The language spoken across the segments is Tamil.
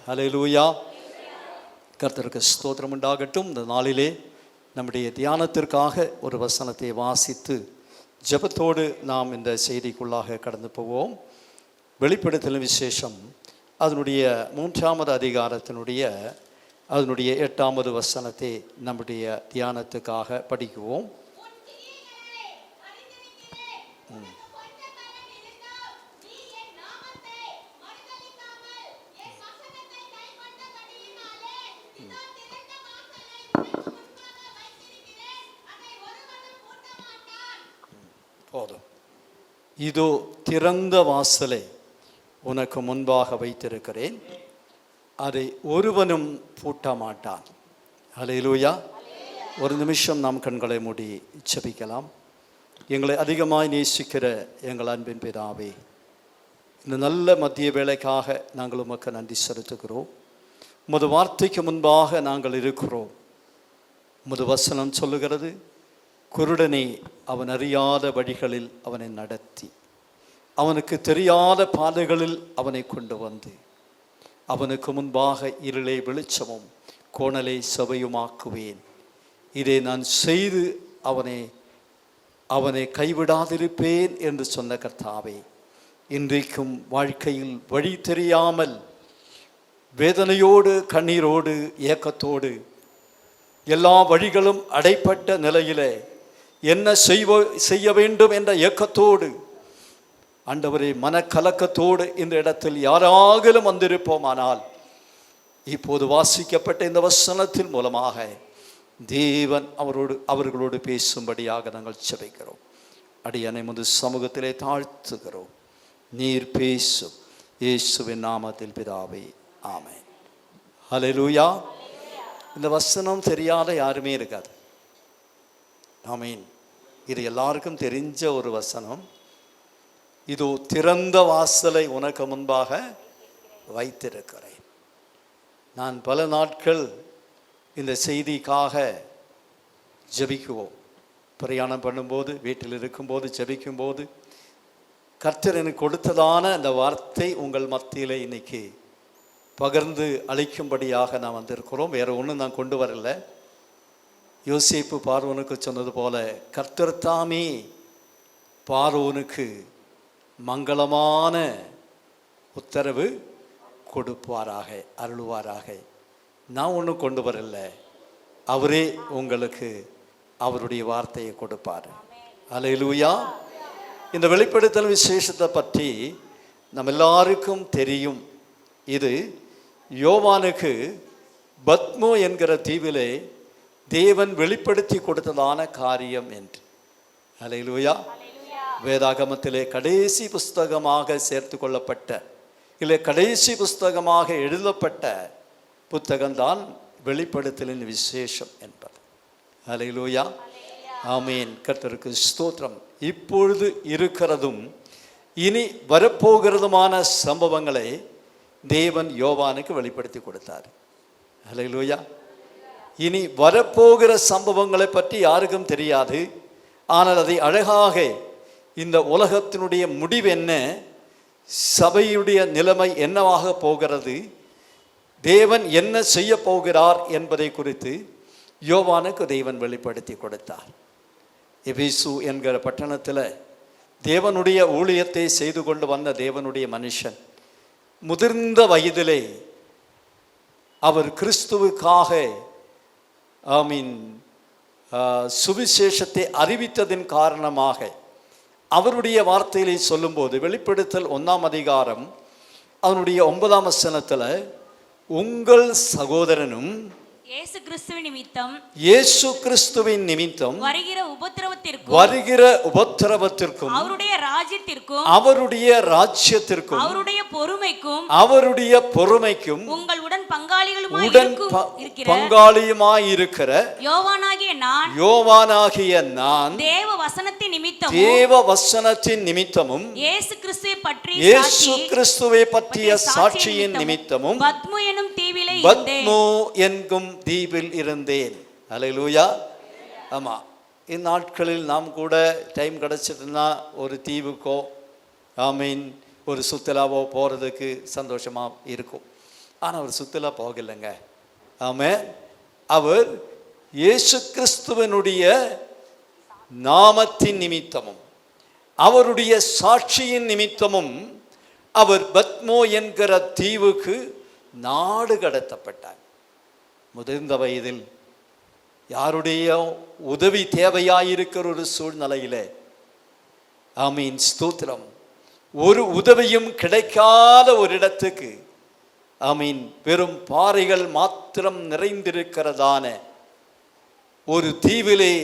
ஹல்லேலூயா. கர்த்தருக்கு ஸ்தோத்திரம் உண்டாகட்டும். இந்த நாளிலே நம்முடைய தியானத்திற்காக ஒரு வசனத்தை வாசித்து ஜெபத்தோடு நாம் இந்த செய்திக்குள்ளாக கடந்து போவோம். வெளிப்படுத்தல் விசேஷம் அதனுடைய 3வது அதிகாரத்தினுடைய அதனுடைய 8வது வசனத்தை நம்முடைய தியானத்துக்காக படிக்குவோம். போதும். இதோ திறந்த வாசலை உனக்கு முன்பாக வைத்திருக்கிறேன், அதை ஒருவனும் பூட்ட மாட்டான். ஹல்லேலூயா. ஒரு நிமிஷம் நாம் கண்களை மூடி ஜெபிக்கலாம். எங்களை அதிகமாய் நேசிக்கிற எங்கள் அன்பின் பிதாவே, இந்த நல்ல மத்திய வேளைக்காக நாங்கள் உமக்கு நன்றி செலுத்துகிறோம். உமது வார்த்தைக்கு முன்பாக நாங்கள் இருக்கிறோம். உமது வசனம் சொல்லுகிறது, குருடனை அவன் அறியாத வழிகளில் அவனை நடத்தி அவனுக்கு தெரியாத பாதைகளில் அவனை கொண்டு வந்து அவனுக்கு முன்பாக இருளை வெளிச்சமும் கோணலை சபையுமாக்குவேன். இதை நான் செய்து அவனை கைவிடாதிருப்பேன் என்று சொன்ன கர்த்தாவே, இன்றைக்கும் வாழ்க்கையில் வழி தெரியாமல் வேதனையோடு கண்ணீரோடு ஏக்கத்தோடு எல்லா வழிகளும் அடைப்பட்ட நிலையிலே என்ன செய்ய வேண்டும் என்ற ஏக்கத்தோடு, ஆண்டவரே மனக்கலக்கத்தோடு இந்த இடத்தில் யாராகிலும் வந்திருப்போமானால் இப்போது வாசிக்கப்பட்ட இந்த வசனத்தின் மூலமாக தேவன் அவர்களோடு பேசும்படியாக நாங்கள் ஜெபிக்கிறோம். அடியனை முது சமூகத்திலே தாழ்த்துகிறோம். நீர் பேசும் இயேசுவின் நாமத்தில் பிதாவே, ஆமென். ஹல்லேலூயா. இந்த வசனம் தெரியாத யாருமே இருக்காது. ஆமென். இது எல்லாருக்கும் தெரிஞ்ச ஒரு வசனம். இதோ திறந்த வாசலை உனக்கு முன்பாக வைத்திருக்கிறேன். நான் பல நாட்கள் இந்த செய்திக்காக ஜெபிக்குவோம். பிரயாணம் பண்ணும்போது, வீட்டில் இருக்கும்போது, ஜெபிக்கும்போது கர்த்தர் எனக்கு கொடுத்ததான அந்த வார்த்தை உங்கள் மத்தியில் இன்னைக்கு பகிர்ந்து அளிக்கும்படியாக நான் வந்திருக்கிறோம். வேறு ஒன்றும் நான் கொண்டு வரல. யோசேப்பு பார்வோனுக்கு சொன்னது போல கர்த்தர் தாமே பார்வோனுக்கு மங்களமான உத்தரவு கொடுப்பாராக, அருள்வாராக. நான் ஒன்றும் கொண்டு வரல, அவரே உங்களுக்கு அவருடைய வார்த்தையை கொடுப்பார். ஹல்லேலூயா. இந்த வெளிப்படுத்தல் விசேஷத்தை பற்றி நம்ம எல்லாருக்கும் தெரியும். இது யோவானுக்கு பத்மோ என்கிற தீவிலே தேவன் வெளிப்படுத்தி கொடுத்ததான காரியம் என்று. ஹல்லேலூயா. வேதாகமத்திலே கடைசி புஸ்தகமாக சேர்த்து கொள்ளப்பட்ட, இல்லை கடைசி புஸ்தகமாக எழுதப்பட்ட புத்தகம்தான் வெளிப்படுத்தலின் விசேஷம் என்பது. ஹல்லேலூயா. ஆமென். கர்த்தருக்கு ஸ்தோத்திரம். இப்பொழுது இருக்கிறதும் இனி வரப்போகிறதுமான சம்பவங்களை தேவன் யோவானுக்கு வெளிப்படுத்தி கொடுத்தார். ஹல்லேலூயா. இனி வரப்போகிற சம்பவங்களை பற்றி யாருக்கும் தெரியாது. ஆனால் அதை அழகாக இந்த உலகத்தினுடைய முடிவு என்ன, சபையுடைய நிலைமை என்னவாக போகிறது, தேவன் என்ன செய்ய போகிறார் என்பதை குறித்து யோவானுக்கு தேவன் வெளிப்படுத்தி கொடுத்தார். எபேசு என்கிற பட்டணத்தில் தேவனுடைய ஊழியத்தை செய்து கொண்டு வந்த தேவனுடைய மனுஷன் முதிர்ந்த வயதிலே அவர் கிறிஸ்துவுக்காக சுவிசேஷத்தை அறிவித்ததின் காரணமாக அவருடைய வார்த்தைகளை சொல்லும்போது வெளிப்படுத்தல் 1ஆம் அதிகாரம் அதனுடைய 9ஆம் வசனத்தில், உங்கள் சகோதரனும் இயேசு கிறிஸ்துவின் நிமித்தம் வருகிற உபத்திரவத்திற்கும் அவருடைய ராஜ்யத்திற்கும் அவருடைய பொறுமைக்கும் உங்கள் உடன் பங்காளியுமாய் இருக்கிற யோவானாகிய நான் தேவ வசனத்தின் நிமித்தமும் இயேசு கிறிஸ்துவை பற்றிய சாட்சியின் நிமித்தமும் பத்மோ என்கும் தீவில் இருந்தேன். ஹல்லேலூயா. ஆமா, இந்நாட்களில் நாம் கூட டைம் கிடச்சிட்டுனா ஒரு தீவுக்கோ ஒரு சுற்றுலாவோ போகிறதுக்கு சந்தோஷமாக இருக்கும். ஆனால் அவர் சுற்றுலா போகலைங்க. ஆமென். அவர் இயேசு கிறிஸ்துவனுடைய நாமத்தின் நிமித்தமும் அவருடைய சாட்சியின் நிமித்தமும் அவர் பத்மோ என்கிற தீவுக்கு நாடு கடத்தப்பட்டார். முதிர்ந்த வயதில் யாருடைய உதவி தேவையாயிருக்கிற ஒரு சூழ்நிலையிலே, ஆமீன், ஸ்தோத்திரம், ஒரு உதவியும் கிடைக்காத ஒரு இடத்துக்கு, ஆமீன், வெறும் பாறைகள் மாத்திரம் நிறைந்திருக்கிறதான ஒரு தீவிலே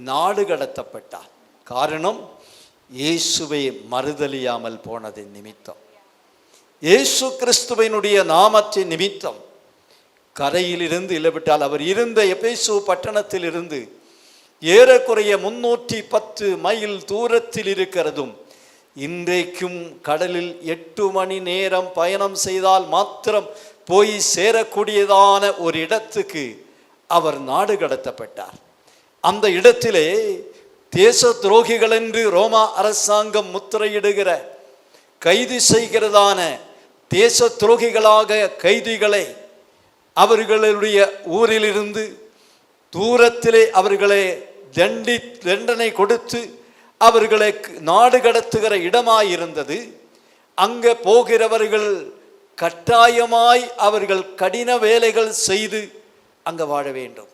நாடு கடத்தப்பட்டார். காரணம், இயேசுவை மறுதலியாமல் போனதின் நிமித்தம், இயேசு கிறிஸ்துவினுடைய நாமத்தின் நிமித்தம். கரையிலிருந்து இல்லவிட்டால் அவர் இருந்த எபேசு பட்டணத்தில் இருந்து ஏறக்குறைய 310 மைல் தூரத்தில் இருக்கிறதும், இன்றைக்கும் கடலில் 8 மணி நேரம் பயணம் செய்தால் மாத்திரம் போய் சேரக்கூடியதான ஒரு இடத்துக்கு அவர் நாடு கடத்தப்பட்டார். அந்த இடத்திலே தேச துரோகிகள் என்று ரோமா அரசாங்கம் முத்திரையிடுகிற, கைது செய்கிறதான தேச துரோகிகளாக கைதிகளை அவர்களுடைய ஊரிலிருந்து தூரத்திலே அவர்களை தண்டனை கொடுத்து அவர்களை நாடு கடத்துகிற இடமாயிருந்தது. அங்கே போகிறவர்கள் கட்டாயமாய் அவர்கள் கடின வேலைகள் செய்து அங்கே வாழ வேண்டும்.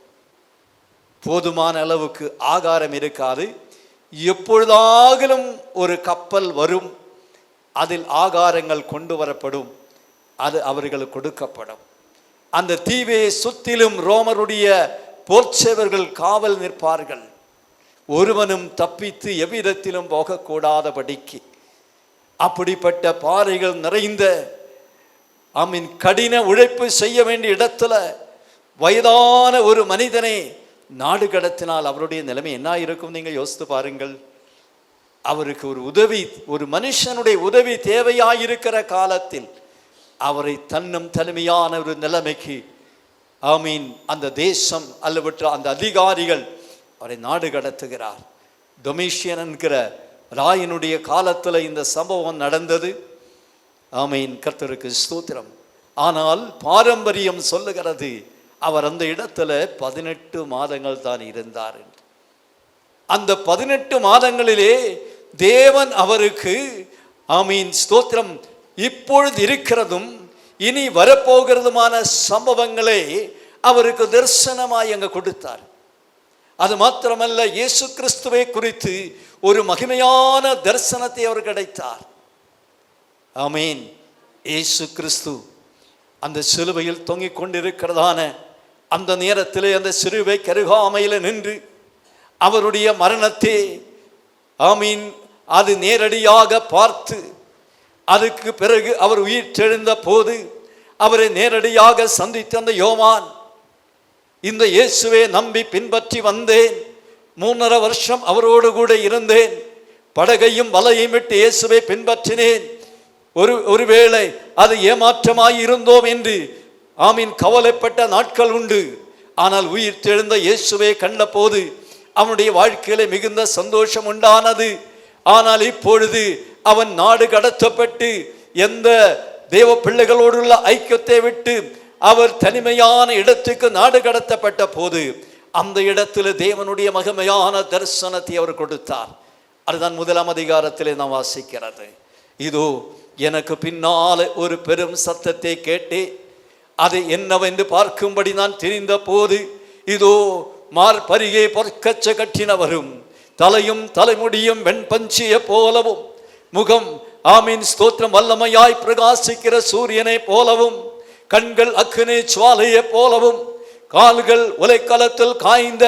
போதுமான அளவுக்கு ஆகாரம் இருக்காது. எப்பொழுதாகிலும் ஒரு கப்பல் வரும், அதில் ஆகாரங்கள் கொண்டு வரப்படும், அது அவர்களுக்கு கொடுக்கப்படும். அந்த தீவை சுற்றிலும் ரோமருடைய போர்ச்சேவர்கள் காவல் நிற்பார்கள். ஒருவனும் தப்பித்து எவ்விதத்திலும் போகக்கூடாதபடிக்கு அப்படிப்பட்ட பாறைகள் நிறைந்த, ஆமீன், கடின உழைப்பு செய்ய வேண்டிய இடத்துல வயதான ஒரு மனிதனை நாடு கடத்தினால் அவருடைய நிலைமை என்ன இருக்கும்? நீங்கள் யோசித்து பாருங்கள். அவருக்கு ஒரு உதவி, ஒரு மனுஷனுடைய உதவி தேவையாயிருக்கிற காலத்தில் அவரை தன்னும் தனிமையான ஒரு நிலைமைக்கு, ஆமீன், அந்த தேசம் அல்லவற்ற அந்த அதிகாரிகள் அவரை நாடு கடத்துகிறார். டொமிஷியன் என்கிற ராயனுடைய காலத்தில் இந்த சம்பவம் நடந்தது. ஆமீன், கர்த்தருக்கு ஸ்தோத்திரம். ஆனால் பாரம்பரியம் சொல்லுகிறது அவர் அந்த இடத்துல 18 மாதங்கள் தான் இருந்தார் என்று. அந்த 18 மாதங்களிலே தேவன் அவருக்கு, ஆமீன், ஸ்தோத்திரம், இப்பொழுது இருக்கிறதும் இனி வரப்போகிறதுமான சம்பவங்களை அவருக்கு தரிசனமாய் அங்க கொடுத்தார். அது மாத்திரமல்ல, இயேசு கிறிஸ்துவை குறித்து ஒரு மகிமையான தரிசனத்தை அவர் கிடைத்தார். ஆமீன். இயேசு கிறிஸ்து அந்த சிலுவையில் தொங்கிக் கொண்டிருக்கிறதான அந்த நேரத்திலே அந்த சிலுவை கருகாமையில் நின்று அவருடைய மரணத்தை, ஆமீன், அது நேரடியாக பார்த்து, அதுக்கு பிறகு அவர் உயிர் தெழுந்த போது அவரை நேரடியாக சந்தித்த அந்த யோவான், இந்த இயேசுவை நம்பி பின்பற்றி வந்தேன், 3.5 வருஷம் அவரோடு கூட இருந்தேன், படகையும் வலையும் விட்டு இயேசுவை பின்பற்றினேன், ஒருவேளை அது ஏமாற்றமாய் இருந்தோம் என்று, ஆமீன், கவலைப்பட்ட நாட்கள் உண்டு. ஆனால் உயிர் தெழுந்த இயேசுவை கண்ட போது அவனுடைய வாழ்க்கையில மிகுந்த சந்தோஷம் உண்டானது. ஆனால் இப்பொழுது அவன் நாடு கடத்தப்பட்டு எந்த தேவ பிள்ளைகளோடுள்ள ஐக்கியத்தை விட்டு அவர் தனிமையான இடத்துக்கு நாடு கடத்தப்பட்ட போது அந்த இடத்துல தேவனுடைய மகிமையான தரிசனத்தை அவர் கொடுத்தார். அதுதான் 1ஆம் அதிகாரத்திலே நாம் வாசிக்கிறது. இதோ எனக்கு பின்னால ஒரு பெரும் சத்தத்தை கேட்டேன், அது என்னவென்று பார்க்கும்படி நான் தெரிந்த போது இதோ மார்பரிகே பொற்கச்ச கட்டினவரும் தலையும் தலைமுடியும் வெண்பஞ்சிய போலவும் முகம், ஆமீன், ஸ்தோத்திரம், வல்லமையாய் பிரகாசிக்கிற சூரியனை போலவும் கண்கள் அக்கினி சுவாலையை போலவும் கால்கள் உலைக்களத்தில் காய்ந்த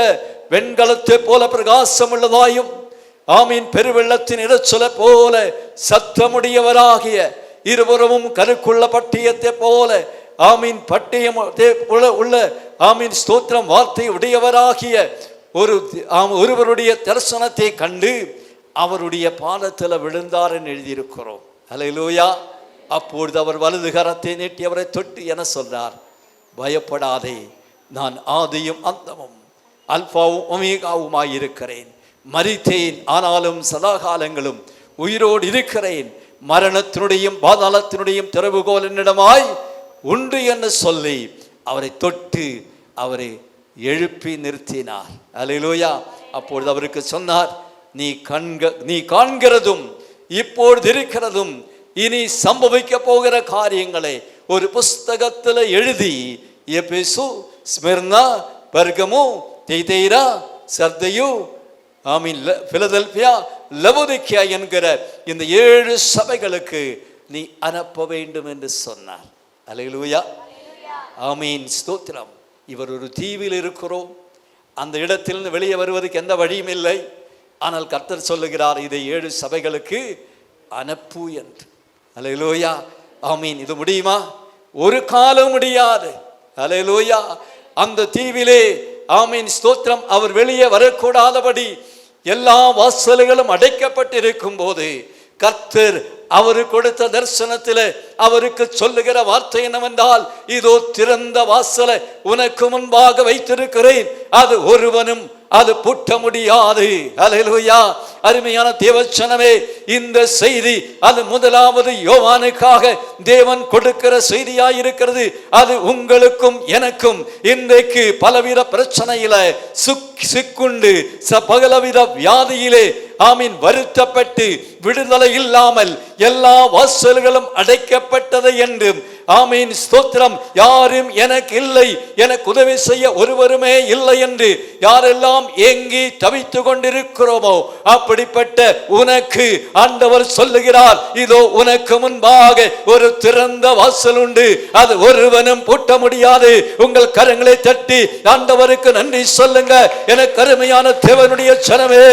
வெண்கலத்தை போல பிரகாசம் உள்ளதாயும், ஆமீன், பெருவெள்ளத்தின் இரைச்சலை போல சத்தமுடையவராகிய இருபுறமும் கருக்குள்ள பட்டியத்தை போல, ஆமீன், பட்டியம் உள்ள, ஆமீன், ஸ்தோத்திரம், வார்த்தை உடையவராகிய ஒருவருடைய தரிசனத்தை கண்டு அவருடைய பாதத்தில் விழுந்தார் என்று எழுதியிருக்கிறோம். அல்லேலூயா. அப்பொழுது அவர் வலது கரத்தை நீட்டி அவரை தொட்டு என சொன்னார், பயப்படாதே, நான் ஆதியும் அந்தமும் அல்பாவும் ஒமேகாவுமாயிருக்கிறேன். மரித்தேன், ஆனாலும் சதாகாலங்களும் உயிரோடு இருக்கிறேன். மரணத்தினுடையும் பாதாளத்தினுடையும் திறவுகோல் என்னிடமாய் உண்டு என்று சொல்லி அவரை தொட்டு அவரை எழுப்பி நிறுத்தினார். அல்லேலூயா. அப்பொழுது அவருக்கு சொன்னார், நீ காண்கிறதும் இப்பொழுது இருக்கிறதும் இனி சம்பவிக்க போகிற காரியங்களை ஒரு புஸ்தகத்தில் எழுதி எபேசு, ஸ்மிர்னா, பெர்கமு, தியதைரா, சர்தையு, பிலதெல்பியா, லவோதிக்கேயா என்கிற இந்த 7 சபைகளுக்கு நீ அனுப்ப வேண்டும் என்று சொன்னார். அல்லேலூயா. ஆமீன். ஸ்தோத்திரம். இவர் ஒரு தீவில் இருக்கிறோம். அந்த இடத்திலிருந்து வெளியே வருவதற்கு எந்த வழியும் இல்லை. ஆனால் கர்த்தர் சொல்லுகிறார், இதை 7 சபைகளுக்கு அனுப்பு என்று. அல்லேலூயா. ஆமீன். இது முடியுமா? ஒரு காலம் முடியாது. அல்லேலூயா. அந்த தீவிலே ஆமீன் ஸ்தோத்திரம் அவர் வெளியே வரக்கூடாதபடி எல்லா வாசல்களும் அடைக்கப்பட்டிருக்கும் போது கர்த்தர் அவருக்கு கொடுத்த தரிசனத்தில் அவருக்கு சொல்லுகிற வார்த்தை என்னவென்றால், இதோ திறந்த வாசலை உனக்கு முன்பாக வைத்திருக்கிறேன், அது ஒருவனும் அது பூட்ட முடியாது. அல்லேலூயா. அருமையான தேவச்சனமே, இந்த செய்தி அது முதலாவது யோவானுக்காக தேவன் கொடுக்கிற செய்தியாயிருக்கிறது. அது உங்களுக்கும் எனக்கும் இன்றைக்கு பலவித பிரச்சனையில சிக்குண்டு பலவித வியாதியிலே ஆமீன் வருத்தப்பட்டு விடுதலை இல்லாமல் எல்லா வாசல்களும் அடைக்கப்பட்டது என்றும் ஆமீன் ஸ்தோத்திரம் யாரும் எனக்கு இல்லை, எனக்கு உதவி செய்ய ஒருவருமே இல்லை என்று யாரெல்லாம் ஏங்கி தவித்து கொண்டிருக்கிறோமோ அப்படிப்பட்ட உனக்கு ஆண்டவர் சொல்லுகிறார், இதோ உனக்கு முன்பாக ஒரு திறந்த வாசல் உண்டு, அது ஒருவனும் பூட்ட முடியாது. உங்கள் கரங்களை தட்டி ஆண்டவருக்கு நன்றி சொல்லுங்க. எனக்கு அருமையான தேவனுடைய ஜனமே,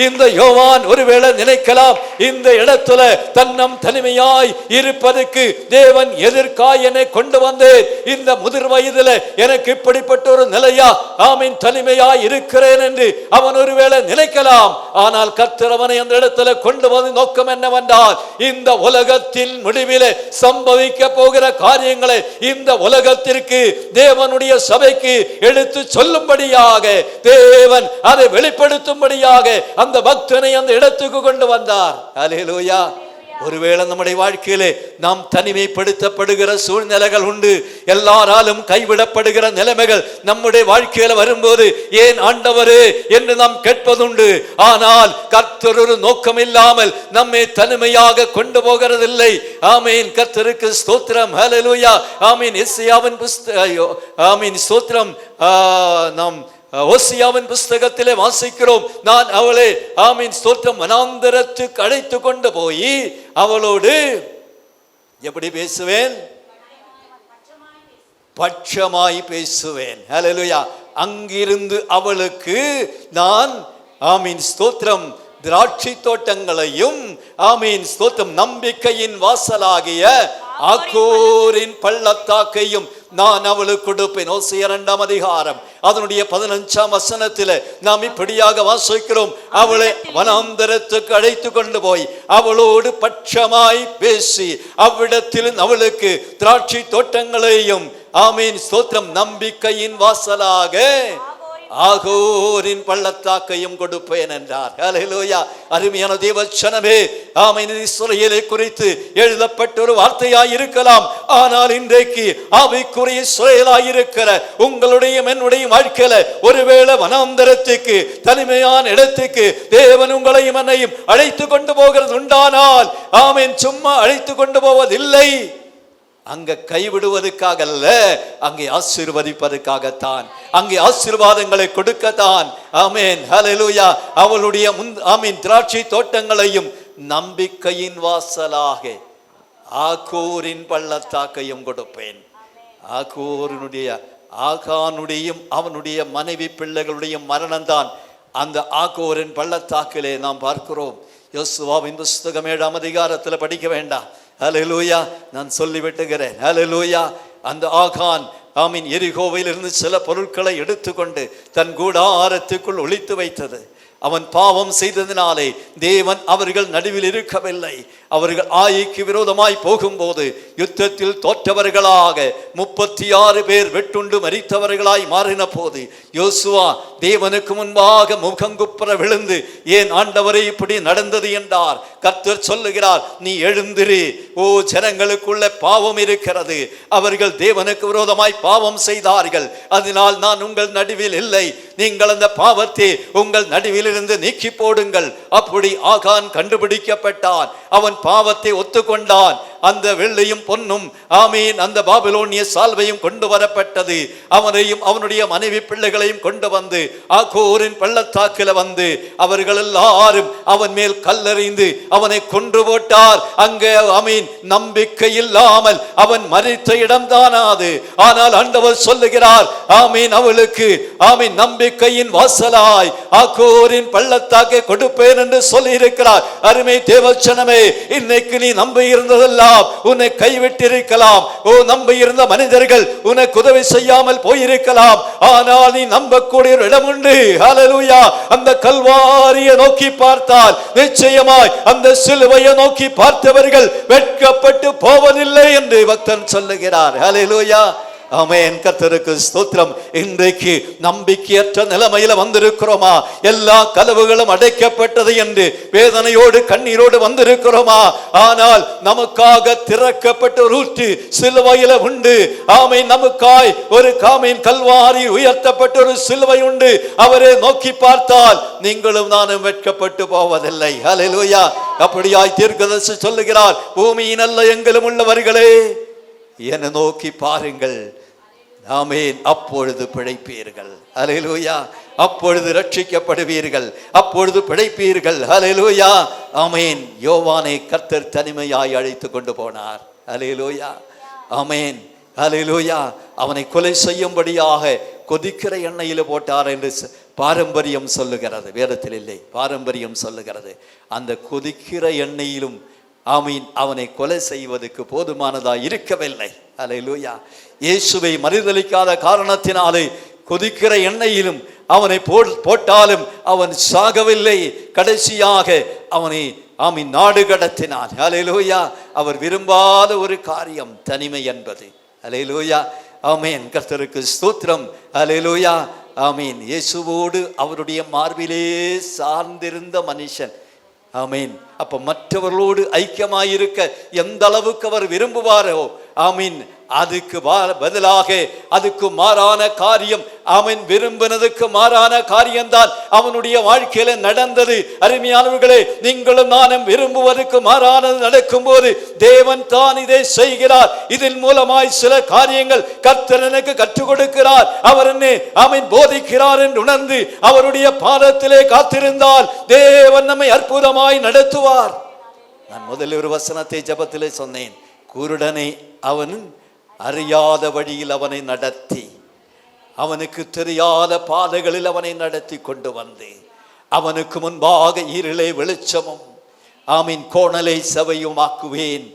இந்த யோவான் ஒருவேளை நினைக்கலாம், இந்த இடத்துல தன்னம் தனிமையாய் இருப்பதற்கு தேவன் எதற்காக என்னை கொண்டு வந்தேன், இந்த முதிர் வயதில் எனக்கு இப்படிப்பட்ட ஒரு நிலையா ஆமீன் தனிமையாய் இருக்கிறேன் என்று அவன் ஒருவேளை நினைக்கலாம். ஆனால் கர்த்தர் அவனை அந்த இடத்துல கொண்டு வந்து நோக்கம் என்னவென்றால், இந்த உலகத்தின் முடிவிலே சம்பவிக்க போகிற காரியங்களை இந்த உலகத்திற்கு தேவனுடைய சபைக்கு எடுத்து சொல்லும்படியாக தேவன் அதை வெளிப்படுத்தும்படியாக அந்த பக்தனை அந்த இடத்துக்கு கொண்டு வந்தார். அல்லேலூயா. ஒருவேளை நம்முடைய வாழ்க்கையிலே நாம் தனிமைப்படுத்தப்படுகிற சூழ்நிலைகள் உண்டு, எல்லாராலும் கைவிடப்படுகிற நிலைமைகள் நம்முடைய வாழ்க்கையில வரும்போது ஏன் ஆண்டவரே என்று நாம் கேட்பதுண்டு. ஆனால் கர்த்தர் ஒரு நோக்கம் இல்லாமல் நம்மை தனிமையாக கொண்டு போகிறதில்லை. ஆமீன். கர்த்தருக்கு ஸ்தோத்திரம். ஹல்லேலூயா. ஆமீன். எஸ்ஐயாவின் புஸ்தகம் ஆமீன் ஸ்தோத்திரம். நாம் ஓசியாவின் புஸ்தகத்திலே வாசிக்கிறோம், நான் அவளை ஆமீன் ஸ்தோத்திரம் வனாந்தரத்துக்கு அழைத்து கொண்டு போய் அவளோடு எப்படி பேசுவேன்? பட்சமாய் பேசுவேன். ஹல்லேலூயா. அங்கிருந்து அவளுக்கு நான் ஆமீன் ஸ்தோத்திரம் திராட்சை தோட்டங்களையும் ஆமீன் ஸ்தோத்திரம் நம்பிக்கையின் வாசலாகிய ஆகோரின் பள்ளத்தாக்கையும் நான் அவளுக்கு கொடுப்பேன். ஓசியா 2ஆம் அதிகாரம் அதனுடைய 15ஆம் வசனத்தில் நாம் இப்படியாக வாசிக்கிறோம், அவளை வனாந்தரத்துக்கு அழைத்து கொண்டு போய் அவளோடு பட்சமாய் பேசி அவ்விடத்தில் அவளுக்கு திராட்சை தோட்டங்களையும் ஆமீன் ஸ்தோத்திரம் நம்பிக்கையின் வாசலாக ஆகோரின் பள்ளத்தாக்கையும் கொடுப்பேன் என்றார். ஹல்லேலூயா. அருமையான தேவச்சனமே, ஆமீன். இஸ்ரவேலை குறித்து எழுதப்பட்ட ஒரு வார்த்தையாய் இருக்கலாம், ஆனால் இன்றைக்கு ஆவிக்குரிய இஸ்ரவேலாய் இருக்கிற உங்களுடைய என்னுடைய வாழ்க்கையில ஒருவேளை வனாந்தரத்துக்கு தனிமையான இடத்துக்கு தேவன் உங்களையும் என்னையும் அழைத்து கொண்டு போகிறது உண்டானால் ஆமீன் சும்மா அழைத்து கொண்டு போவதில்லை. அங்க கைவிடுவதற்காக அல்ல, அங்கே ஆசீர்வதிப்பதற்காகத்தான், அங்கே ஆசீர்வாதங்களை கொடுக்கத்தான். ஆமென். ஹல்லேலூயா. அவளுடைய ஆமீன் திராட்சை தோட்டங்களையும் நம்பிக்கையின் வாசலாக ஆகோரின் பள்ளத்தாக்கையும் கொடுப்பேன். ஆகோரினுடைய ஆகானுடையும் அவனுடைய மனைவி பிள்ளைகளுடைய மரணம்தான் அந்த ஆகோரின் பள்ளத்தாக்கிலே நாம் பார்க்கிறோம். யோசுவாவின் புஸ்தகம் 7ஆம் அதிகாரத்தில் படிக்க வேண்டாம். ஹல்லேலூயா. நான் சொல்லிவிட்டுகிறேன். ஹல்லேலூயா. அந்த ஆகான் ஆமீன் எரிகோவில் இருந்து சில பொருட்களை எடுத்துக்கொண்டு தன் கூடாரத்துக்குள் ஒளித்து வைத்தது. அவன் பாவம் செய்ததினாலே தேவன் அவர்கள் நடுவில் இருக்கவில்லை. அவர்கள் ஆயிக்கு விரோதமாய் போகும்போது யுத்தத்தில் தோற்றவர்களாக 36 பேர் வெட்டுண்டு மரித்தவர்களாய் மாறின போது யோசுவா தேவனுக்கு முன்பாக முகங்குப்புற விழுந்து, ஏன் ஆண்டவரே இப்படி நடந்தது என்றார். கர்த்தர் சொல்லுகிறார், நீ எழுந்திரு, ஓ ஜனங்களுக்குள்ள பாவம் இருக்கிறது, அவர்கள் தேவனுக்கு விரோதமாய் பாவம் செய்தார்கள், அதனால் நான் உங்கள் நடுவில் இல்லை, நீங்கள் அந்த பாவத்தை உங்கள் நடுவில் இருந்து நீக்கி போடுங்கள். அப்படி ஆகான் கண்டுபிடிக்கப்பட்டான். அவன் பாவத்தை ஒத்துக்கொண்டான். அந்த வெள்ளையும் பொன்னும் ஆமீன் அந்த பாபிலோனிய சால்வையும் கொண்டு வரப்பட்டது. அவனையும் அவனுடைய மனைவி பிள்ளைகளையும் கொண்டு வந்து ஆகோரின் பள்ளத்தாக்கில வந்து அவர்கள் எல்லாரும் அவன் மேல் கல்லெறிந்து அவனை கொன்று போட்டார். அங்கே ஆமீன் நம்பிக்கை இல்லாமல் அவன் மரித்த இடம்தானாது. ஆனால் ஆண்டவர் சொல்லுகிறார், ஆமீன் அவளுக்கு ஆமீன் நம்பிக்கையின் வாசலாய் ஆகோரின் பள்ளத்தாக்கை கொடுப்பேன் என்று சொல்லி இருக்கிறார். அருமை தேவச்சனமே, இன்னைக்கு நீ நம்பி இருந்ததெல்லாம் உன்னை கைவிட்டிருக்கலாம். ஓ நம்பி இருந்த மனிதர்கள் உனக்கு உதவி செய்யாமல் போயிருக்கலாம். ஆனால் நீ நம்பக்கூடிய ஒரு இடம் உண்டு. ஹல்லேலூயா. அந்த கல்வாரியை நோக்கி பார்த்தால் நிச்சயமாய் அந்த சிலுவையை நோக்கி பார்த்தவர்கள் வெட்கப்பட்டு போவதில்லை என்று பக்தன் சொல்லுகிறார். ஹல்லேலூயா. ஆமென். கர்த்தருக்கு ஸ்தோத்திரம். இன்றைக்கு நம்பிக்கையற்ற நிலைமையில வந்திருக்கிறோமா? எல்லா கதவுகளும் அடைக்கப்பட்டது என்று வேதனையோடு கண்ணீரோடு வந்திருக்கிறோமா? ஆனால் நமக்காக திறக்கப்பட்ட ஒரு ஊற்று சிலுவையில உண்டு. ஆமென். நமக்காய் ஒரு காமீன் கல்வாரி உயர்த்தப்பட்ட ஒரு சிலுவை உண்டு. அவரை நோக்கி பார்த்தால் நீங்களும் நானும் வெட்கப்பட்டு போவதில்லை. ஹல்லேலூயா. அப்படியாய் தீர்க்கதரிசி சொல்லுகிறார், பூமியின் அல்ல எங்களும் உள்ளவர்களே என்னை நோக்கி பாருங்கள், ஆமென், அப்பொழுது பிழைப்பீர்கள். ஹல்லேலூயா. அப்பொழுது ரட்சிக்கப்படுவீர்கள், அப்பொழுது பிழைப்பீர்கள். ஹல்லேலூயா. ஆமென். யோவானை கர்த்தர் தனிமையாய் அழைத்து கொண்டு போனார். ஹல்லேலூயா. ஆமென். ஹல்லேலூயா. அவனை கொலை செய்யும்படியாக கொதிக்கிற எண்ணெயில போட்டார் என்று பாரம்பரியம் சொல்லுகிறது. வேதத்தில் இல்லை, பாரம்பரியம் சொல்லுகிறது. அந்த கொதிக்கிற எண்ணெயிலும் ஆமீன் அவனை கொலை செய்வதற்கு போதுமானதாக இருக்கவில்லை. ஹல்லேலூயா. இயேசுவை மறுதலிக்காத காரணத்தினாலே கொதிக்கிற எண்ணெயிலும் அவனை போட்டாலும் அவன் சாகவில்லை. கடைசியாக அவனை ஆமீன் நாடு கடத்தினான். ஹல்லேலூயா. அவர் விரும்பாத ஒரு காரியம் தனிமை என்பது. ஹல்லேலூயா. ஆமென். கர்த்தருக்கு ஸ்தோத்திரம். ஹல்லேலூயா. ஆமீன். இயேசுவோடு அவருடைய மார்பிலே சார்ந்திருந்த மனுஷன். ஆமீன். அப்ப மற்றவர்களோடு ஐக்கியமாயிருக்க எந்த அளவுக்கு அவர் விரும்புவாரோ, ஆமீன், அதுக்கு பதிலாக அதுக்கு மாறான காரியம், அவன் விரும்பினதுக்கு மாறான காரியம்தான் அவனுடைய வாழ்க்கையில நடந்தது. அருமையானவர்களே, நீங்களும் நானும் விரும்புவதற்கு மாறானது நடக்கும் போது தேவன் தான் இதை செய்கிறார். இதன் மூலமாய் சில காரியங்கள் கர்த்தர் எனக்கு கற்றுக் கொடுக்கிறார், அவர் என்னை ஆமீன் போதிக்கிறார் என்று உணர்ந்து அவருடைய பாதத்திலே காத்திருந்தால் தேவன் நம்மை அற்புதமாய் நடத்துவார். நான் முதலில் ஒரு வசனத்தை ஜெபத்திலே சொன்னேன். குருடனை அவன் அறியாத வழியில் அவனை நடத்தி, அவனுக்கு தெரியாத பாதைகளில் அவனை நடத்தி கொண்டு வந்து, அவனுக்கு முன்பாக இருளை வெளிச்சமும் ஆமீன் கோணலை செவையும் ஆக்குவேன்,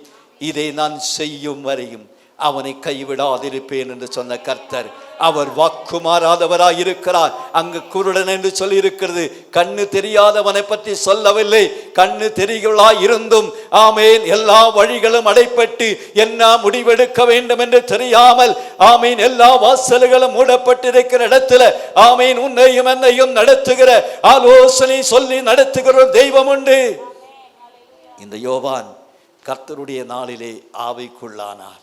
இதை நான் செய்யும் வரையும் அவனை கைவிடாதிருப்பேன் என்று சொன்ன கர்த்தர் அவர் வாக்கு மாறாதவராய் இருக்கிறார். அங்கு குருடன் என்று சொல்லி இருக்கிறது. கண்ணு தெரியாதவனை பற்றி சொல்லவில்லை. கண்ணு தெரிகளாய் இருந்தும் ஆமேன் எல்லா வழிகளும் அடைப்பட்டு என்ன முடிவெடுக்க வேண்டும் என்று தெரியாமல் ஆமீன் எல்லா வாசல்களும் மூடப்பட்டிருக்கிற இடத்துல ஆமீன் உன்னையும் என்னையும் நடத்துகிற ஆலோசனை சொல்லி நடத்துகிற ஒரு தெய்வம் உண்டு. இந்த யோவான் கர்த்தருடைய நாளிலே ஆவிக்குள்ளானார்.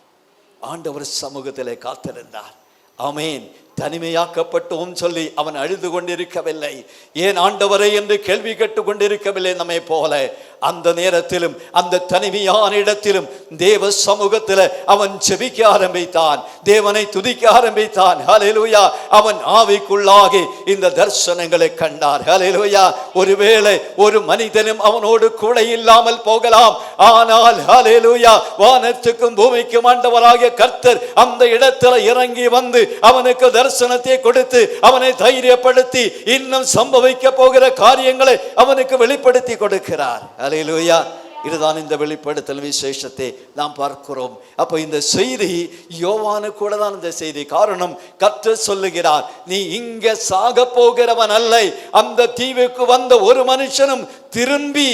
ஆண்டவர் சமூகத்திலே காத்திருந்தார். ஆமேன். தனிமையாக்கப்பட்டோம் சொல்லி அவன் அழுது கொண்டிருக்கவில்லை. ஏன் ஆண்டவரை என்று கேள்வி கேட்டு கொண்டிருக்கவில்லை. நம்மை போல அந்த நேரத்திலும் அந்த தனிமையான இடத்திலும் தேவ சமூகத்தில் அவன் ஜெபிக்க ஆரம்பித்தான், தேவனை துதிக்க ஆரம்பித்தான். ஹல்லேலூயா. அவன் ஆவிக்குள்ளாகி இந்த தரிசனங்களை கண்டார். ஹல்லேலூயா. ஒருவேளை ஒரு மனிதனும் அவனோடு கூட இல்லாமல் போகலாம், ஆனால் ஹல்லேலூயா வானத்துக்கும் பூமிக்கும் ஆண்டவராகிய கர்த்தர் அந்த இடத்துல இறங்கி வந்து அவனுக்கு தரிசனத்தை கொடுத்து அவனை தைரியப்படுத்தி இன்னும் சம்பவிக்க போகிற காரியங்களை அவனுக்கு வெளிப்படுத்தி கொடுக்கிறார். ஹல்லேலூயா. இதுதான் இந்த வெளிப்படுத்தல் விசேஷத்தை நாம் பார்க்கிறோம். அப்போ இந்த செய்தி யோவானு கூட தான் இந்த செய்தி. காரணம், கர்த்தர் சொல்லுகிறார், நீ இங்க சாக போகிறவன் அல்ல. அந்த தீவுக்கு வந்த ஒரு மனுஷனும் திரும்பி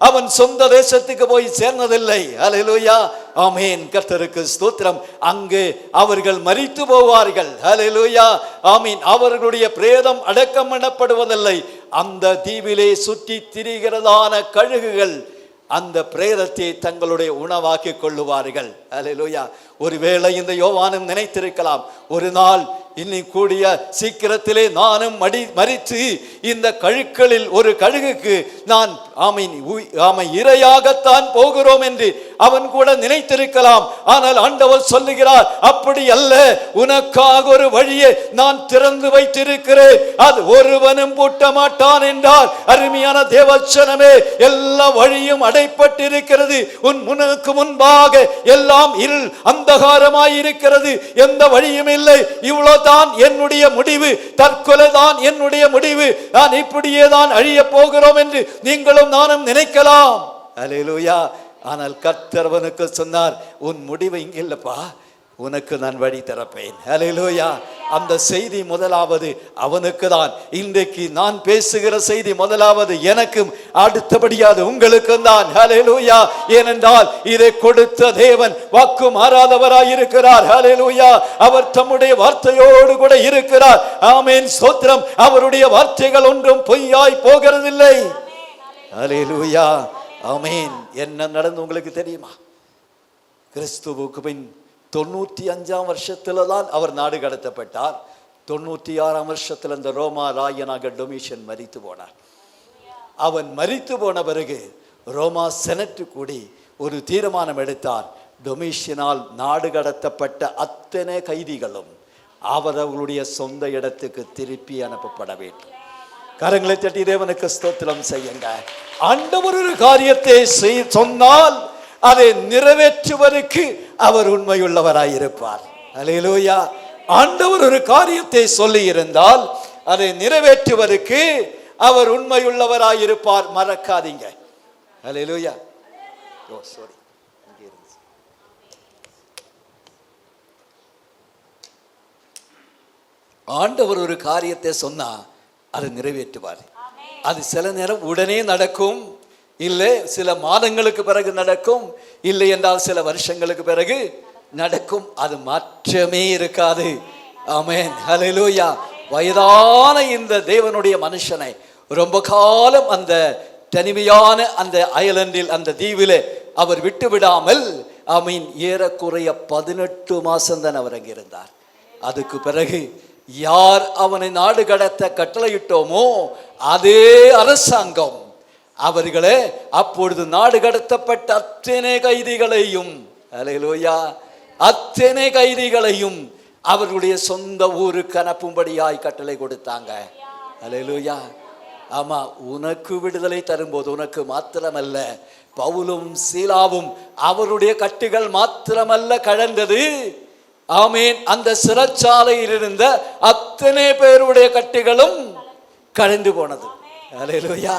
அவன் சொந்த தேசத்துக்கு போய் சேர்ந்ததில்லை. அல்லேலூயா, ஆமென். கர்த்தருக்கு ஸ்தோத்திரம். அங்கு அவர்கள் மரித்து போவார்கள். அல்லேலூயா, ஆமென். அவர்களுடைய பிரேதம் அடக்கம் பண்ணப்படுவதில்லை. அந்த தீவிலே சுற்றி திரிகிறதான கழுகுகள் அந்த பிரேதத்தை தங்களுடைய உணவாக்கி கொள்ளுவார்கள். அல்லேலூயா. ஒருவேளை இந்த யோவானும் நினைத்திருக்கலாம், ஒரு நாள் இன்னும் கூடிய சீக்கிரத்திலே நானும் மரித்து இந்த கழுக்களில் ஒரு கழுகுக்கு நான் இரையாகத்தான் போகிறோம் என்று அவன் கூட நினைத்திருக்கலாம். ஆனால் ஆண்டவர் சொல்லுகிறார், அப்படி அல்ல, உனக்காக ஒரு வழியை நான் திறந்து வைத்திருக்கிறேன், அது ஒருவனும் பூட்ட மாட்டான் என்றார். அருமையான தேவச்சனமே, எல்லா வழியும் அடைப்பட்டிருக்கிறது. உன் முனுக்கு முன்பாக எல்லாம் இருள் அந்தகாரமாயிருக்கிறது, எந்த வழியும் இல்லை. இவ்வளவுதான் என்னுடைய முடிவு, தற்கொலை தான் என்னுடைய முடிவு, நான் இப்படியே தான் அழிய போகிறோம் என்று நீங்களும் நானும் நினைக்கலாம். அல்லேலூயா. ஆனால் கர்த்தர் சொன்னார், உன் முடிவு இங்க இல்லப்பா, உனக்கு நான் வழி திறப்பேன். அல்லேலூயா. அந்த செய்தி முதலாவது அவனுக்கு தான். இன்றைக்கு நான் பேசுகிற செய்தி முதலாவது எனக்கும், அடுத்தபடியாது உங்களுக்கும் தான். அல்லேலூயா. ஏனென்றால் இதை கொடுத்த தேவன் வாக்கு மாறாதவராய் இருக்கிறார். அல்லேலூயா. அவர் தம்முடைய வார்த்தையோடு கூட இருக்கிறார். ஆமென், ஸ்தோத்திரம். அவருடைய வார்த்தைகள் ஒன்றும் பொய்யாய் போகிறதில்லை. அல்லேலூயா, ஆமென். என்ன நடந்து உங்களுக்கு தெரியுமா? கிறிஸ்துவுக்கு பின் 95ஆம் வருஷத்துல தான் அவர் நாடு கடத்தப்பட்டார். 96ஆம் வருஷத்துல இந்த ரோமா ராயனாக டொமிஷன் மரித்து போனார். அவன் மரித்து போன பிறகு ரோமா செனட்டு கூடி ஒரு தீர்மானம் எடுத்தார். டொமிஷனால் நாடு கடத்தப்பட்ட அத்தனை கைதிகளும் அவர்களுடைய சொந்த இடத்துக்கு திருப்பி அனுப்பப்பட வேண்டும். கரங்களை தட்டி தேவனுக்கு ஸ்தோத்திரம் செய்யுங்க. ஆண்டவர் ஒரு காரியத்தை சொன்னால் அதை நிறைவேற்றுவதற்கு அவர் உண்மையுள்ளவராயிருப்பார். அல்லேலூயா. ஆண்டவர் ஒரு காரியத்தை சொல்லி இருந்தால் அதை நிறைவேற்றுவதற்கு அவர் உண்மையுள்ளவராயிருப்பார். மறக்காதீங்க. அல்லேலூயா. ஆண்டவர் ஒரு காரியத்தை சொன்னா அதை நிறைவேற்றுவார். அது சில நேரம் உடனே நடக்கும், இல்லை சில மாதங்களுக்கு பிறகு நடக்கும், இல்லை என்றால் சில வருஷங்களுக்கு பிறகு நடக்கும். அது மாற்றமே இருக்காது. ஆமென், ஹல்லேலூயா. வயதான இந்த தேவனுடைய மனுஷனை ரொம்ப காலம் அந்த தனிமையான அந்த ஐலண்டில், அந்த தீவிலே அவர் விட்டு விடாமல், ஆமீன், ஏறக்குறைய 18 மாசம் தான் அவர் அங்கிருந்தார். அதுக்கு பிறகு யார் அவனை நாடு கடத்த கட்டளையிட்டோமோ அதே அரசாங்கம் அவர்களே அப்பொழுது நாடு கடத்தப்பட்ட அத்தனை கைதிகளையும், அல்லேலூயா, அத்தனை கைதிகளையும் அவர்களுடைய சொந்த ஊருக்கு அனுப்பும்படியாய் கட்டளை கொடுத்தாங்க. அல்லேலூயா. ஆமா, உனக்கு விடுதலை தரும்போது உனக்கு மாத்திரமல்ல, பவுலும் சீலாவும் அவருடைய கட்டுகள் மாத்திரமல்ல கழண்டது. ஆமேன். அந்த சிறைச்சாலையில் இருந்த அத்தனை பேருடைய கட்டுகளும் கழண்டு போனது. அல்லேலூயா.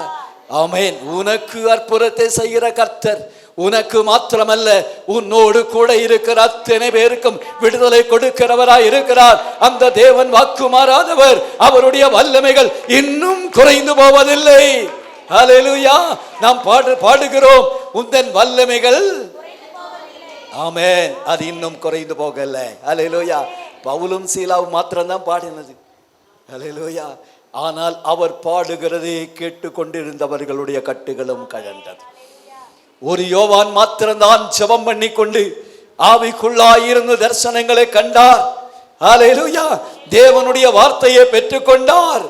ஆமேன். உனக்கு அற்புதத்தை செய்கிற கர்த்தர் உனக்கு மாத்திரமல்ல, உன்னோடு கூட இருக்கிற அத்தனை பேருக்கும் விடுதலை கொடுக்கிறவராய் இருக்கிறார். அந்த தேவன் வாக்கு மாறாதவர். அவருடைய வல்லமைகள் இன்னும் குறைந்து போவதில்லை. அல்லேலூயா. நாம் பாடுகிறோம், உந்தன் வல்லமைகள், ஆமென், அது இன்னும் குறைந்து போகல. அல்லேலூயா. பவுலும் சீலாவும் மாத்திரம்தான் பாடினது. அல்லேலூயா. ஆனால் அவர் பாடுகிறதை கேட்டுக்கொண்டிருந்தவர்களுடைய கட்டுகளும் கழண்டது. ஒரு யோவான் மாத்திரம்தான் ஜெபம் பண்ணி கொண்டு ஆவிக்குள்ளாயிருந்து தரிசனங்களை கண்டார். அல்லேலூயா. தேவனுடைய வார்த்தையை பெற்றுக்கொண்டார்.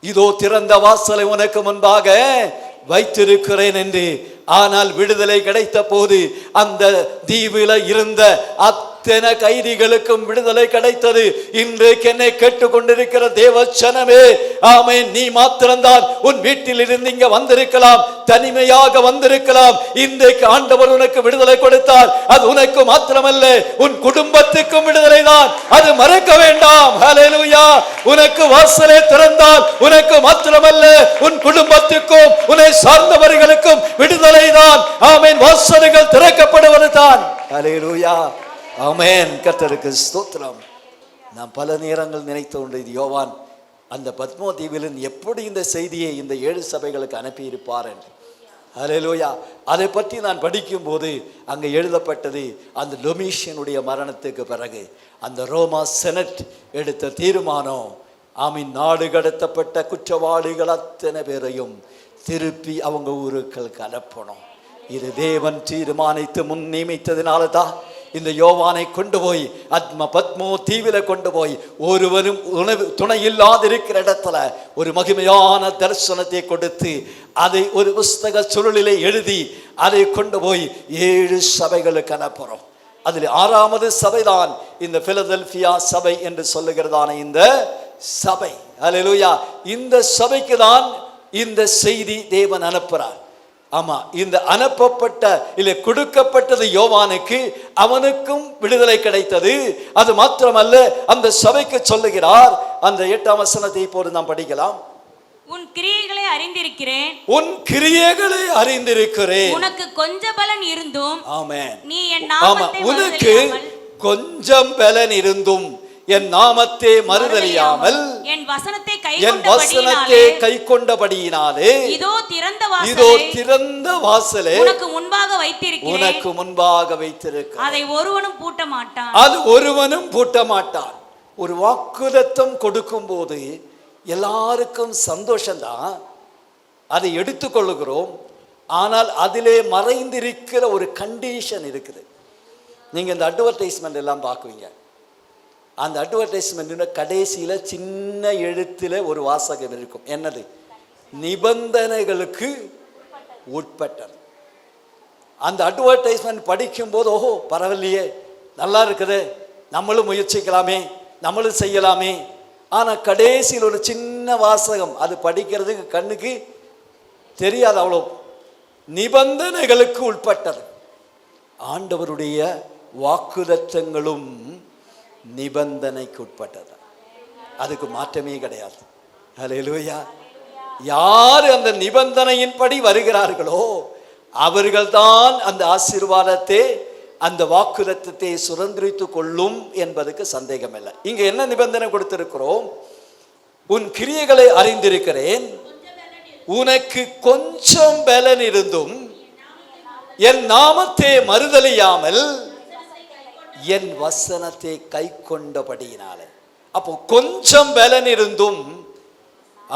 இதோ திறந்த வாசலை உனக்கு முன்பாக வைத்திருக்கிறேன் என்று. ஆனால் விடுதலை கிடைத்த போது அந்த தீவில இருந்த அத்தனை கைதிகளுக்கும் விடுதலை கிடைத்தது. இன்றைக்கு என்னை கேட்டுக்கொண்டிருக்கிற தேவச்சனமே, ஆமென், நீ மாத்திரம்தான் உன் வீட்டில் இருந்து இங்க வந்திருக்கலாம், தனிமையாக வந்திருக்கலாம். இன்றைக்கு ஆண்டவர் உனக்கு விடுதலை கொடுத்தார். அது உனக்கு மாத்திரமல்ல, உன் குடும்பத்துக்கும் விடுதலை தான், அது மறக்க வேண்டாம். ஹல்லேலூயா. உனக்கு வாசலை திறந்தால் உனக்கு மாத்திரமல்ல, உன் குடும்பத்துக்கும் உன்னை சார்ந்தவர்களுக்கும் விடுதலை தான். ஆமென். வாசல்கள் திறக்கப்படுவது தான். ஹல்லேலூயா. ஆமென். கர்த்தருக்கு ஸ்தோத்திரம். நான் பல நேரங்கள் நினைத்து கொண்டு, இது யோவான் அந்த பத்மோ தீவிலின் எப்படி இந்த செய்தியை இந்த 7 சபைகளுக்கு அனுப்பியிருப்பார் என்று. ஹல்லேலூயா. அதை பற்றி நான் படிக்கும்போது அங்கே எழுதப்பட்டது, அந்த டொமிஷியனுடைய மரணத்துக்கு பிறகு அந்த ரோமா செனட் எடுத்த தீர்மானம், ஆமீன், நாடு கடத்தப்பட்ட குற்றவாளிகள் அத்தனை பேரையும் திருப்பி அவங்க ஊருக்களுக்கு அனுப்பணும். இது தேவன் தீர்மானித்து முன் நியமித்ததினால தான் இந்த யோவானை கொண்டு போய் பத்மோ தீவில கொண்டு போய் ஒருவரும் துணை இல்லாதிருக்கிற இடத்துல ஒரு மகிமையான தரிசனத்தை கொடுத்து அதை ஒரு புஸ்தக சுருளிலே எழுதி அதை கொண்டு போய் 7 சபைகளுக்கு அனுப்புறோம். அதில் 6வது சபைதான் இந்த பிலதெல்பியா சபை என்று சொல்லுகிறதான இந்த சபை. ஹல்லேலூயா. இந்த சபைக்கு தான் இந்த செய்தி தேவன் அனுப்புறார். ஆமா, இந்த அனுப்பப்பட்ட இல்லை கொடுக்கப்பட்டது யோவானுக்கு, அவனுக்கும் விடுதலை கிடைத்தது. அது மாத்திரமல்ல, அந்த சபைக்கு சொல்லுகிறார். அந்த 8ஆம் வசனத்தை இப்போது நாம் படிக்கலாம். உன் கிரியைகளை அறிந்திருக்கிறேன், உன் கிரியைகளை அறிந்திருக்கிறேன், உனக்கு கொஞ்ச பலன் இருந்தும், ஆமென், நீ என் நாமத்தை உனக்கு கொஞ்சம் பலன் இருந்தும் என் நாமத்தை மறுதலியாமல் என் வசனத்தை கை கொண்டபடியினாலே இதோ திறந்த வாசலே உனக்கு முன்பாக வைத்திருக்கிறேன், அதை ஒருவனும் பூட்ட மாட்டான். அது ஒருவனும் பூட்ட மாட்டான். ஒரு வாக்குத்தத்தம் கொடுக்கும் போது எல்லாருக்கும் சந்தோஷம்தான், அதை எடுத்துக்கொள்ளுகிறோம். ஆனால் அதிலே மறைந்திருக்கிற ஒரு கண்டிஷன் இருக்குது. நீங்க இந்த அட்வர்டைஸ்மெண்ட் எல்லாம் பார்க்குவீங்க. அந்த அட்வர்டைஸ்மெண்ட் கடைசியில சின்ன எழுத்துல ஒரு வாசகம் இருக்கும். என்னது? நிபந்தனைகளுக்கு உட்பட்டது. அந்த அட்வர்டைஸ்மெண்ட் படிக்கும் போது, ஓஹோ பரவாயில்லையே, நல்லா இருக்குது, நம்மளும் முயற்சிக்கலாமே, நம்மளும் செய்யலாமே. ஆனா கடைசியில் ஒரு சின்ன வாசகம், அது படிக்கிறதுக்கு கண்ணுக்கு தெரியாது, அவ்வளோ நிபந்தனைகளுக்கு உட்பட்டது. ஆண்டவருடைய வாக்குத்தத்தங்களும் நிபந்தனைக்கு உட்பட்டது, அதுக்கு மாற்றமே கிடையாது. ஹல்லேலூயா. யார் அந்த நிபந்தனையின்படி வருகிறார்களோ அவர்கள்தான் அந்த ஆசீர்வாதத்தை, அந்த வாக்குத்தத்தத்தை சுதந்திரித்துக் கொள்ளும் என்பதுக்கு சந்தேகம் இல்லை. இங்க என்ன நிபந்தனை கொடுத்திருக்கிறோம்? உன் கிரியைகளை அறிந்திருக்கிறேன், உனக்கு கொஞ்சம் பலன் இருந்தும் என் நாமத்தை மறுதலியாமல் என் வசனத்தை கை கொண்டபடியினாலே. அப்போ கொஞ்சம் பலன் இருந்தும்,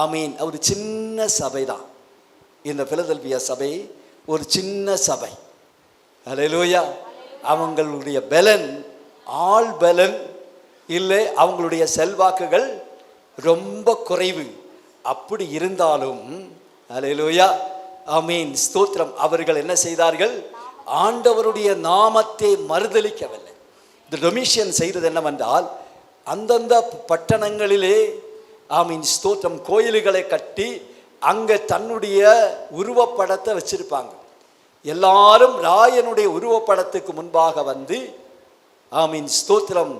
ஆமீன், ஒரு சின்ன சபை தான் இந்த பிலதெல்பியா சபை, ஒரு சின்ன சபை. ஹல்லேலூயா. அவங்களுடைய பலன் ஆள் பலன் இல்லை, அவங்களுடைய செல்வாக்குகள் ரொம்ப குறைவு. அப்படி இருந்தாலும் ஹல்லேலூயா, ஆமீன், ஸ்தோத்திரம், அவர்கள் என்ன செய்தார்கள்? ஆண்டவருடைய நாமத்தை மறுதலிக்கவில்லை. இந்த டொமிஷியன் செய்தது என்னவென்றால், அந்தந்த பட்டணங்களிலே, ஆமீன், ஸ்தோத்திரம், கோயில்களை கட்டி அங்கே தன்னுடைய உருவப்படத்தை வச்சிருப்பாங்க. எல்லாரும் ராயனுடைய உருவப்படத்துக்கு முன்பாக வந்து, ஆமீன், ஸ்தோத்திரம்,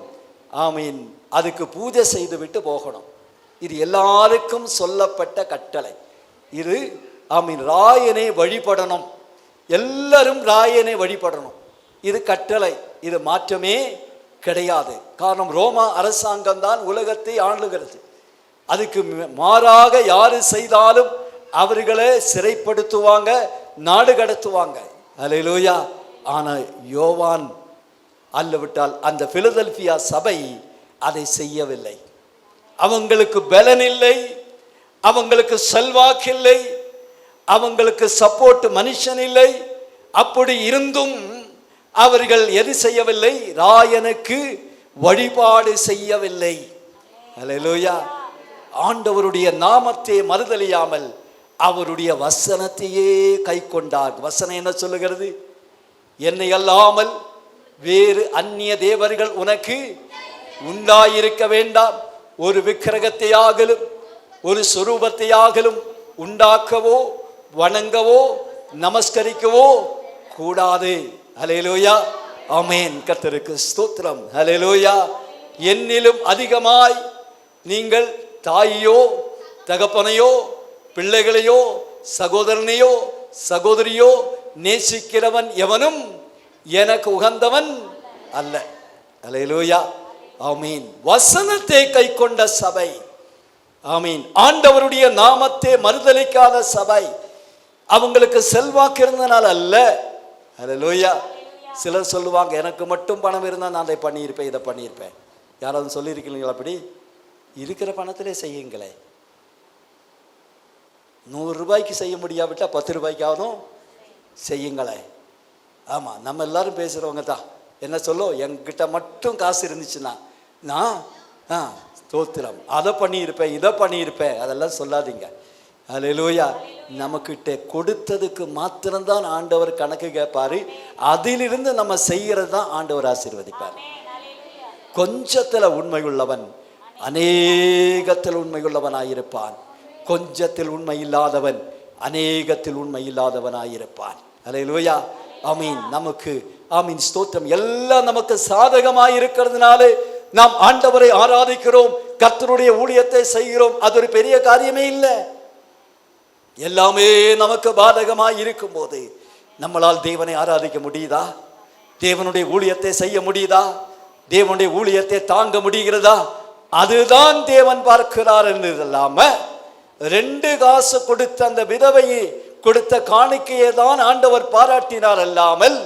ஆமீன், அதுக்கு பூஜை செய்து விட்டு போகணும். இது எல்லாருக்கும் சொல்லப்பட்ட கட்டளை. இது, ஆமீன், ராயனை வழிபடணும், எல்லாரும் ராயனை வழிபடணும். இது கட்டளை, இது மாற்றமே கிடையாது. காரணம், ரோமா அரசாங்கம் தான் உலகத்தை ஆளுகிறது. அதுக்கு மாறாக யாரு செய்தாலும் அவர்களை சிறைப்படுத்துவாங்க, நாடு கடத்துவாங்க. ஹல்லேலூயா. ஆனால் யோவான் அல்லவிட்டால் அந்த பிலதெல்பியா சபை அதை செய்யவில்லை. அவங்களுக்கு பலன் இல்லை, அவங்களுக்கு செல்வாக்கு இல்லை, அவங்களுக்கு சப்போர்ட் மனுஷன் இல்லை. அப்படி இருந்தும் அவர்கள் எது செய்யவில்லை? ராயனுக்கு வழிபாடு செய்யவில்லை. ஹல்லேலூயா. ஆண்டவருடைய நாமத்தை மறுதலியாமல் அவருடைய வசனத்தையே கை கொண்டார். வசனம் என்ன சொல்லுகிறது? என்னை அல்லாமல் வேறு அந்நிய தேவர்கள் உனக்கு உண்டாயிருக்க வேண்டாம். ஒரு விக்கிரகத்தையாகலும் ஒரு சொரூபத்தையாகலும் உண்டாக்கவோ வணங்கவோ நமஸ்கரிக்கவோ கூடாது. ஹல்லேலூயா, ஆமென். கர்த்தருக்கு ஸ்தோத்திரம். ஹல்லேலூயா. என்னிலும் அதிகமாய் நீங்கள் தாயையோ தகப்பனையோ பிள்ளைகளையோ சகோதரனையோ சகோதரியோ நேசிக்கிறவன் எவனும் எனக்கு உகந்தவன் அல்ல. ஹல்லேலூயா, ஆமீன். வசனத்தை கைக்கொண்ட சபை, ஆமீன். ஆண்டவருடைய நாமத்தை மறுதலிக்காத சபை, அவங்களுக்கு செல்வாக்கு இருந்தனால அல்ல. ஹல்லேலூயா. சிலர் சொல்லுவாங்க, எனக்கு மட்டும் பணம் இருந்தால் நான் அதை பண்ணியிருப்பேன், இதை பண்ணியிருப்பேன். யாராவது சொல்லியிருக்கீங்களா? அப்படி இருக்கிற பணத்திலே செய்யுங்களே. 100 ரூபாய்க்கு செய்ய முடியாவிட்டால் 10 ரூபாய்க்காவதும் செய்யுங்களே. ஆமாம், நம்ம எல்லாரும் பேசுகிறவங்க தான். என்ன சொல்லும், என்கிட்ட மட்டும் காசு இருந்துச்சுன்னா நான் ஸ்தோத்திரம் அதை பண்ணியிருப்பேன், இதை பண்ணியிருப்பேன், அதெல்லாம் சொல்லாதீங்க. ஹல்லேலூயா. நமக்கிட்ட கொடுத்ததுக்கு மாத்திரம்தான் ஆண்டவர் கணக்கு கேட்பாரு. அதிலிருந்து நம்ம செய்கிறது தான் ஆண்டவர் ஆசீர்வதிப்பார். கொஞ்சத்தில் உண்மை உள்ளவன் அநேகத்தில் உண்மை உள்ளவனாயிருப்பான். கொஞ்சத்தில் உண்மை இல்லாதவன் அநேகத்தில் உண்மை இல்லாதவனாயிருப்பான். ஹல்லேலூயா, ஆமீன். நமக்கு ஆமீன் ஸ்தோத்திரம். எல்லாம் நமக்கு சாதகமாக இருக்கிறதுனாலே நாம் ஆண்டவரை ஆராதிக்கிறோம், கர்த்தருடைய ஊழியத்தை செய்கிறோம். அது ஒரு பெரிய காரியமே இல்லை. எல்லாமே நமக்கு பாதகமாக இருக்கும் போது நம்மளால் தேவனை ஆராதிக்க முடியுதா? தேவனுடைய ஊழியத்தை செய்ய முடியுதா? தேவனுடைய ஊழியத்தை தாங்க முடிகிறதா? அதுதான் தேவன் பார்க்கிறார் என்று இல்லாம 2 காசு கொடுத்த அந்த விதவையை கொடுத்த காணிக்கையை தான் ஆண்டவர் பாராட்டினார் அல்லாமல்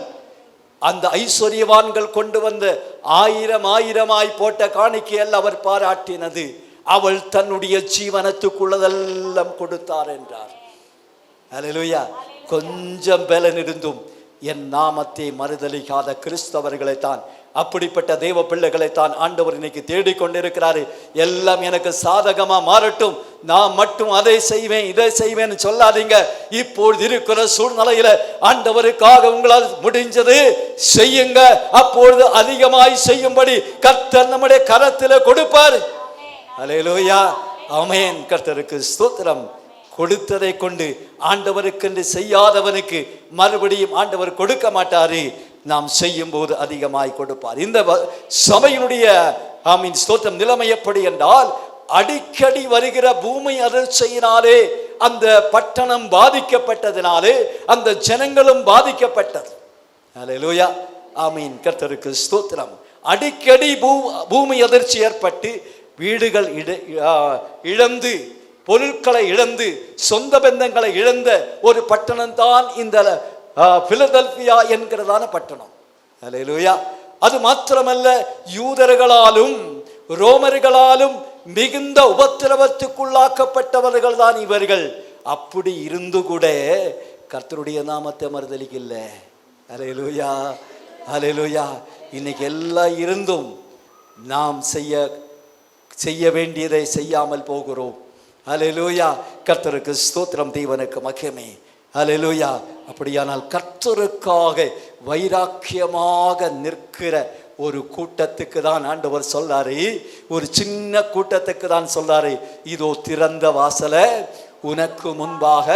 அந்த ஐஸ்வர்யவான்கள் கொண்டு வந்த 1000 போட்ட காணிக்கையல்ல அவர் பாராட்டினது. அவள் தன்னுடைய ஜீவனத்துக்குள்ளதெல்லாம் கொடுத்தார் என்றார். ஹல்லேலூயா. கொஞ்சம் பலன் இருந்தும் என் நாமத்தை மறுதலிக்காத கிறிஸ்தவர்களைத்தான், அப்படிப்பட்ட தேவ பிள்ளைகளைத்தான் ஆண்டவர் இன்னைக்கு தேடிக்கொண்டிருக்கிறாரு. எல்லாம் எனக்கு சாதகமா மாறட்டும், நான் மட்டும் அதை செய்வேன் இதை செய்வேன்னு சொல்லாதீங்க. இப்பொழுது இருக்கிற சூழ்நிலையில ஆண்டவருக்காக உங்களால் முடிஞ்சது செய்யுங்க. அப்பொழுது அதிகமாய் செய்யும்படி கர்த்தர் நம்முடைய கரத்தில் கொடுப்பார். ஹல்லேலூயா, ஆமென். கர்த்தருக்கு ஸ்தோத்திரம். கொடுத்ததை கொண்டு ஆண்டவருக்கு செய்யாதவனுக்கு மறுபடியும் ஆண்டவர் கொடுக்க மாட்டாரு. நாம் செய்யும் போது அதிகமாய் கொடுப்பார். இந்த சபையினுடைய ஆமீன் ஸ்தோத்திரம் நிலைமை எப்படி என்றால், அடிக்கடி வருகிற பூமி அதிர்ச்சியினாலே அந்த பட்டணம் பாதிக்கப்பட்டதினாலே அந்த ஜனங்களும் பாதிக்கப்பட்டது. ஹல்லேலூயா, ஆமீன். கர்த்தருக்கு ஸ்தோத்திரம். அடிக்கடி பூமி அதிர்ச்சி ஏற்பட்டு வீடுகள் இழந்து பொருட்களை இழந்து சொந்த பந்தங்களை இழந்த ஒரு பட்டணம் தான் இந்த பிலதெல்பியா என்கிறதான பட்டணம். ஹல்லேலூயா. அது மாத்திரமல்ல, யூதர்களாலும் ரோமர்களாலும் மிகுந்த உபத்திரவத்துக்குள்ளாக்கப்பட்டவர்கள் தான் இவர்கள். அப்படி இருந்து கூட கர்த்தருடைய நாமத்தை மறுதலிக்கல. ஹல்லேலூயா, ஹல்லேலூயா. இன்னைக்கு எல்லாம் இருந்தும் நாம் செய்ய வேண்டியதை செய்யாமல் போகிறோம். ஹல்லேலூயா. கர்த்தருக்கு ஸ்தோத்திரம், தேவனுக்கு மகிமை. ஹல்லேலூயா. அப்படியானால் கர்த்தருக்காக வைராக்கியமாக நிற்கிற ஒரு கூட்டத்துக்கு தான் ஆண்டவர் சொல்றாரு, ஒரு சின்ன கூட்டத்துக்கு தான் சொல்றாரு, இதோ திறந்த வாசலை உனக்கு முன்பாக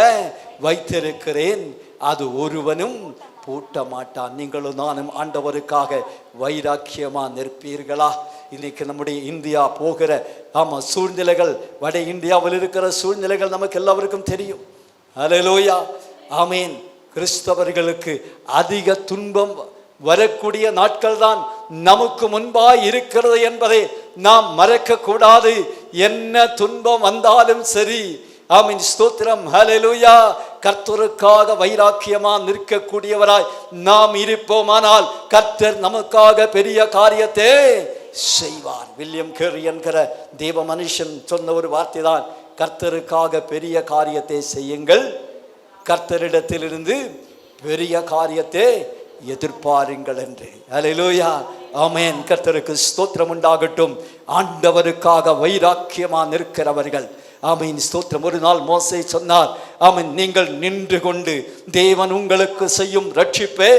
வைத்திருக்கிறேன், அது ஒருவனும் பூட்ட மாட்டான். நீங்களும் நானும் ஆண்டவருக்காக வைராக்கியமா நிற்பீர்களா? இன்னைக்கு நம்முடைய இந்தியா போகிற சூழ்நிலைகள், வட இந்தியாவில் இருக்கிற சூழ்நிலைகள் நமக்கு எல்லாருக்கும் தெரியும். ஹல்லேலூயா, ஆமீன். கிறிஸ்தவர்களுக்கு அதிக துன்பம் வரக்கூடிய நாட்கள் தான் நமக்கு முன்பாய் இருக்கிறது என்பதை நாம் மறக்க கூடாது. என்ன துன்பம் வந்தாலும் சரி, ஆமீன் ஸ்தோத்திரம், ஹல்லேலூயா. கர்த்தருக்காக வைராக்கியமா நிற்கக்கூடியவராய் நாம் இருப்போமானால் கர்த்தர் நமக்காக பெரிய காரியத்தை செய்வார். வில்லியம் கேரி என்கிற தேவ மனுஷன் சொன்ன ஒரு வார்த்தை தான், கர்த்தருக்காக பெரிய காரியத்தை செய்யுங்கள், கர்த்தரிடத்திலிருந்து பெரிய காரியத்தை எதிர்பாருங்கள் என்று. ஹல்லேலூயா, ஆமென். கர்த்தருக்கு ஸ்தோத்திரம் உண்டாகட்டும். ஆண்டவருக்காக வைராக்கியமா நிற்கிறவர்கள், ஆமீன் ஸ்தோத்திரம். ஒரு நாள் மோசே சொன்னார், ஆமீன், நீங்கள் நின்று கொண்டு தேவன் உங்களுக்கு செய்யும் ரட்சிப்பை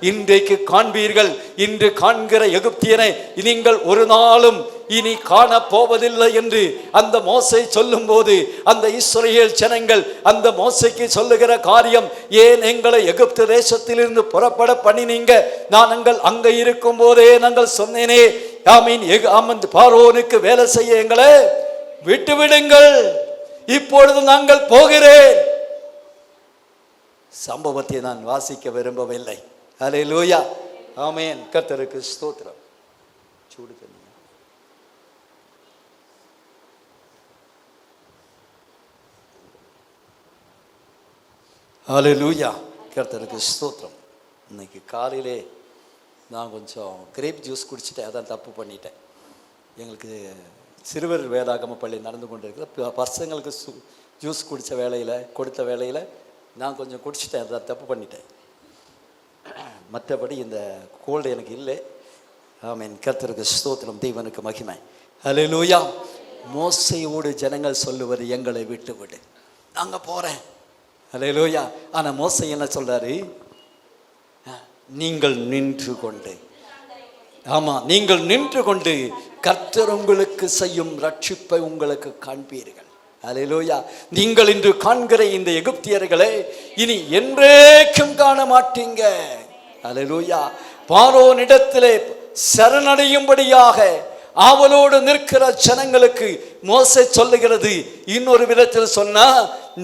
இன்றைக்கு காண்பீர்கள். இன்று காண்கிற எகிப்தியனை நீங்கள் ஒரு நாளும் இனி காண போவதில்லை என்று அந்த மோசே சொல்லும் போது அந்த இஸ்ரவேல் ஜனங்கள் அந்த மோசேக்கு சொல்லுகிற காரியம், ஏன் எங்களை எகிப்து தேசத்திலிருந்து புறப்பட பண்ணினீங்க? நாங்கள் அங்க இருக்கும் போதே நாங்கள் சொன்னேனே, ஆமீன், பார்வோனுக்கு வேலை செய்ய எங்களை விட்டு விடுங்கள், இப்பொழுது நாங்கள் போகிறேன். சம்பவத்தை நான் வாசிக்க விரும்பவில்லை. அல்லேலூயா, ஆமென். கர்த்தருக்கு ஸ்தோத்திரம். சூடு தண்ணி. அல்லேலூயா, கர்த்தருக்கு ஸ்தோத்திரம். இன்னைக்கு காலையிலே நான் கொஞ்சம் கிரேப் ஜூஸ் குடிச்சிட்டேன், அதான் தப்பு பண்ணிட்டேன். எங்களுக்கு சிறுவர் வேதாகம பள்ளி நடந்து கொண்டு இருக்கிற பசங்களுக்கு ஜூஸ் குடித்த வேளையில் கொடுத்த வேளையில் நான் கொஞ்சம் குடிச்சிட்டேன், அதான் தப்பு பண்ணிட்டேன். மற்றபடி இந்த கோல்டு எனக்கு இல்லை. ஆமென். கர்த்தருக்கு ஸ்தோத்திரம், தேவனுக்கு மகிமை. அல்லேலூயா. மோசையோடு ஜனங்கள் சொல்லுவது, எங்களை விட்டு விடு, நாங்கள் போகிறேன். அல்லேலூயா. ஆனால் மோசை என்ன சொல்றாரு? நீங்கள் நின்று கொண்டு, ஆமாம், நீங்கள் நின்று கொண்டு கர்த்தர் உங்களுக்கு செய்யும் ரட்சிப்பை உங்களுக்கு காண்பீர்கள். அல்லேலூயா. நீங்கள் இன்று காண்கிற இந்த எகிப்தியர்களை இனி என்றேக்கும் காண மாட்டீங்க. அல்லேலூயா. பார்வோனிடத்திலே சரணடையும்படியாக ஆவலோடு நிற்கிற ஜனங்களுக்கு மோசே சொல்லுகிறது, இன்னொரு விதத்தில் சொன்னா,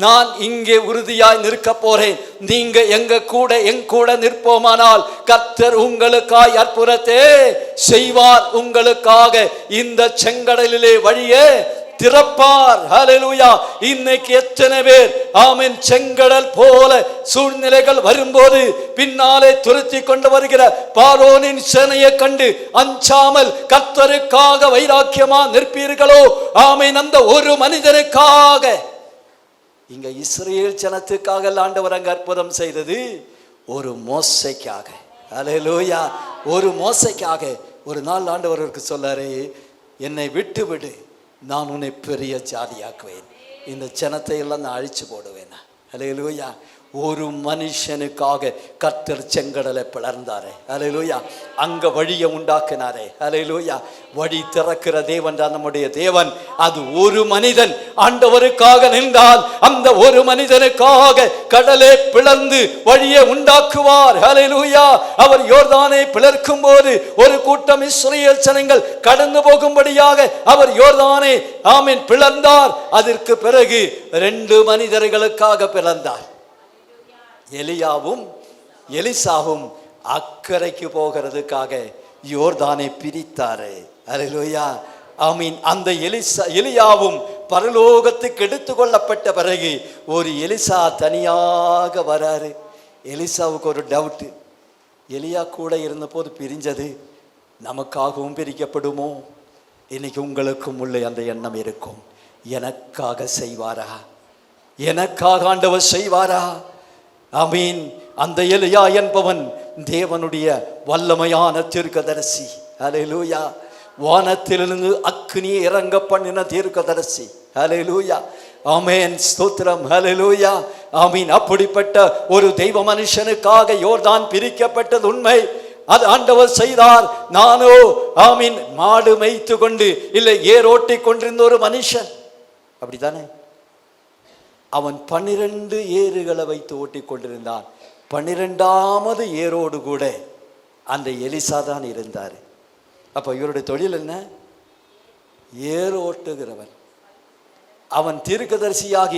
நான் இங்கே உறுதியாய் நிற்க போறேன், நீங்க எங்க கூட என் கூட நிற்போமானால் கர்த்தர் உங்களுக்காய் அற்புதத்தை செய்வார், உங்களுக்காக இந்த செங்கடலிலே வழியே திறப்பார். ஹல்லேலூயா. இன்னைக்கு எத்தனை பேர், ஆமென், செங்கடல் போல சூழ்நிலைகள் வரும்போது பின்னாலே துரத்தி கொண்டு வருகிற பார்வோனின் சேனையை கண்டு அஞ்சாமல் கர்த்தருக்காக வைராக்கியமா நிற்பீர்களோ? ஆமென். அந்த ஒரு மனிதனுக்காக, இங்க இஸ்ரவேல் ஜனத்துக்காக ஆண்டவர் அங்க அற்புதம் செய்தது, ஒரு மோசைக்காக. அல்லேலூயா. ஒரு மோசைக்காக ஒரு நாள் ஆண்டவருக்கு சொல்லாரு, என்னை விட்டு விடு, நான் உன்னை பெரிய ஜாதியாக்குவேன், இந்த ஜனத்தை எல்லாம் நான் அழிச்சு போடுவேன். அல்லேலூயா. ஒரு மனுஷனுக்காக கர்த்தர் செங்கடலை பிளர்ந்தாரே. அல்லேலூயா. அங்க வழியை உண்டாக்கினாரே. அல்லேலூயா. வழி திறக்கிற தேவன் தான் நம்முடைய தேவன். அது ஒரு மனிதன் ஆண்டவருக்காக நின்றால் அந்த ஒரு மனிதனுக்காக கடலை பிளந்து வழியை உண்டாக்குவார். அல்லேலூயா. அவர் யோர்தானை பிளர்க்கும் போது ஒரு கூட்டம் இஸ்ரவேல் ஜனங்கள் கடந்து போகும்படியாக அவர் யோர்தானை, ஆமென், பிளந்தார். அதற்கு பிறகு 2 மனிதர்களுக்காக பிளந்தார். எலியாவும் எலிசாவும் அக்கறைக்கு போகிறதுக்காக யோர்தானை பிரித்தாரு. அல்லேலூயா. ஆமீன். அந்த எலியாவும் பரலோகத்துக்கு எடுத்து கொள்ளப்பட்ட பிறகு ஒரு எலிசா தனியாக வராரு. எலிசாவுக்கு ஒரு டவுட், எலியா கூட இருந்த போது பிரிஞ்சது நமக்காகவும் பிரிக்கப்படுமோ? இன்னைக்கு உங்களுக்கும் உள்ள அந்த எண்ணம் இருக்கும், எனக்காக செய்வாரா, எனக்காக ஆண்டவர் செய்வாரா? ஆமீன். அந்த எலியா என்பவன் தேவனுடைய வல்லமையான தீர்க்கதரிசி. அல்லேலூயா. வானத்திலிருந்து அக்கினியை இறங்க பண்ணின தீர்க்கதரிசி. அல்லேலூயா. ஆமென். ஸ்தோத்திரம். அல்லேலூயா. ஆமீன். அப்படிப்பட்ட ஒரு தெய்வ மனுஷனுக்காக யோர்தான் பிரிக்கப்பட்டது உண்மை. அது ஆண்டவர் செய்தார். நானோ, ஆமீன், மாடு மேய்த்து கொண்டு இல்லை ஏரோட்டி கொண்டிருந்த ஒரு மனுஷன், அப்படித்தானே? அவன் 12 ஏறுகளை வைத்து ஓட்டி கொண்டிருந்தான். 12வது ஏரோடு கூட அந்த எலிசா தான் இருந்தார். அப்போ இவருடைய தொழில் என்ன? ஏர் ஓட்டுகிறவன். அவன் தீர்க்கதரிசியாக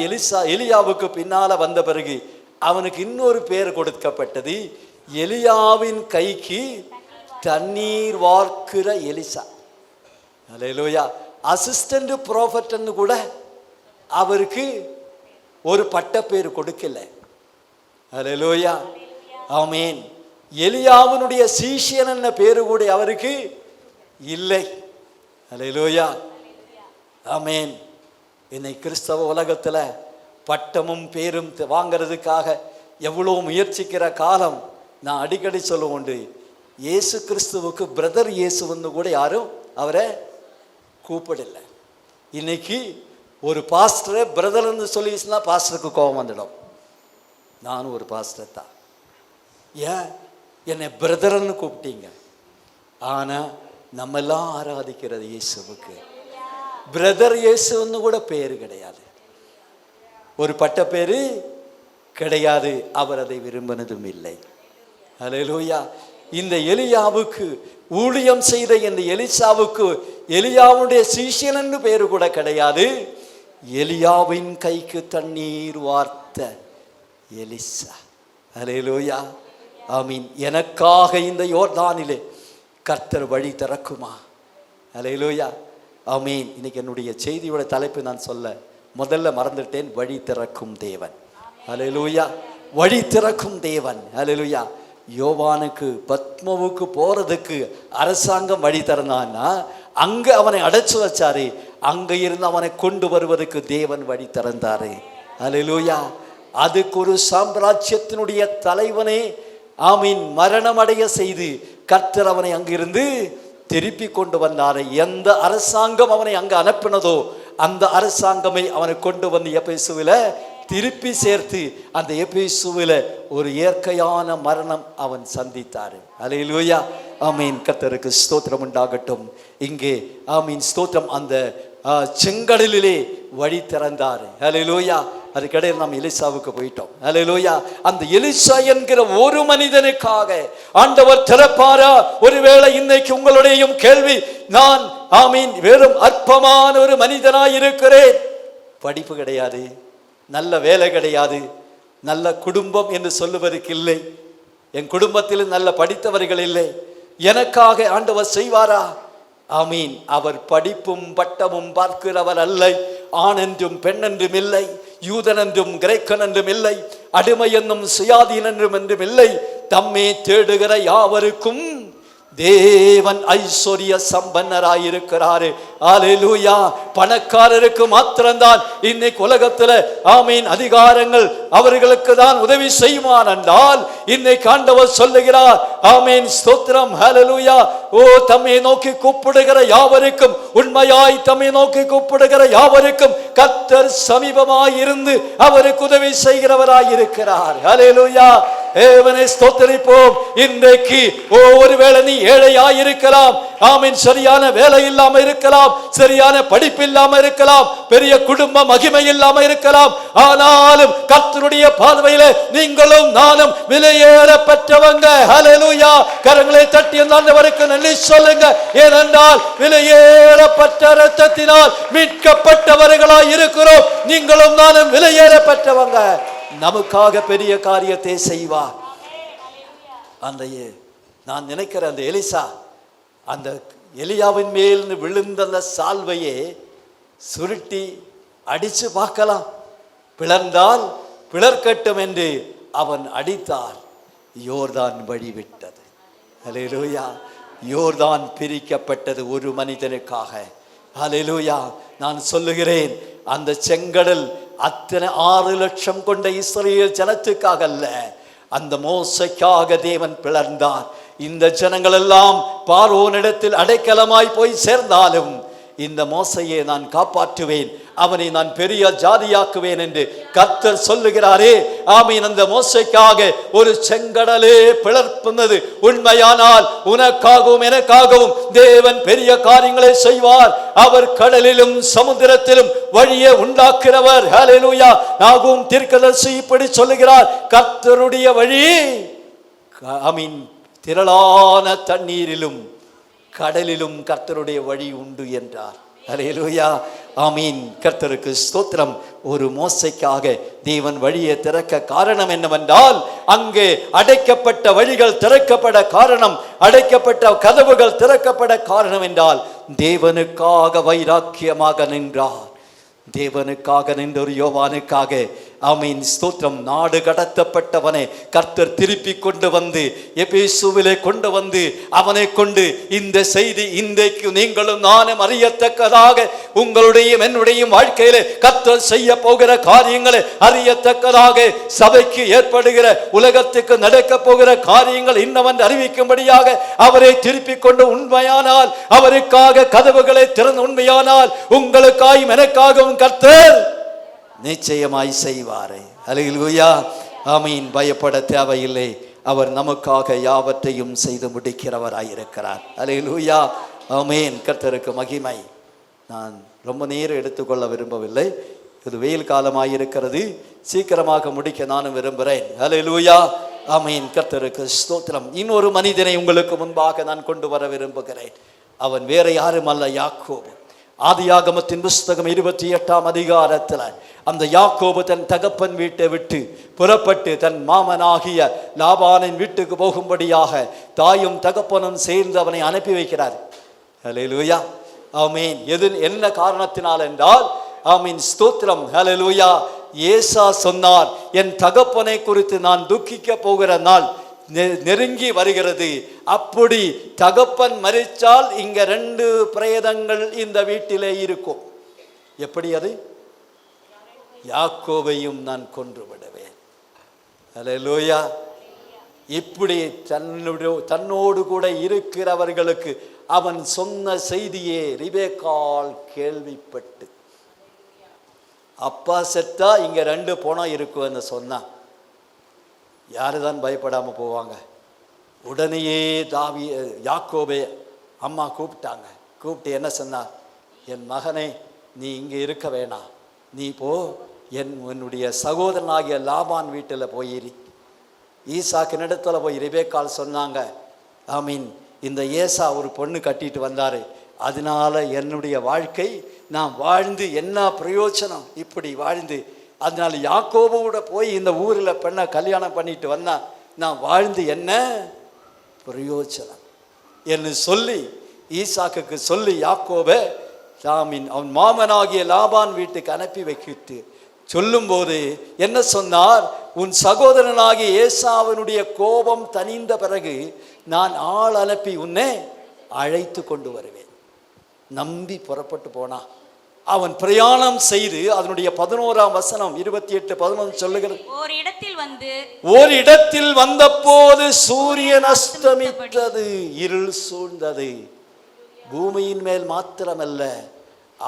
எலியாவுக்கு பின்னால வந்த பிறகு அவனுக்கு இன்னொரு பேர் கொடுக்கப்பட்டது, எலியாவின் கைக்கு தண்ணீர் வார்க்கிற எலிசா. அல்லேலூயா. அசிஸ்டன்ட் ப்ராஃபட்னு கூட அவருக்கு ஒரு பட்ட பேர் கொடுக்கல. அல்லேலூயா. ஆமென். எலியாவினுடைய சீஷியன் என்ற பேரு கூட அவருக்கு இல்லை. அல்லேலூயா. ஆமென். இன்னைக்கு கிறிஸ்தவ உலகத்தில் பட்டமும் பேரும் வாங்கிறதுக்காக எவ்வளோ முயற்சிக்கிற காலம். நான் அடிக்கடி சொல்ல உண்டு, இயேசு கிறிஸ்துவுக்கு பிரதர் இயேசுன்னு கூட யாரும் அவரை கூப்பிடல. இன்னைக்கு ஒரு பாஸ்டரை பிரதர்ன்னு சொல்லிச்சுன்னா பாஸ்டருக்கு கோபம் வந்துடும். நானும் ஒரு பாஸ்டர் தான், ஏன் என்னை பிரதர்ன்னு கூப்பிட்டீங்க? ஆனால் நம்ம எல்லாம் ஆராதிக்கிறது இயேசுவுக்கு பிரதர் இயேசுன்னு கூட பேரு கிடையாது, ஒரு பட்ட பேரு கிடையாது. அவர் அதை விரும்பினதும் இல்லை. அல்லேலூயா. இந்த எலியாவுக்கு ஊழியம் செய்த இந்த எலிசாவுக்கு எலியாவுடைய சீஷன் என்று பேரு கூட கிடையாது. எலியாவின் கைக்கு தண்ணீர் வார்த்த எலிசா. அல்லேலூயா. ஆமீன். எனக்காக இந்த யோர்தானிலே கர்த்தர் வழி திறக்குமா? அல்லேலூயா. ஆமீன். இன்னைக்கு என்னுடைய செய்தியோட தலைப்பு நான் சொல்ல முதல்ல மறந்துட்டேன். வழி திறக்கும் தேவன். அல்லேலூயா. வழி திறக்கும் தேவன். அல்லேலூயா. யோவானுக்கு பத்மவுக்கு போறதுக்கு அரசாங்கம் வழி திறந்தான்னா அங்க அவனை அடைச்சு வச்சாரு, அங்க இருந்து அவனை கொண்டு வருவதற்கு தேவன் வழி திறந்தாரு. அல்லேலூயா. அதுக்கு ஒரு சாம்ராஜ்யத்தினுடைய தலைவனே ஆமீன் மரணம் அடைய செய்து கர்த்தர் அவனை அங்கிருந்து திருப்பி கொண்டு வந்தாரு. எந்த அரசாங்கம் அவனை அங்க அனுப்பினதோ அந்த அரசாங்கமே அவனை கொண்டு வந்து எபேசுவில திருப்பி சேர்த்து அந்த எபேசுவில ஒரு இயற்கையான மரணம் அவன் சந்தித்தாரு. அல்லேலூயா. ஆமீன். கர்த்தருக்கு ஸ்தோத்திரம் உண்டாகட்டும். இங்கே ஆமீன் ஸ்தோத்திரம். அந்த செங்கடலிலே வழி திறந்தாரு. அல்லேலூயா. அதுக்கிடையில் நாம் எலிசாவுக்கு போயிட்டோம். அல்லேலூயா. அந்த எலிசா என்கிற ஒரு மனிதனுக்காக ஆண்டவர் திறப்பாரா? ஒருவேளை இன்னைக்கு உங்களுடையும் கேள்வி, நான் ஆமீன் வெறும் அற்பமான ஒரு மனிதனாய் இருக்கிறேன், படிப்பு கிடையாது, நல்ல வேலை கிடையாது, நல்ல குடும்பம் என்று சொல்லுவதற்கு இல்லை, என் குடும்பத்தில் நல்ல படித்தவர்கள் இல்லை, எனக்காக ஆண்டவர் செய்வாரா? ஆமீன். அவர் படிப்பும் பட்டமும் பார்க்கிறவர் அல்ல. ஆண் என்றும் பெண் என்றும் இல்லை, யூதன் என்றும் கிரேக்கன் என்றும் இல்லை, அடிமை என்னும் சுயாதீன் என்றும் இல்லை. தம்மே தேடுகிற யாவருக்கும் தேவன் ஐஸ்வர்ய சம்பன்னராயிருக்கிறாரு. அல்லேலூயா. பணக்காரருக்கு மாத்திரம்தான் இன்னைக்கு உலகத்துல ஆமீன் அதிகாரங்கள் அவர்களுக்கு தான் உதவி செய்வான் என்றால் இன்னைக்கு ஆண்டவர் சொல்லுகிறார் ஆமீன் ஸ்தோத்திரம். அல்லேலூயா. ஓ தம்மை நோக்கி கூப்பிடுகிற யாவருக்கும், உண்மையாய் தம்மை நோக்கி கூப்பிடுகிற யாவருக்கும் கர்த்தர் சமீபமாய் இருந்து அவருக்கு உதவி செய்கிறவராய் இருக்கிறார். அல்லேலூயா. தேவனை ஸ்தோத்திரிப்போம். இன்றைக்கு ஒருவேளை நீ ஏழையாய் இருக்கலாம், ஆமீன் சரியான வேலை இல்லாம இருக்கலாம், சரியான படிப்பு இல்லாம இருக்கலாம், பெரிய குடும்ப மகிமை இல்லாம இருக்கலாம். ஆனாலும் கர்த்தருடைய பார்வையில நீங்களும் நானும் விலையேற பெற்றவங்க. ஹல்லேலூயா. கரங்களை தட்டி ஆண்டவருக்கு நன்றி சொல்லுங்க. ஏனென்றால் விலையேறப்பட்ட இரத்தத்தினால் மீட்கப்பட்டவர்களாய் இருக்கிறோம். நீங்களும் நானும் விலையேற பெற்றவங்க. நமக்காக பெரிய காரியத்தை செய்வார். அந்த நான் நினைக்கிற அந்த எலிசா அந்த எலியாவின் மேல் விழுந்த அந்த சால்வையே சுருட்டி அடிச்சு பார்க்கலாம், பிளர்ந்தால் பிளர்க்கட்டும் என்று அவன் அடித்தார். யோர்தான் வழிவிட்டது. அல்லேலூயா. யோர்தான் பிரிக்கப்பட்டது ஒரு மனிதனுக்காக. அல்லேலூயா. நான் சொல்லுகிறேன், அந்த செங்கடல் அத்தனை 6 லட்சம் கொண்ட இஸ்ரவேல் ஜனத்துக்காக அல்ல, அந்த மோசைக்காக தேவன் பிளர்ந்தார். இந்த ஜனங்கள் எல்லாம் பார்வோனிடத்தில் அடைக்கலமாய் போய் சேர்ந்தாலும் இந்த மோசையை நான் காப்பாற்றுவேன், அவனை நான் பெரிய ஜாதியாக்குவேன் என்று கர்த்தர் சொல்லுகிறாரே. ஆமீன். அந்த மோசைக்காக ஒரு செங்கடலே பிளர்ப்புனது உண்மையானால் உனக்காகவும் எனக்காகவும் தேவன் பெரிய காரியங்களை செய்வார். அவர் கடலிலும் சமுத்திரத்திலும் வழியை உண்டாக்குறவர். ஹல்லேலூயா. நாகும் தீர்க்கதரிசி இப்படி சொல்லுகிறார், கர்த்தருடைய வழி ஆமீன் திரளான தண்ணீரிலும் கடலிலும் கர்த்தருடைய வழி உண்டு என்றார். அல்லேலூயா. ஆமீன். கர்த்தருக்கு ஸ்தோத்திரம். ஒரு மோசைக்காக தேவன் வழியை திறக்க காரணம் என்னவென்றால், அங்கே அடைக்கப்பட்ட வழிகள் திறக்கப்பட காரணம், அடைக்கப்பட்ட கதவுகள் திறக்கப்பட காரணம் என்றால் தேவனுக்காக வைராக்கியமாக நின்றார். தேவனுக்காக நின்ற ஒரு யோவானுக்காக ஆமீன் ஸ்தோத்திரம். நாடு கடத்தப்பட்டவனை கர்த்தர் திருப்பி கொண்டு வந்து எபேசுவிலே கொண்டு வந்து அவனை கொண்டு இந்த செய்தி இன்றைக்கு நீங்களும் நானும் அறியத்தக்கதாக உங்களுடைய என்னுடைய வாழ்க்கையிலே கர்த்தர் செய்ய போகிற காரியங்களை அறியத்தக்கதாக சபைக்கு ஏற்படுகிற உலகத்துக்கு நடக்க போகிற காரியங்கள் இன்னவன் அறிவிக்கும்படியாக அவரை திருப்பி கொண்டு உண்மையானால் அவருக்காக கதவுகளை திறந்து உண்மையானால் உங்களுக்காகவும் எனக்காகவும் கர்த்தர் நிச்சயமாய் செய்வாரே. அல்லேலூயா. ஆமீன். பயப்பட தேவையில்லை. அவர் நமக்காக யாவற்றையும் செய்து முடிக்கிறவராயிருக்கிறார். அல்லேலூயா. ஆமீன். கர்த்தருக்கு மகிமை. நான் ரொம்ப நேரம் எடுத்துக்கொள்ள விரும்பவில்லை. இது வெயில் காலமாயிருக்கிறது. சீக்கிரமாக முடிக்க நானும் விரும்புகிறேன். அல்லேலூயா. ஆமீன். கர்த்தருக்கு ஸ்தோத்திரம். இன்னொரு மனிதனை உங்களுக்கு முன்பாக நான் கொண்டு வர விரும்புகிறேன். அவன் வேற யாரும் அல்ல, யாக்கோபு. ஆதியாகமத்தின் புஸ்தகம் 28ஆம் அதிகாரத்தில் அந்த யாக்கோபு தன் தகப்பன் வீட்டை விட்டு புறப்பட்டு தன் மாமனாகிய லாபானின் வீட்டுக்கு போகும்படியாக தாயும் தகப்பனும் சேர்ந்து அவனை அனுப்பி வைக்கிறார். ஹல்லேலூயா. ஆமீன். என்ன காரணத்தினால் என்றால், ஆமீன் ஸ்தோத்திரம். ஹல்லேலூயா. ஏசா சொன்னார், என் தகப்பனை குறித்து நான் துக்கிக்க போகிற நாள் நெருங்கி வருகிறது. அப்படி தகப்பன் மரிச்சால் இங்க 2 பிரேதங்கள் இந்த வீட்டிலே இருக்கும். எப்படி அது? யாக்கோபையும் நான் கொன்று விடுவேன். அல்லேலூயா. இப்படி தன்னோடு கூட இருக்கிறவர்களுக்கு அவன் சொன்ன செய்தியே ரிபேக்காள் கேள்விப்பட்டு, அப்பா செத்தா இங்க 2 பணம் இருக்குன்னு சொன்னா யாரு தான் பயப்படாம போவாங்க? உடனேயே யாக்கோபே அம்மா கூப்பிட்டாங்க. கூப்பிட்டு என்ன சொன்னார்? என் மகனே, நீ இங்கே இருக்க வேணாம், நீ போ, என்னுடைய சகோதரனாகிய லாபான் வீட்டில் போயிரு. ஈசாக்கு இடத்துல போய் ரிபேக்காள் சொன்னாங்க, ஆமீன், இந்த ஏசா ஒரு பொண்ணு கட்டிட்டு வந்தாரு, அதனால என்னுடைய வாழ்க்கை நான் வாழ்ந்து என்ன பிரயோஜனம்? இப்படி வாழ்ந்து அதனால யாக்கோபோட போய் இந்த ஊரில் பெண்ணை கல்யாணம் பண்ணிட்டு வந்தா நான் வாழ்ந்து என்ன பிரயோஜனம் என்று சொல்லி ஈசாக்குக்கு சொல்லி யாக்கோபை ஆமீன் அவன் மாமனாகிய லாபான் வீட்டுக்கு அனுப்பி வைக்கிட்டு சொல்லும்போது என்ன சொன்னார்? உன் சகோதரனாகிய ஏசாவினுடைய கோபம் தணிந்த பிறகு நான் ஆள் அனுப்பி உன்னை அழைத்து கொண்டு வருவேன். நம்பி புறப்பட்டு போனா அவன் பிரயாணம் செய்து அதனுடைய 11ஆம் வசனம் 28:11 சொல்லுகிறது, ஒரு இடத்தில் வந்தபோது சூரியன் அஸ்தமித்தது, இருள் சூழ்ந்தது. பூமியின் மேல் மாத்திரமல்ல,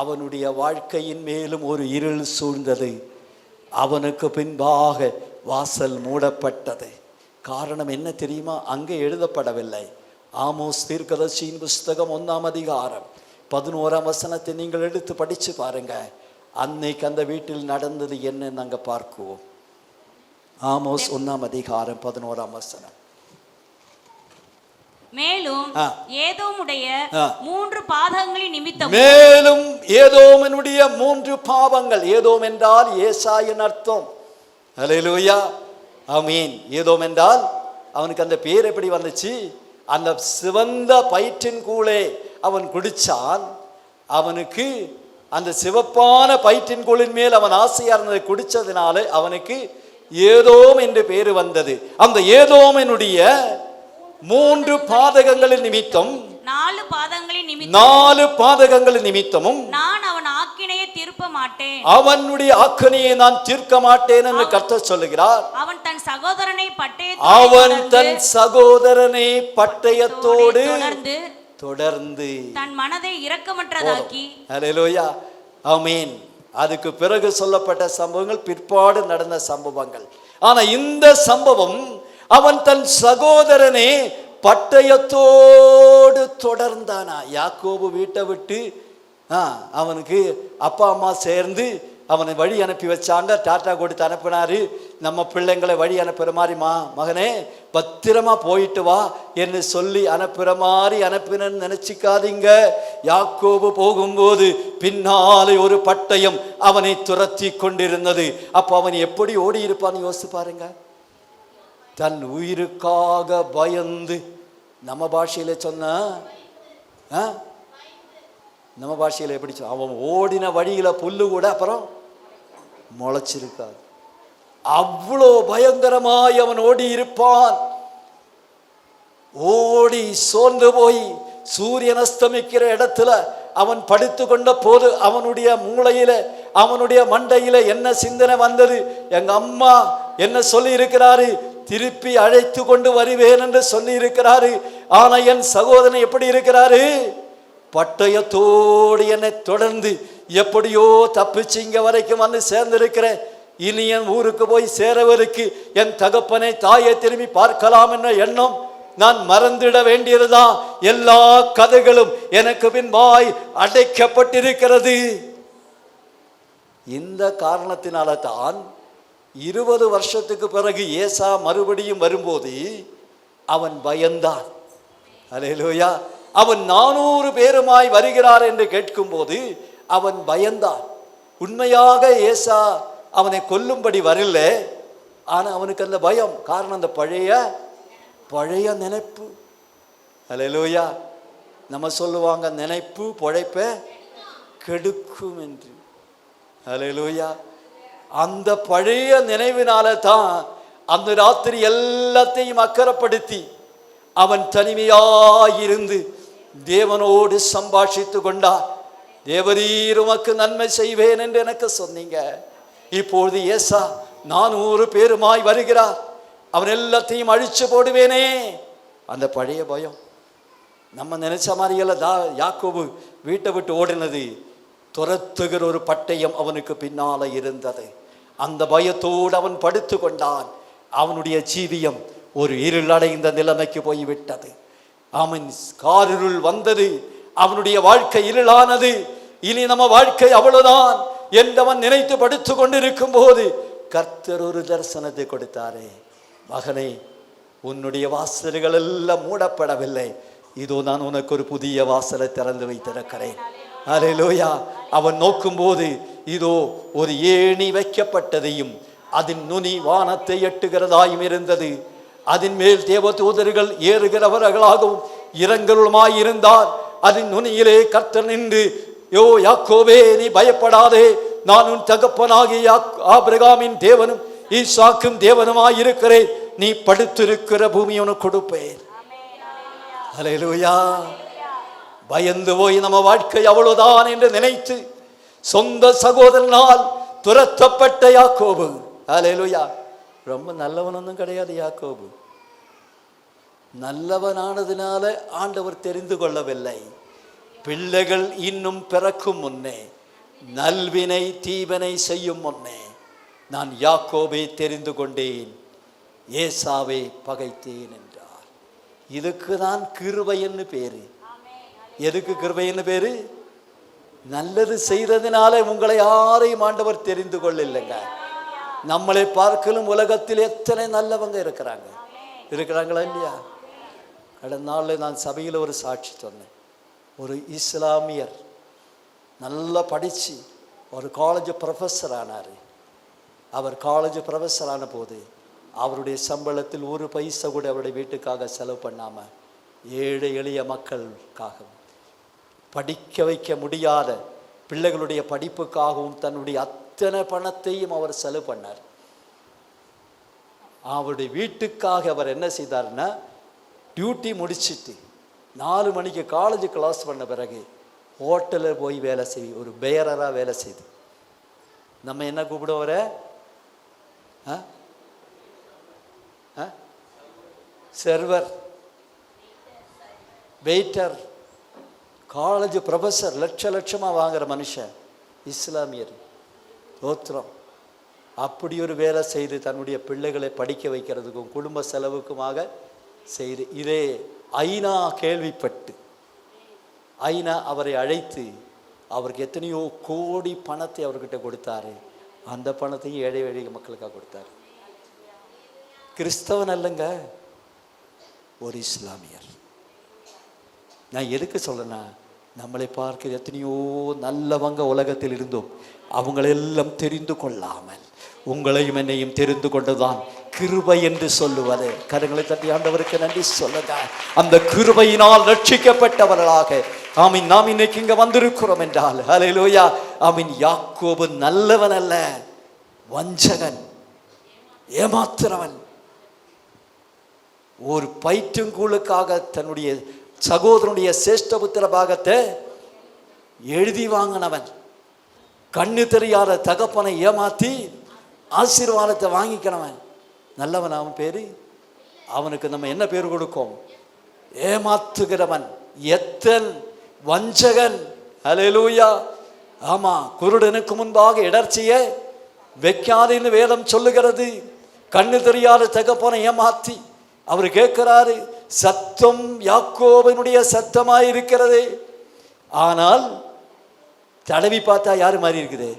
அவனுடைய வாழ்க்கையின் மேலும் ஒரு இருள் சூழ்ந்தது. அவனுக்கு பின்பாக வாசல் மூடப்பட்டது. காரணம் என்ன தெரியுமா? அங்கே எழுதப்படவில்லை. ஆமோஸ் தீர்க்கதரிசியின் புஸ்தகம் 1ஆம் அதிகாரம் 11ஆம் வசனத்தை நீங்கள் எடுத்து படிச்சு பாருங்க. அன்னைக்கு அந்த வீட்டில் நடந்தது என்ன நாங்க பார்க்குவோம். ஆமோஸ் 1ஆம் அதிகாரம் 11ஆம் வசனம். மேலும் ஏதோமுடைய 3 பாதங்களின் நிமித்தம், மேலும் ஏதோமனுடைய 3 பாவங்கள். ஏதோம் என்றால் ஏசாயின் அர்த்தம். அல்லேலூயா. ஆமீன். ஏதோம் என்றால் அவனுக்கு அந்த பேர் எப்படி வந்துச்சு? அந்த சிவந்த பயிற்றின் கூளே அவன் குடிச்சான். அவனுக்கு அந்த சிவப்பான பயிற்றின் கூழின் மேல் அவன் ஆசையா இருந்ததை குடிச்சதுனால அவனுக்கு ஏதோம் என்று பேரு வந்தது. அந்த ஏதோமனுடைய 3 பாதகங்களின் நிமித்தம், 4 பாதகங்களின் நிமித்தமும் நான் அவன் ஆக்கினையை தீர்க்க மாட்டேன், அவனுடைய ஆக்கினையை நான் தீர்க்க மாட்டேன் என்று கர்த்தர் சொல்லுகிறார். அவன் தன் சகோதரனை பட்டயத்தோடு தொடர்ந்து தன் மனதை இரக்கமற்றதாக்கி. அல்லேலூயா. ஆமீன். அதுக்கு பிறகு சொல்லப்பட்ட சம்பவங்கள் பிற்பாடு நடந்த சம்பவங்கள். ஆனா இந்த சம்பவம் அவன் தன் சகோதரனை பட்டயத்தோடு தொடர்ந்தானா. யாக்கோபு வீட்டை விட்டு அவனுக்கு அப்பா அம்மா சேர்ந்து அவனை வழி அனுப்பி வச்சாங்க. டாட்டா கொடுத்து அனுப்பினாரு. நம்ம பிள்ளைங்களை வழி அனுப்புகிற மாதிரி, மகனே பத்திரமா போயிட்டு வா என்று சொல்லி அனுப்புகிற மாதிரி அனுப்பினன்னு நினச்சிக்காதீங்க. யாக்கோபு போகும்போது பின்னாலே ஒரு பட்டயம் அவனை துரத்தி கொண்டிருந்தது. அப்போ அவன் எப்படி ஓடி இருப்பான்னு யோசிச்சு பாருங்க. தன் உயிருக்காக பயந்து, நம்ம பாஷையில சொன்ன, நம்ம பாஷையில எப்படி அவன் ஓடின வழியில புல்லு கூட அப்புறம் முளைச்சிருக்காது. அவ்வளோ பயங்கரமாய் அவன் ஓடி இருப்பான். ஓடி சோர்ந்து போய் சூரியன் அஸ்தமிக்கிற இடத்துல அவன் படுத்து கொண்ட போது அவனுடைய மூளையில, அவனுடைய மண்டையில என்ன சிந்தனை வந்தது? எங்க அம்மா என்ன சொல்லி இருக்கிறாரு? திருப்பி அழைத்து கொண்டு வருவேன் என்று சொல்லி இருக்கிறாரு. ஆனா என் சகோதரன் எப்படி இருக்கிறாரு? பட்டயத்தோடு என்னை தொடர்ந்து எப்படியோ தப்பிச்சு இங்க வரைக்கும் வந்து சேர்ந்திருக்கிறேன். இனி என் ஊருக்கு போய் சேரவருக்கு என் தகப்பனை தாயை திரும்பி பார்க்கலாம் என்ற எண்ணம் நான் மறந்துட வேண்டியதுதான். எல்லா கதைகளும் எனக்கு பின்பாய் அடைக்கப்பட்டிருக்கிறது. இந்த காரணத்தினால தான் 20 வருஷத்துக்கு பிறகு ஏசா மறுபடியும் வரும்போது அவன் பயந்தான். அல்லேலூயா. அவன் 400 பேருமாய் வருகிறார் என்று கேட்கும் போது அவன் பயந்தான். உண்மையாக ஏசா அவனை கொல்லும்படி வரல, ஆனா அவனுக்கு அந்த பயம். காரணம் அந்த பழைய நினைப்பு. அல்லேலூயா. நம்ம சொல்லுவாங்க, நினைப்பு பொழைப்ப கெடுக்கும் என்று. அல்லேலூயா. அந்த பழைய நினைவினால தான் அந்த ராத்திரி எல்லாத்தையும் அக்கறைப்படுத்தி அவன் தனிமையாயிருந்து தேவனோடு சம்பாஷித்து கொண்டார். தேவரீர் உமக்கு நன்மை செய்வேன் என்று எனக்கு சொன்னீங்க. இப்பொழுது ஏசா 400 பேருமாய் வருகிறார். அவன் எல்லாத்தையும் அழிச்சு போடுவேனே. அந்த பழைய பயம். நம்ம நினைச்ச மாதிரியெல்லாம் யாக்கோபு வீட்டை விட்டு ஓடினது. துரத்துகிற ஒரு பட்டயம் அவனுக்கு பின்னால இருந்தது. அந்த பயத்தோடு அவன் படுத்து கொண்டான். அவனுடைய ஜீவியம் ஒரு இருள் அடைந்த நிலைமைக்கு போய்விட்டது. அவன் காரிருள் வந்தது. அவனுடைய வாழ்க்கை இருளானது. இனி நம்ம வாழ்க்கை அவ்வளவுதான் என்றவன் நினைத்து படுத்து கொண்டிருக்கும் போது கர்த்தர் ஒரு தரிசனத்தை கொடுத்தாரே, மகனே, உன்னுடைய வாசல்கள் எல்லாம் மூடப்படவில்லை. இதோ நான் உனக்கு ஒரு புதிய வாசலை திறந்து வைத்திருக்கிறேன். அல்லேலூயா. அவன் நோக்கும்போது இதோ ஒரு ஏணி வைக்கப்பட்டதையும் அதன் நுனி வானத்தை எட்டுகிறதாயும் இருந்தது. அதன் மேல் தேவதூதர்கள் ஏறுகிறவர்களாகவும் இறங்களுமாயிருந்தார். அதன் நுனியிலே கர்த்தர் நின்று, யோ யாக்கோபே, நீ பயப்படாதே, நான் உன் தகப்பனாகிய ஆபிரகாமின் தேவனும் ஈசாக்கும் தேவனுமாயிருக்கிறேன். நீ படுத்திருக்கிற பூமி உனக்கு கொடுப்பேன். அல்லேலூயா. பயந்து போய் நம்ம வாழ்க்கை அவ்வளவுதான் என்று நினைத்து சொந்த சகோதரனால் துரத்தப்பட்ட யாக்கோபு, அல்லேலூயா, ரொம்ப நல்லவனொன்னும் கிடையாது யாக்கோபு. நல்லவனானதுனால ஆண்டவர் தெரிந்து கொள்ளவில்லை. பிள்ளைகள் இன்னும் பிறக்கும் முன்னே, நல்வினை தீவனை செய்யும் முன்னே நான் யாக்கோபை தெரிந்து கொண்டேன், ஏசாவை பகைத்தேன் என்றார். இதுக்கு தான் கிருபைன்னு பேரு. எதுக்கு கிருபைன்னு பேரு? நல்லது செய்ததினால உங்களை யாரையும் ஆண்டவர் தெரிந்து கொள்ளலைங்க. நம்மளை பார்க்கலும் உலகத்தில் எத்தனை நல்லவங்க இருக்கிறாங்களா இல்லையா? கடந்த நாளில் நான் சபையில் ஒரு சாட்சி சொன்னேன். ஒரு இஸ்லாமியர் நல்லா படித்து ஒரு காலேஜ் ப்ரொஃபஸர் ஆனார். அவர் காலேஜ் ப்ரொஃபஸர் ஆன போது அவருடைய சம்பளத்தில் ஒரு பைசா கூட அவருடைய வீட்டுக்காக செலவு பண்ணாமல் ஏழை எளிய மக்களுக்காக, படிக்க வைக்க முடியாத பிள்ளைகளுடைய படிப்புக்காகவும் தன்னுடைய அத்தனை பணத்தையும் அவர் செலவு பண்ணார். அவருடைய வீட்டுக்காக அவர் என்ன செய்தார்னா, டியூட்டி முடிச்சுட்டு 4 மணிக்கு காலேஜ் கிளாஸ் பண்ண பிறகு ஹோட்டலில் போய் வேலை செய்ய, ஒரு பேரராக வேலை செய்து. நம்ம என்ன கூப்பிடுவோர? Server, waiter. காலேஜ் ப்ரொஃபஸர், லட்சமாக வாங்குற மனுஷன் இஸ்லாமியர். தோத்திரம். அப்படி ஒரு வேலை செய்து தன்னுடைய பிள்ளைகளை படிக்க வைக்கிறதுக்கும் குடும்ப செலவுக்குமாக செய்து, இதே ஐநா கேள்விப்பட்டு ஐநா அவரை அழைத்து அவருக்கு எத்தனையோ கோடி பணத்தை அவர்கிட்ட கொடுத்தாரு. அந்த பணத்தையும் ஏழை எளிய மக்களுக்காக கொடுத்தாரு. கிறிஸ்தவன் அல்லங்க, ஒரு இஸ்லாமியர். நான் எதுக்கு சொல்றேன்னா, நம்மளை பார்க்க எத்தனையோ நல்லவங்க உலகத்தில் இருந்தோம். அவங்களெல்லாம் தெரிந்து கொள்ளாமல் உங்களையும் என்னையும் தெரிந்து கொண்டுதான் கிருபை என்று சொல்லுவது. கரங்களை தட்டி ஆண்டவருக்கு நன்றி சொல்லுங்க. அந்த கிருபையினால் ரட்சிக்கப்பட்டவர்களாக ஆமீன் நாம் இன்னைக்கு இங்க வந்திருக்கிறோம் என்றால், ஹல்லேலூயா, ஆமீன். யாக்கோபு நல்லவன் அல்ல, வஞ்சகன். ஏமாத்துறவன். ஒரு பயிற்றுங்கூழுக்காக தன்னுடைய சகோதரனுடைய சேஷ்டபுத்திர பாகத்தை எழுதி வாங்கினவன், கண்ணு தெரியாத தகப்பனை ஏமாத்தி ஆசீர்வாதத்தை வாங்கிக்கிறவன் நல்லவன். அவன் பேரு, அவனுக்கு நம்ம என்ன பேர் கொடுக்கும்? ஏமாத்துகிறவன், எத்தன், வஞ்சகன். அல்லேலூயா. ஆமா, குருடனுக்கு முன்பாக இடர்ச்சிய வைக்காதுன்னு வேதம் சொல்லுகிறது. கண்ணு தெரியாத தகப்பனை ஏமாத்தி அவர் கேட்கிறாரு, சத்தம் யாக்கோபினுடைய சத்தமாய் இருக்கிறது, ஆனால் தடவி பார்த்தா யாரு மாதிரி இருக்குதே?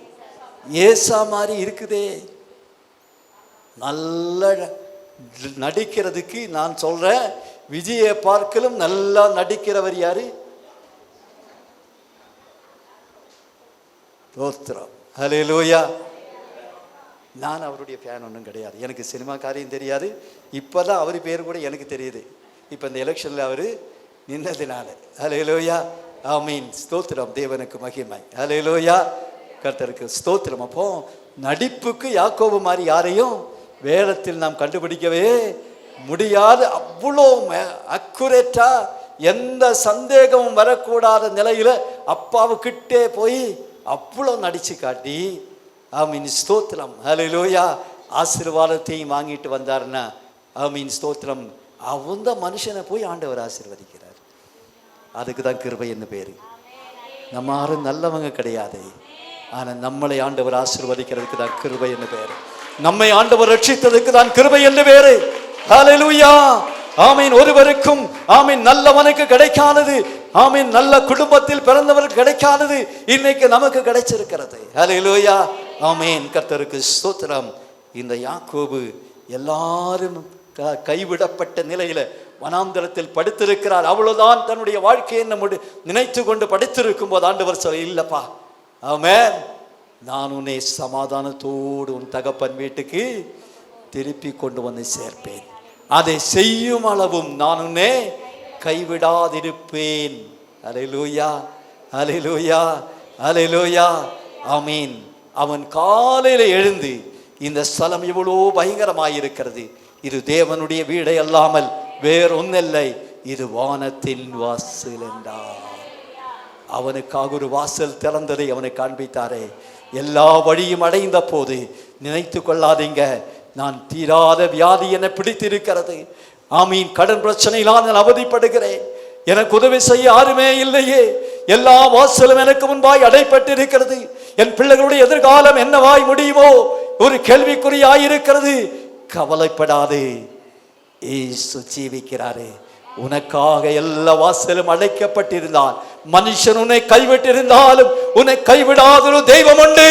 ஏசா மாதிரி இருக்குதே. நல்ல நடிக்கிறதுக்கு நான் சொல்றேன், விஜயை பார்க்கலும் நல்லா நடிக்கிறவர் யாரு? தோத்திரம். ஹல்லேலூயா. நான் அவருடைய ஃபேன் ஒன்றும் கிடையாது, எனக்கு சினிமா காரியம் தெரியாது. இப்போ தான் அவர் பேர் கூட எனக்கு தெரியுது, இப்போ இந்த எலெக்ஷனில் அவர் நின்னதுனால. ஹல்லேலூயா. ஆமீன். ஸ்தோத்திரம். தேவனுக்கு மகிமை. ஹல்லேலூயா. கர்த்தருக்கு ஸ்தோத்திரம். அப்போ நடிப்புக்கு யாக்கோபு மாதிரி யாரையும் வேதத்தில் நாம் கண்டுபிடிக்கவே முடியாது. அவ்வளோ அக்குரேட்டா, எந்த சந்தேகமும் வரக்கூடாத நிலையில் அப்பாவுக்கிட்டே போய் அவ்வளோ நடிச்சு காட்டி, ஆமீன் ஸ்தோத்திரம். ஹல்லேலூயா. ஆசீர்வாதத்தையும் வாங்கிட்டு வந்தாருன்னா, ஆமீன் ஸ்தோத்திரம், அந்த மனுஷனை போய் ஆண்டவர் ஆசீர்வதிக்கிறார். அதுக்கு தான் கிருபை என்ன பேரு. நம்ம யாரும் நல்லவங்க கிடையாது, ஆனால் நம்மளை ஆண்டவர் ஆசீர்வதிக்கிறதுக்கு தான் கிருபை என்ன பேரு. நம்மை ஆண்டவர் ரட்சித்ததுக்கு தான் கிருபை என்ன பேரு. ஹல்லேலூயா. ஆமீன். ஒருவருக்கும் ஆமீன் நல்லவனுக்கு கிடைக்காதது, ஆமீன் நல்ல குடும்பத்தில் பிறந்தவருக்கு கிடைக்காதது இன்னைக்கு நமக்கு கிடைச்சிருக்கிறது. ஹல்லேலூயா. ஆமீன். கர்த்தருக்கு ஸ்தோத்திரம். இந்த யாக்கோபு எல்லாரும் கைவிடப்பட்ட நிலையில வனாந்தரத்தில் படுத்திருக்கிறார். அவ்வளவுதான் தன்னுடைய வாழ்க்கையை நினைத்து கொண்டு படுத்திருக்கும் போது ஆண்டவர் சொல்ல, இல்லப்பா, ஆமென், நான் உன்னை சமாதானத்தோடு உன் தகப்பன் வீட்டுக்கு திருப்பி கொண்டு வந்து சேர்ப்பேன், அதை செய்யும் அளவும் நான் உன்னை கைவிடாதிருப்பேன். அல்லேலூயா. அல்லேலூயா. அல்லேலூயா. ஆமீன். அவன் காலையில எழுந்து, இந்த ஸ்தலம் எவ்வளோ பயங்கரமாயிருக்கிறது, இது தேவனுடைய வீடை அல்லாமல் வேறொன்னில்லை, இது வானத்தின் வாசல் என்றார். அவனுக்காக ஒரு வாசல் திறந்ததை அவனை காண்பித்தாரே. எல்லா வழியும் அடைந்த போது நினைத்து கொள்ளாதீங்க, நான் தீராத வியாதி என்னை பிடித்திருக்கிறது, ஆமீன், கடன் பிரச்சனையினால் நான் அவதிப்படுகிறேன், எனக்கு உதவி செய்ய யாருமே இல்லையே, எல்லா வாசலும் எனக்கு முன்பாய் அடைப்பட்டிருக்கிறது, என் பிள்ளைகளுடைய எதிர்காலம் என்னவாய் முடியுமோ ஒரு கேள்விக்குறியாயிருக்கிறது. கவலைப்படாதே, இயேசு ஜீவிக்கிறாரே. உனக்காக எல்லா வாசலும் அடைக்கப்பட்டிருந்தால், மனுஷன் உன்னை கைவிட்டிருந்தாலும் உன்னை கைவிடாத ஒரு தெய்வம் உண்டு.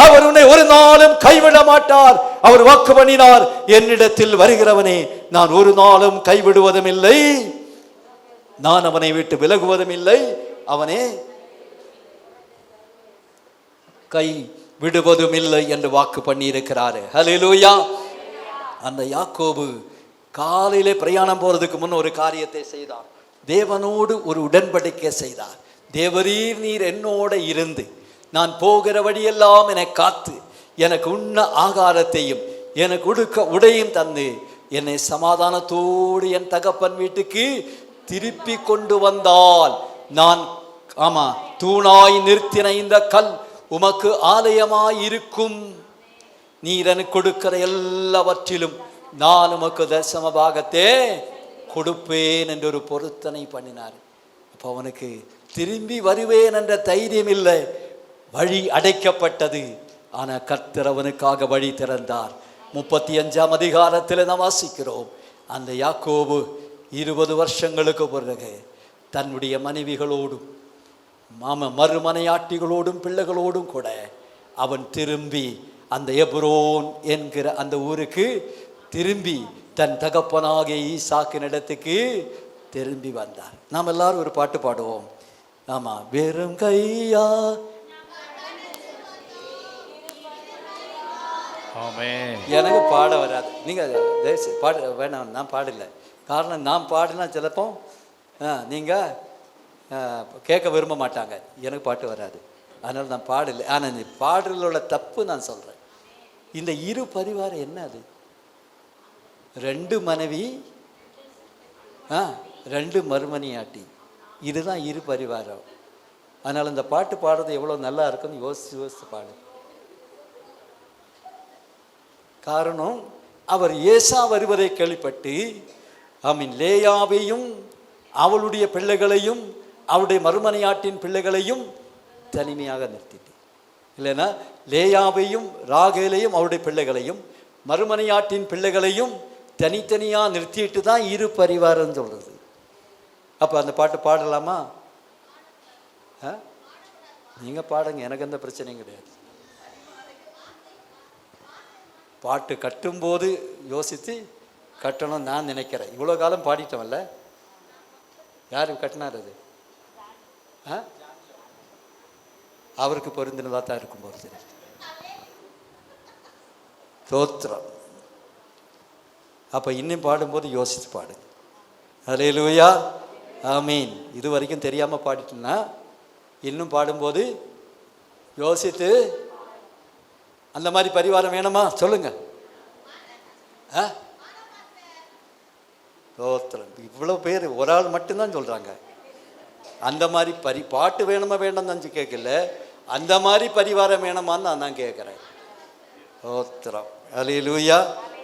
அவர் உன்னை ஒரு நாளும் கைவிட மாட்டார். அவர் வாக்கு பண்ணினார், என்னிடத்தில் வருகிறவனே நான் ஒரு நாளும் கைவிடுவதும் இல்லை, நான் அவனை விட்டு விலகுவதும் இல்லை, அவனே கை விடுவதும் இல்லை என்று வாக்கு பண்ணி இருக்கிறாரு. ஹல்லேலூயா. அந்த யாக்கோபு காலையிலே பிரயாணம் போறதுக்கு முன் ஒரு காரியத்தை செய்தார். தேவனோடு ஒரு உடன்படிக்கை செய்தார். தேவரீர், நீர் என்னோட இருந்து நான் போகிற வழியெல்லாம் என்னை காத்து எனக்கு உண்ண ஆகாரத்தையும் எனக்கு உடுக்க உடையும் தந்து என்னை சமாதானத்தோடு என் தகப்பன் வீட்டுக்கு திருப்பி கொண்டு வந்தால், நான் ஆமா தூணாய் நிறுத்தின இந்த கல் உமக்கு ஆலயமாய் இருக்கும், நீர் எனக்கு கொடுக்கிற எல்லாவற்றிலும் நான் உமக்கு தசம பாகத்தே கொடுப்பேன் என்று ஒரு பொருத்தனை பண்ணினார். அப்போ அவனுக்கு திரும்பி வருவேன் என்ற தைரியம் இல்லை, வழி அடைக்கப்பட்டது. ஆனால் கர்த்தர் அவனுக்காக வழி திறந்தார். 35ஆம் அதிகாரத்தில் நாம் வாசிக்கிறோம், அந்த யாக்கோபு 20 வருஷங்களுக்கு பிறகு தன்னுடைய மனைவிகளோடும் மறுமனையாட்டிகளோடும் பிள்ளைகளோடும் கூட அவன் திரும்பி அந்த எப்ரோன் என்கிற அந்த ஊருக்கு திரும்பி தன் தகப்பனாகிய ஈசாக்கின் இடத்துக்கு திரும்பி வந்தார். நாம் எல்லாரும் ஒரு பாட்டு பாடுவோம். ஆமா, வெறும் கையா. எனக்கு பாட வராது, நீங்க பாட வேணாம், நான் பாடல. காரணம், நான் பாடினா சிலப்போ நீங்க கேட்க விரும்ப மாட்டாங்க, எனக்கு பாட்டு வராது, அதனால நான் பாடல. ஆனால் பாடலோட தப்பு நான் சொல்றேன். இந்த இரு பரிவாரம் என்ன அது? 2 மனைவி, 2 மறுமணியாட்டி. இதுதான் இரு பரிவாரம். அதனால் இந்த பாட்டு பாடுறது எவ்வளோ நல்லா இருக்குன்னு யோசித்து பாடு. காரணம், அவர் ஏசா வருவதை கேள்விப்பட்டு லேயாவையும் அவளுடைய பிள்ளைகளையும் அவளுடைய மறுமனையாட்டின் பிள்ளைகளையும் தனிமையாக நிறுத்திட்டு, இல்லைன்னா லேயாவையும் ராகேலையும் அவருடைய பிள்ளைகளையும் மறுமனையாட்டின் பிள்ளைகளையும் தனித்தனியாக நிறுத்திட்டு தான் இரு பரிவாரம் சொல்கிறது. அப்போ அந்த பாட்டு பாடலாமா? நீங்கள் பாடுங்க, எனக்கு எந்த பிரச்சனையும் கிடையாது. பாட்டு கட்டும்போது யோசித்து கட்டணும் நான் நினைக்கிறேன். இவ்வளோ காலம் பாடிட்டோம்ல, யார் கட்டினார் அது? அவருக்கு பொருந்தினதாக தான் இருக்கும் போது. தோத்திரம். அப்போ இன்னும் பாடும்போது யோசித்து பாடுங்க. அல்லேலூயா, ஆமீன். இது வரைக்கும் தெரியாமல் பாடிட்டோன்னா இன்னும் பாடும்போது யோசித்து, அந்த மாதிரி பரிவாரம் வேணுமா சொல்லுங்க. தோத்திரம். இவ்வளோ பேர் ஒரு ஆள் மட்டும்தான் சொல்கிறாங்க. அந்த மாதிரி பாட்டு வேணுமா வேண்டாம் தான் கேட்கல, அந்த மாதிரி பரிவாரம் வேணுமான்னு நான் தான் கேட்குறேன். ஸ்தோத்திரம். அல்லேலூயா,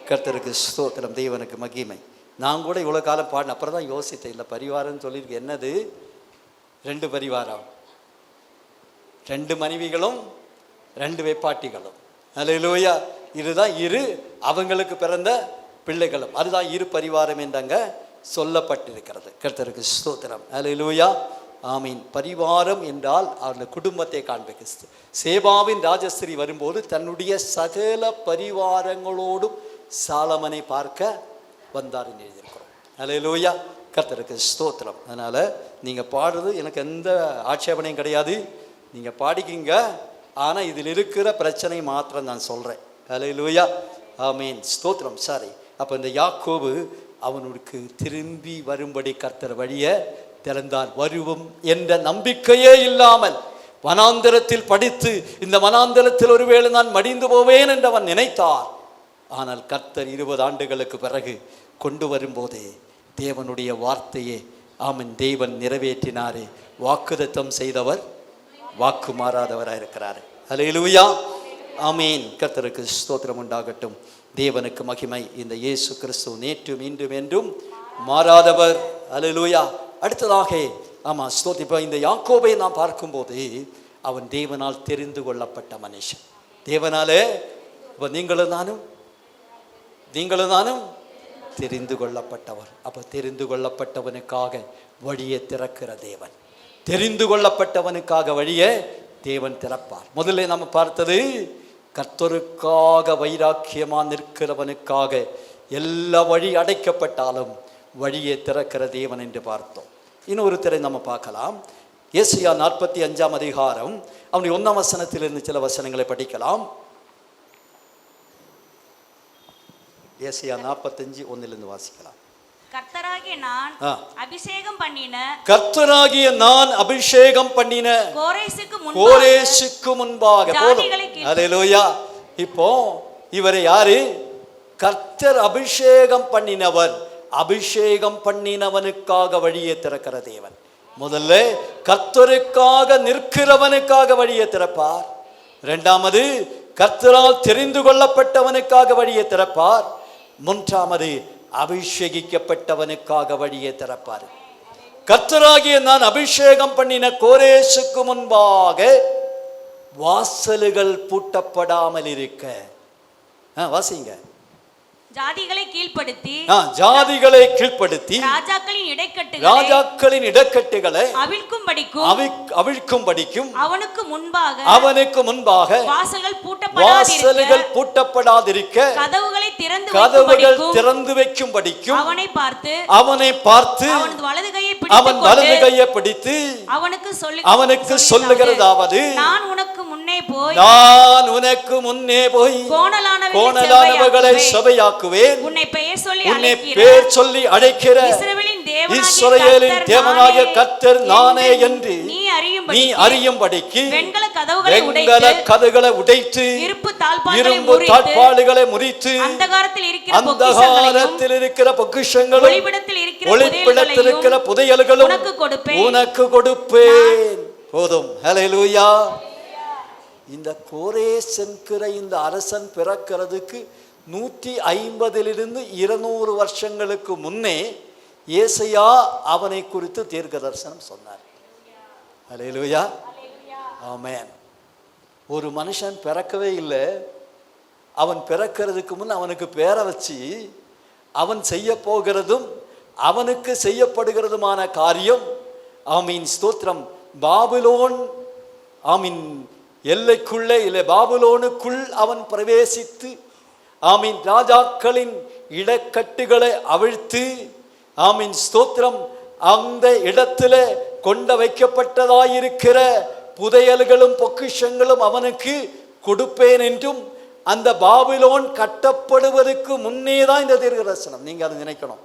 கர்த்தருக்கு ஸ்தோத்திரம், தேவனுக்கு மகிமை. நான் கூட இவ்வளோ காலம் பாடின அப்புறம் தான் யோசித்தேன், இல்லை பரிவாரம்னு சொல்லியிருக்கு. என்னது? 2 பரிவாரம், 2 மனைவிகளும் 2 வேப்பாட்டிகளும். அல்லேலூயா. இதுதான் இரு அவங்களுக்கு பிறந்த பிள்ளைகளும். அதுதான் இரு பரிவாரம் என்றங்க சொல்லப்பட்டிருக்கிறது. கர்த்தருக்கு ஸ்தோத்திரம். அல்லேலூயா, ஆமீன். பரிவாரம் என்றால் அவர்கள் குடும்பத்தை காண்பிக்கிறது. சேபாவின் ராஜஸ்திரி வரும்போது தன்னுடைய சகல பரிவாரங்களோடும் சாலமனை பார்க்க வந்தார் என்று எழுதியிருக்கிறோம். அல்லேலூயா, கர்த்தருக்கு ஸ்தோத்திரம். அதனால் நீங்கள் பாடுறது எனக்கு எந்த ஆட்சேபனையும் கிடையாது, நீங்கள் பாடிக்கிங்க. ஆனால் இதில் இருக்கிற பிரச்சனை மாத்திரம் நான் சொல்கிறேன். அல்லேலூயா, ஆமீன், ஸ்தோத்திரம். சாரி. அப்போ இந்த யாக்கோபு அவனுக்கு திரும்பி வரும்படி கர்த்தர் வழியை திறந்தார். வருவோம் என்ற நம்பிக்கையே இல்லாமல் வனாந்தரத்தில் படித்து, இந்த வனாந்தரத்தில் ஒருவேளை நான் மடிந்து போவேன் என்று அவன் நினைத்தார். ஆனால் கர்த்தர் 20 ஆண்டுகளுக்கு பிறகு கொண்டு வரும்போதே தேவனுடைய வார்த்தையே ஆமன் தேவன் நிறைவேற்றினாரே. வாக்குத்தத்தம் செய்தவர் வாக்கு மாறாதவராக இருக்கிறார். அல்லேலூயா, ஆமீன். கர்த்தருக்கு ஸ்தோத்திரம் உண்டாகட்டும். தேவனுக்கு மகிமை. இந்த இயேசு கிறிஸ்து நேற்றும் இன்றும் என்றும் மாறாதவர். அல்லேலூயா. அடுத்ததாக ஸ்தோத்திரம். இப்போ இந்த யாக்கோபை நாம் பார்க்கும்போது அவன் தேவனால் தெரிந்து கொள்ளப்பட்ட மனுஷன். தேவனாலே இப்போ நீங்களும் நானும் தெரிந்து கொள்ளப்பட்டவர். அப்போ தெரிந்து கொள்ளப்பட்டவனுக்காக வழியை திறக்கிற தேவன், தெரிந்து கொள்ளப்பட்டவனுக்காக வழியை தேவன் திறப்பார். முதல்ல நம்ம பார்த்தது கர்த்தருக்காக வைராக்கியமாக நிற்கிறவனுக்காக எல்லா வழி அடைக்கப்பட்டாலும் வழியை திறக்கிற தேவன் என்று பார்த்தோம். இன்னொரு திரை நம்ம பார்க்கலாம். ஏசாயா 45ஆம் அதிகாரம் அவனுடைய 1ஆம் வசனத்திலிருந்து சில வசனங்களை படிக்கலாம். ஏசாயா 45:1 வாசிக்கலாம். கர்த்தராகிய நான் அபிஷேகம் பண்ணின கோரேசுக்கு முன்பாக. அல்லேலூயா. இப்போ இவரை யாரு? கர்த்தர் அபிஷேகம் பண்ணினவர். அபிஷேகம் பண்ணினவனுக்காக வழியை திறக்கிற தேவன். முதல்ல கர்த்தருக்காக நிற்கிறவனுக்காக வழியை திறப்பார். இரண்டாவது கர்த்தரால் தெரிந்து கொள்ளப்பட்டவனுக்காக வழியை திறப்பார். மூன்றாவது அபிஷேகிக்கப்பட்டவனுக்காக வழியை திறப்பார். கர்த்தராகிய நான் அபிஷேகம் பண்ணின கோரேசுக்கு முன்பாக வாசல்கள் பூட்டப்படாமல் இருக்க. வாசிங்க. ஜாதிகளை கீழ்ப்படுத்தி ராஜாக்களின் இடைக்கட்டுகளை அவிழ்க்கும்படிக்கும் அவனுக்கு முன்பாக வாசல்கள் பூட்டப்படாதிருக்க கதவுகள் திறந்து வைக்கும்படிக்கும் அவனை பார்த்து அவன் வலது கையை பிடித்து அவனுக்கு சொல்லுகிறதாவது, நான் உனக்கு முன்னே போய் கோணலானவர்களை சபையாக்குவேன், உன்னை பெயர் சொல்லி அழைக்கிற இஸ்ரவேலின் தேவனாகிய கர்த்தர் நானே என்று நீ அறியும்படிக்கு வெண்கல கதவுகளை உடைத்து இரும்பு தாழ்பாளுகளை முறித்து அந்தகாரத்தில் இருக்கிற பொக்கிஷங்களும் ஒளிப்பிடத்தில் இருக்கிற புதையல்களும் உனக்கு கொடுப்பேன். போதும். ஹல்லேலூயா. இந்த கோரேஸ் என்கிற இந்த அரசன் பிறக்கிறதுக்கு 150 200 வருஷங்களுக்கு முன்னே ஏசாயா அவனை குறித்து தீர்க்க தரிசனம் சொன்னார். ஹல்லேலூயா. ஆமென். ஒரு மனுஷன் பிறக்கவே இல்லை, அவன் பிறக்கிறதுக்கு முன் அவனுக்கு பேரை வச்சு அவன் செய்ய போகிறதும் அவனுக்கு செய்யப்படுகிறதுமான காரியம், ஆமீன் ஸ்தோத்திரம், பாபிலோன் ஆமீன் எல்லைக்குள்ளே இல்லை, பாபிலோனுக்குள் அவன் பிரவேசித்து ஆமீன் ராஜாக்களின் இடக்கட்டுகளை அவிழ்த்து ஆமீன் ஸ்தோத்திரம் அந்த இடத்துல கொண்ட வைக்கப்பட்டதாயிருக்கிற புதையல்களும் பொக்கிஷங்களும் அவனுக்கு கொடுப்பேன் என்றும், அந்த பாபிலோன் கட்டப்படுவதற்கு முன்னே தான் இந்த தீர்க்கதரிசனம். நீங்க அதை நினைக்கணும்.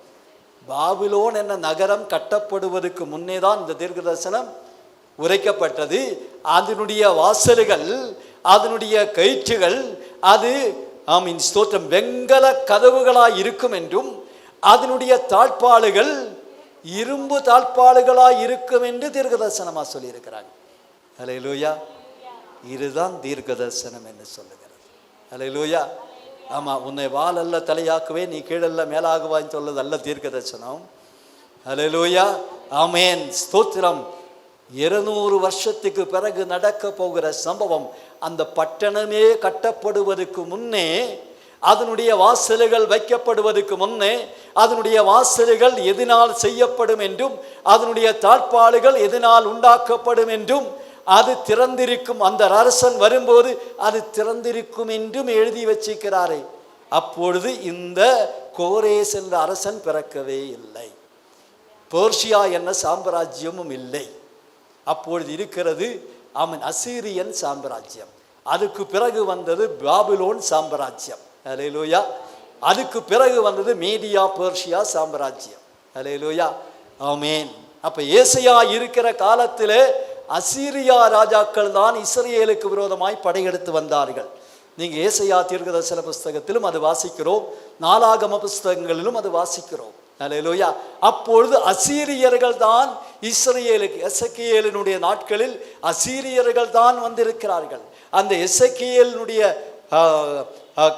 பாபிலோன் என்ற நகரம் கட்டப்படுவதற்கு முன்னே தான் இந்த தீர்க்கதரிசனம் உரைக்கப்பட்டது. அதனுடைய வாசல்கள், அதனுடைய கயிற்றுகள், அது ஆமீன் ஸ்தோத்திரம் வெண்கல கதவுகளாய் இருக்கும் என்றும், அதனுடைய தாழ்பாளுகள் இரும்பு தாழ்பாளுகளாய் இருக்கும் என்று தீர்க்கதரிசனமா சொல்லி இருக்கிறாங்க. ஹல்லேலூயா. இதுதான் தீர்க்கதரிசனம் என்று சொல்லுகிறது. ஹல்லேலூயா. ஆமா, உன்னை வால் அல்ல தலையாக்குவே, நீ கீழல்ல மேலாகுவான்னு சொல்றது அல்ல தீர்க்கதரிசனம். ஹல்லேலூயா. ஆமென் ஸ்தோத்திரம். 200 வருஷத்துக்கு பிறகு நடக்க போகிற சம்பவம். அந்த பட்டணமே கட்டப்படுவதற்கு முன்னே, அதனுடைய வாசல்கள் வைக்கப்படுவதற்கு முன்னே, அதனுடைய வாசல்கள் எதனால் செய்யப்படும் என்றும், அதனுடைய தாழ்பாளுகள் எதனால் உண்டாக்கப்படும் என்றும், அது திறந்திருக்கும், அந்த அரசன் வரும்போது அது திறந்திருக்கும் என்றும் எழுதி வச்சிருக்கிறாரே. அப்பொழுது இந்த கோரேஸ் என்ற அரசன் பிறக்கவே இல்லை, பெர்சியா என்ன சாம்ராஜ்யமும் இல்லை. அப்பொழுது இருக்கிறது அவன் அசீரியன் சாம்ராஜ்யம். அதுக்கு பிறகு வந்தது பாபிலோன் சாம்ராஜ்யம். ஹல்லேலூயா. அதுக்கு பிறகு வந்தது மீடியா பெர்சியா சாம்ராஜ்யம். ஹல்லேலூயா. ஆமென். அப்ப ஏசாயா இருக்கிற காலத்திலே அசீரியா ராஜாக்கள் தான் இஸ்ரவேலுக்கு விரோதமாய் படையெடுத்து வந்தார்கள். நீங்க ஏசாயா தீர்க்கதரிசன புஸ்தகத்திலும் அது வாசிக்கிறோம், நாளாகம புஸ்தகங்களிலும் அது வாசிக்கிறோம். ஹல்லேலூயா. அப்பொழுது அசீரியர்கள் தான் இஸ்ரவேலுக்கு, எசேக்கியேலினுடைய நாட்களில் அசீரியர்கள் தான் வந்திருக்கிறார்கள். அந்த எசேக்கியேலினுடைய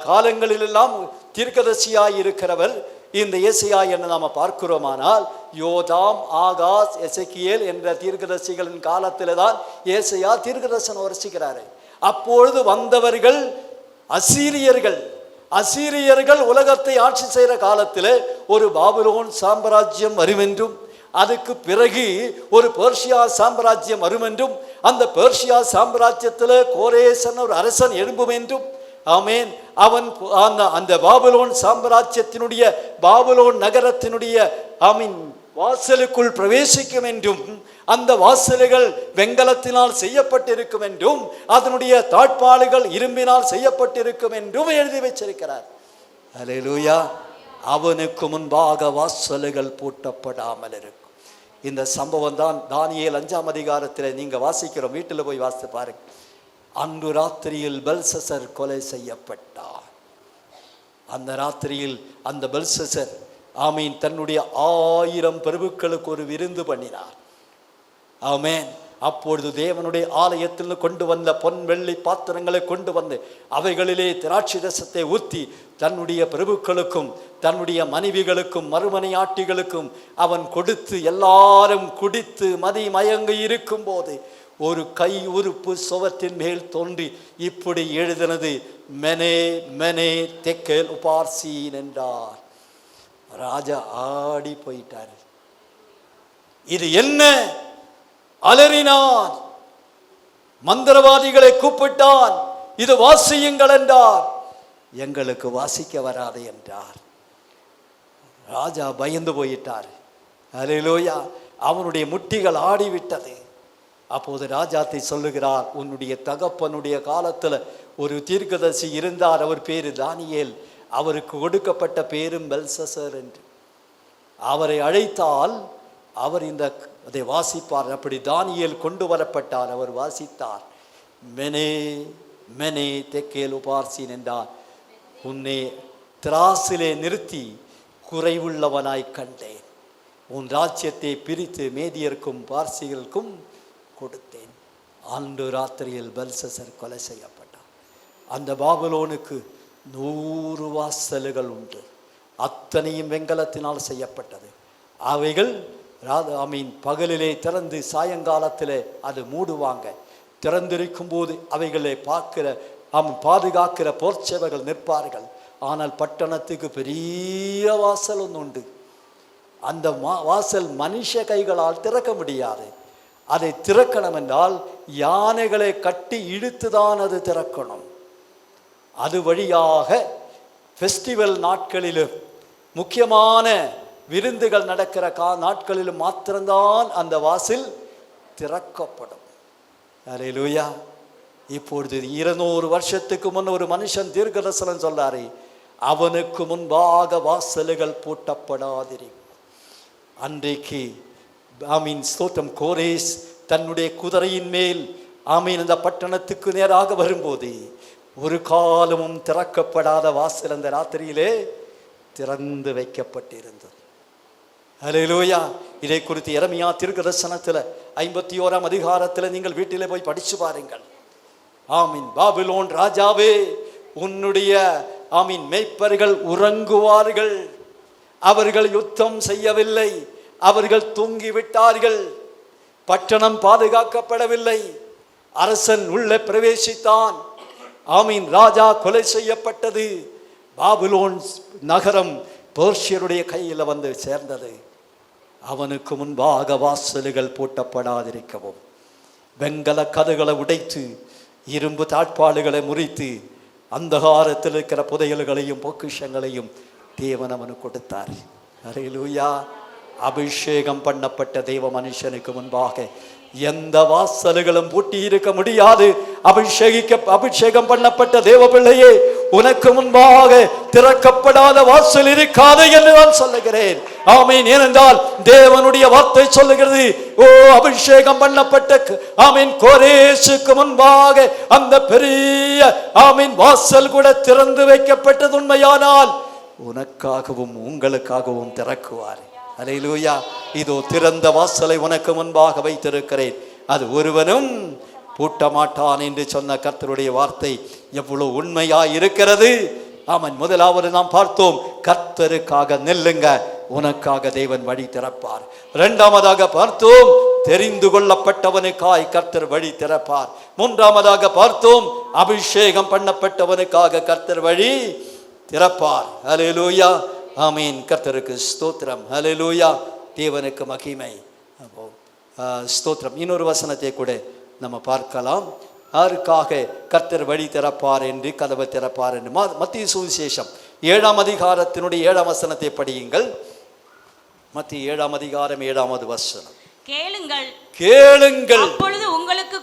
காலங்களிலெல்லாம் தீர்க்கதரிசியாய் இருக்கிறவர் இந்த ஏசாயா என்று நாம பார்க்கிறோமானால், யோதாம், ஆகாஸ், எசேக்கியேல் என்ற தீர்க்கதரிசிகளின் காலத்திலே தான் ஏசாயா தீர்க்கதரிசனம் வர்சிக்கிறாரு. அப்பொழுது வந்தவர்கள் அசீரியர்கள். அசீரியர்கள் உலகத்தை ஆட்சி செய்கிற காலத்தில் ஒரு பாபிலோன் சாம்ராஜ்யம் வருமென்றும், அதுக்கு பிறகு ஒரு பெர்சியா சாம்ராஜ்யம் வருமென்றும், அந்த பெர்சியா சாம்ராஜ்யத்தில் கோரேசன் ஒரு அரசன் எழும்பும் என்றும், ஆமேன், அவன் அந்த பாபிலோன் சாம்ராஜ்யத்தினுடைய பாபிலோன் நகரத்தினுடைய ஆமீன் வாசலுக்குள் பிரவேசிக்கும் என்றும், அந்த வாசல்கள் வெண்கலத்தினால் செய்யப்பட்டிருக்கும் என்றும், அதனுடைய தாழ்பாளுகள் இரும்பினால் செய்யப்பட்டிருக்கும் என்றும் எழுதி வச்சிருக்கிறார். ஹல்லேலூயா. அவனுக்கு முன்பாக வாசல்கள் பூட்டப்படாமல் இருக்கும். இந்த சம்பவம் தான் தானியேல் 5ஆம் அதிகாரத்தில் நீங்க வாசிக்கிறோம், வீட்டில் போய் வாசித்து பாருங்க. அன்று ராத்திரியில் பெல்சசர் கொலை செய்யப்பட்டார். அந்த ராத்திரியில் அந்த பெல்சசர் ஆமீன் தன்னுடைய 1000 பிரபுக்களுக்கு ஒரு விருந்து பண்ணினார். ஆமேன். அப்பொழுது தேவனுடைய ஆலயத்தில் கொண்டு வந்த பொன் வெள்ளி பாத்திரங்களை கொண்டு வந்து அவைகளிலே திராட்சை ரசத்தை ஊற்றி தன்னுடைய பிரபுக்களுக்கும் தன்னுடைய மனைவிகளுக்கும் மறுமனையாட்டிகளுக்கும் அவன் கொடுத்து எல்லாரும் குடித்து மதி மயங்கி இருக்கும் போது ஒரு கை உறுப்பு சுவற்றின் மேல் தோன்றி இப்படி எழுதினது, மெனே மெனே தெக்கேல் உபார்சீன் என்றார். ராஜா ஆடி போயிட்டார். இது என்ன? அலறினான், மந்திரவாதிகளை கூப்பிட்டான், இது வாசியுங்கள் என்றார். எங்களுக்கு வாசிக்க வராது என்றார். ராஜா பயந்து போயிட்டார். அல்லேலூயா. அவனுடைய முட்டிகள் ஆடிவிட்டது. அப்போது ராஜாத்தை சொல்லுகிறார், உன்னுடைய தகப்பனுடைய காலத்தில் ஒரு தீர்க்கதரிசி இருந்தார், அவர் பேரு தானியேல், அவருக்கு கொடுக்கப்பட்ட பேரும் பெல்சசர் என்று. அவரை அழைத்தால் அவர் அதை வாசிப்பார். அப்படி தானியேல் கொண்டு வரப்பட்டார், அவர் வாசித்தார். மெனே மெனே தெக்கேல் உபார்சின் என்றார். உன்னை திராசிலே நிறுத்தி குறைவுள்ளவனாய் கண்டேன். உன் ராஜ்யத்தை பிரித்து மேதியருக்கும் பார்சிகளுக்கும் கொடுத்தேன். அன்று ராத்திரியில் பெல்சசர் கொலை செய்யப்பட்டார். அந்த பாபிலோனுக்கு 100 வாசல்கள் உண்டு. அத்தனையும் வெண்கலத்தினால் செய்யப்பட்டது. அவைகள் பகலிலே திறந்து சாயங்காலத்தில் அது மூடுவாங்க. திறந்திருக்கும் போது அவைகளை பாதுகாக்கிற போர்ச்சேவர்கள் நிற்பார்கள். ஆனால் பட்டணத்துக்கு பெரிய வாசல் ஒன்று உண்டு. அந்த வாசல் மனுஷ கைகளால் திறக்க முடியாது. அதை திறக்கணும் என்றால் யானைகளை கட்டி இழுத்துதான் அது திறக்கணும். அது வழியாக ஃபெஸ்டிவல் நாட்களிலும் முக்கியமான விருந்துகள் நடக்கிற நாட்களிலும் மாத்திரம்தான் அந்த வாசல் திறக்கப்படும். அல்லேலூயா. இப்பொழுது 200 வருஷத்துக்கு முன் ஒரு மனுஷன் தீர்க்கதரிசனம் சொல்லாரே, அவனுக்கு முன்பாக வாசல்கள் பூட்டப்படாதிருக்கும். அன்றைக்கு ஸ்தோத்திரம், கோரேஸ் தன்னுடைய குதிரையின் மேல் அந்த பட்டணத்துக்கு நேராக வரும்போது ஒரு காலமும் திறக்கப்படாத வாசல் அந்த ராத்திரியிலே திறந்து வைக்கப்பட்டிருந்தது. அல்லேலூயா. இதை குறித்து எரமியா தீர்க்கதரிசனத்தில் 51ஆம் அதிகாரத்தில் நீங்கள் வீட்டிலே போய் படிச்சு பாருங்கள். பாபிலோன் ராஜாவே, உன்னுடைய மேய்ப்பர்கள் உறங்குவார்கள். அவர்கள் யுத்தம் செய்யவில்லை, அவர்கள் தூங்கிவிட்டார்கள். பட்டணம் பாதுகாக்கப்படவில்லை. அரசன் உள்ளே பிரவேசித்தான். ராஜா கொலை செய்யப்பட்டது. பாபிலோன் நகரம் பெர்ஷியருடைய கையில் வந்து சேர்ந்தது. அவனுக்கு முன்பாக வாசல்கள் பூட்டப்படாதிருக்கவும், வெண்கல கதகளை உடைத்து இரும்பு தாழ்பாடுகளை முறித்து அந்தகாரத்தில் இருக்கிற புதையல்களையும் பொக்கிஷங்களையும் தேவன் அவனுக்கு கொடுத்தார். அல்லேலூயா. அபிஷேகம் பண்ணப்பட்ட தெய்வ மனுஷனுக்கு முன்பாக எந்த வாசல்களும் பூட்டி இருக்க முடியாது. அபிஷேகம் பண்ணப்பட்ட தேவ பிள்ளையே, உனக்கு முன்பாக திறக்கப்படாத வாசல் இருக்காது என்று நான் சொல்லுகிறேன். ஆமீன். ஏனென்றால் தேவனுடைய வார்த்தை சொல்லுகிறது, அபிஷேகம் பண்ணப்பட்ட கோரேசுக்கு முன்பாக அந்த பெரிய வாசல் கூட திறந்து வைக்கப்பட்டது உண்மையானால் உனக்காகவும் உங்களுக்காகவும் திறக்குவார். அல்லேலூயா. இதோ திறந்த வாசலை உனக்கு முன்பாக வைத்திருக்கிறேன், அது ஒருவனும் பூட்ட மாட்டான் என்று சொன்ன கர்த்தருடைய வார்த்தை எவ்வளவு உண்மையாய் இருக்கிறது. முதலாவது நாம் பார்த்தோம், கர்த்தருக்காக நெல்லுங்க, உனக்காக தேவன் வழி திறப்பார். இரண்டாவதாக பார்த்தோம், தெரிந்து கொள்ளப்பட்டவனுக்காய் கர்த்தர் வழி திறப்பார். மூன்றாவதாக பார்த்தோம், அபிஷேகம் பண்ணப்பட்டவனுக்காக கர்த்தர் வழி திறப்பார். அல்லேலூயா. ஆமீன். கர்த்தருக்கு ஸ்தோத்திரம். அல்லேலூயா. தேவனுக்கு மகிமை. ஸ்தோத்திரம். இன்னொரு வசனத்தை கூட நம்ம பார்க்கலாம். யாருக்காக கர்த்தர் வழி திறப்பார் என்று, கதவை திறப்பார் என்று. மத்திய சுவிசேஷம் 7ஆம் அதிகாரத்தினுடைய 7ஆம் வசனத்தை படியுங்கள். மத்திய 7ஆம் அதிகாரம் 7வது வசனம். கேளுங்கள், கேளுங்கள், அப்பொழுது உங்களுக்கு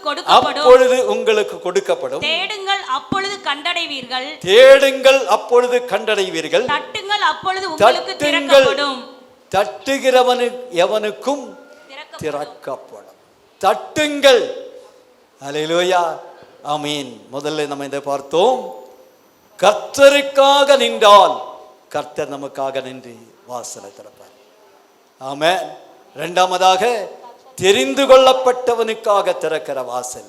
கொடுக்கப்படும். தேடுங்கள், அப்பொழுது கண்டடைவீர்கள். தேடுங்கள், அப்பொழுது கண்டடைவீர்கள். தட்டுங்கள், அப்பொழுது உங்களுக்கு திறக்கப்படும். தட்டுகிறவன் எவனுக்கும் திறக்கப்படும். தட்டுங்கள். அல்லேலூயா. ஆமீன். முதல்ல நம்ம இதை பார்த்தோம், கர்த்தருக்காக நின்றால் கர்த்தர் நமக்காக நின்று வாசலை திறப்பார். ஆமென். இரண்டாவதாக தெரிந்து கொள்ளப்பட்டவனுக்காக திறக்கிற வாசல்.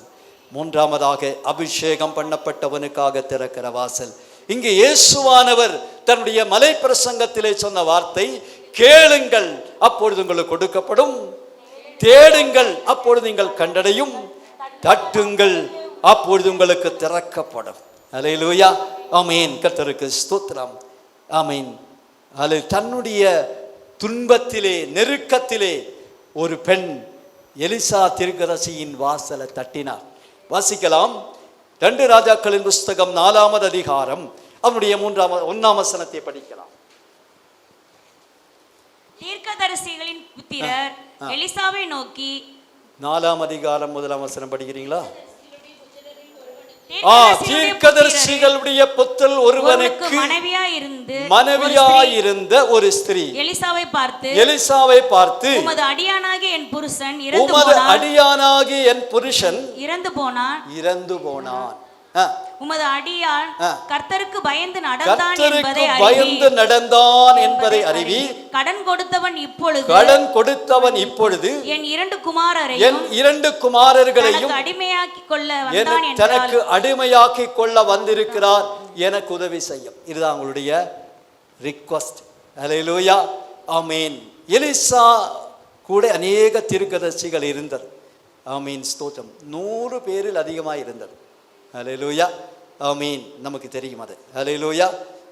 மூன்றாவதாக அபிஷேகம் பண்ணப்பட்டவனுக்காக திறக்கிற வாசல். இங்கே இயேசுவானவர் தன்னுடைய மலை பிரசங்கத்திலே சொன்ன வார்த்தை, கேளுங்கள் அப்பொழுது உங்களுக்கு கொடுக்கப்படும், தேடுங்கள் அப்பொழுது நீங்கள் கண்டடையும், தட்டுங்கள் அப்பொழுது உங்களுக்கு திறக்கப்படும். அல்லேலூயா. ஆமென். கர்த்தருக்கு ஸ்தோத்திரம். ஆமென். தன்னுடைய துன்பத்திலே, நெருக்கத்திலே ஒரு பெண் எலிசா தீர்க்கதரிசியின் வாசலை தட்டினார். வாசிக்கலாம். 2 ராஜாக்களின் புஸ்தகம் 4ஆம் அதிகாரம் அவனுடைய 1ஆம் வசனத்தை படிக்கலாம். தீர்க்கதரிசிகளின் புத்திரர் எலிசாவை நோக்கி, 4ஆம் அதிகாரம் 1ஆம் வசனம் படிக்கிறீங்களா? தீர்க்கதரிசிகளுடைய புத்தல் ஒருவனுக்கு மனைவியாயிருந்த ஒரு ஸ்திரீ எலிசாவை பார்த்து உமது அடியானாகிய என் புருஷன் இறந்து போனான். உமது அடியான் கர்த்தருக்கு பயந்து நடந்தான் என்பதை அறிவி கடன் கொடுத்தவன் இப்பொழுது என் இரண்டு குமாரர்களையும் தனக்கு அடிமையாக்கி கொள்ள வந்திருக்கிறார், எனக்கு உதவி செய்யும். இதுதான் உங்களுடைய ரிக்வெஸ்ட். ஹல்லேலூயா, ஆமென். எலிசா கூட அநேக தீர்க்கதரிசிகள் இருந்தது. ஆமென், ஸ்தோத்திரம். 100 பேரில் அதிகமாக இருந்தது. ஹல்லேலூயா, ஆமென். நமக்கு தெரியும் அது. ஹல்லேலூயா,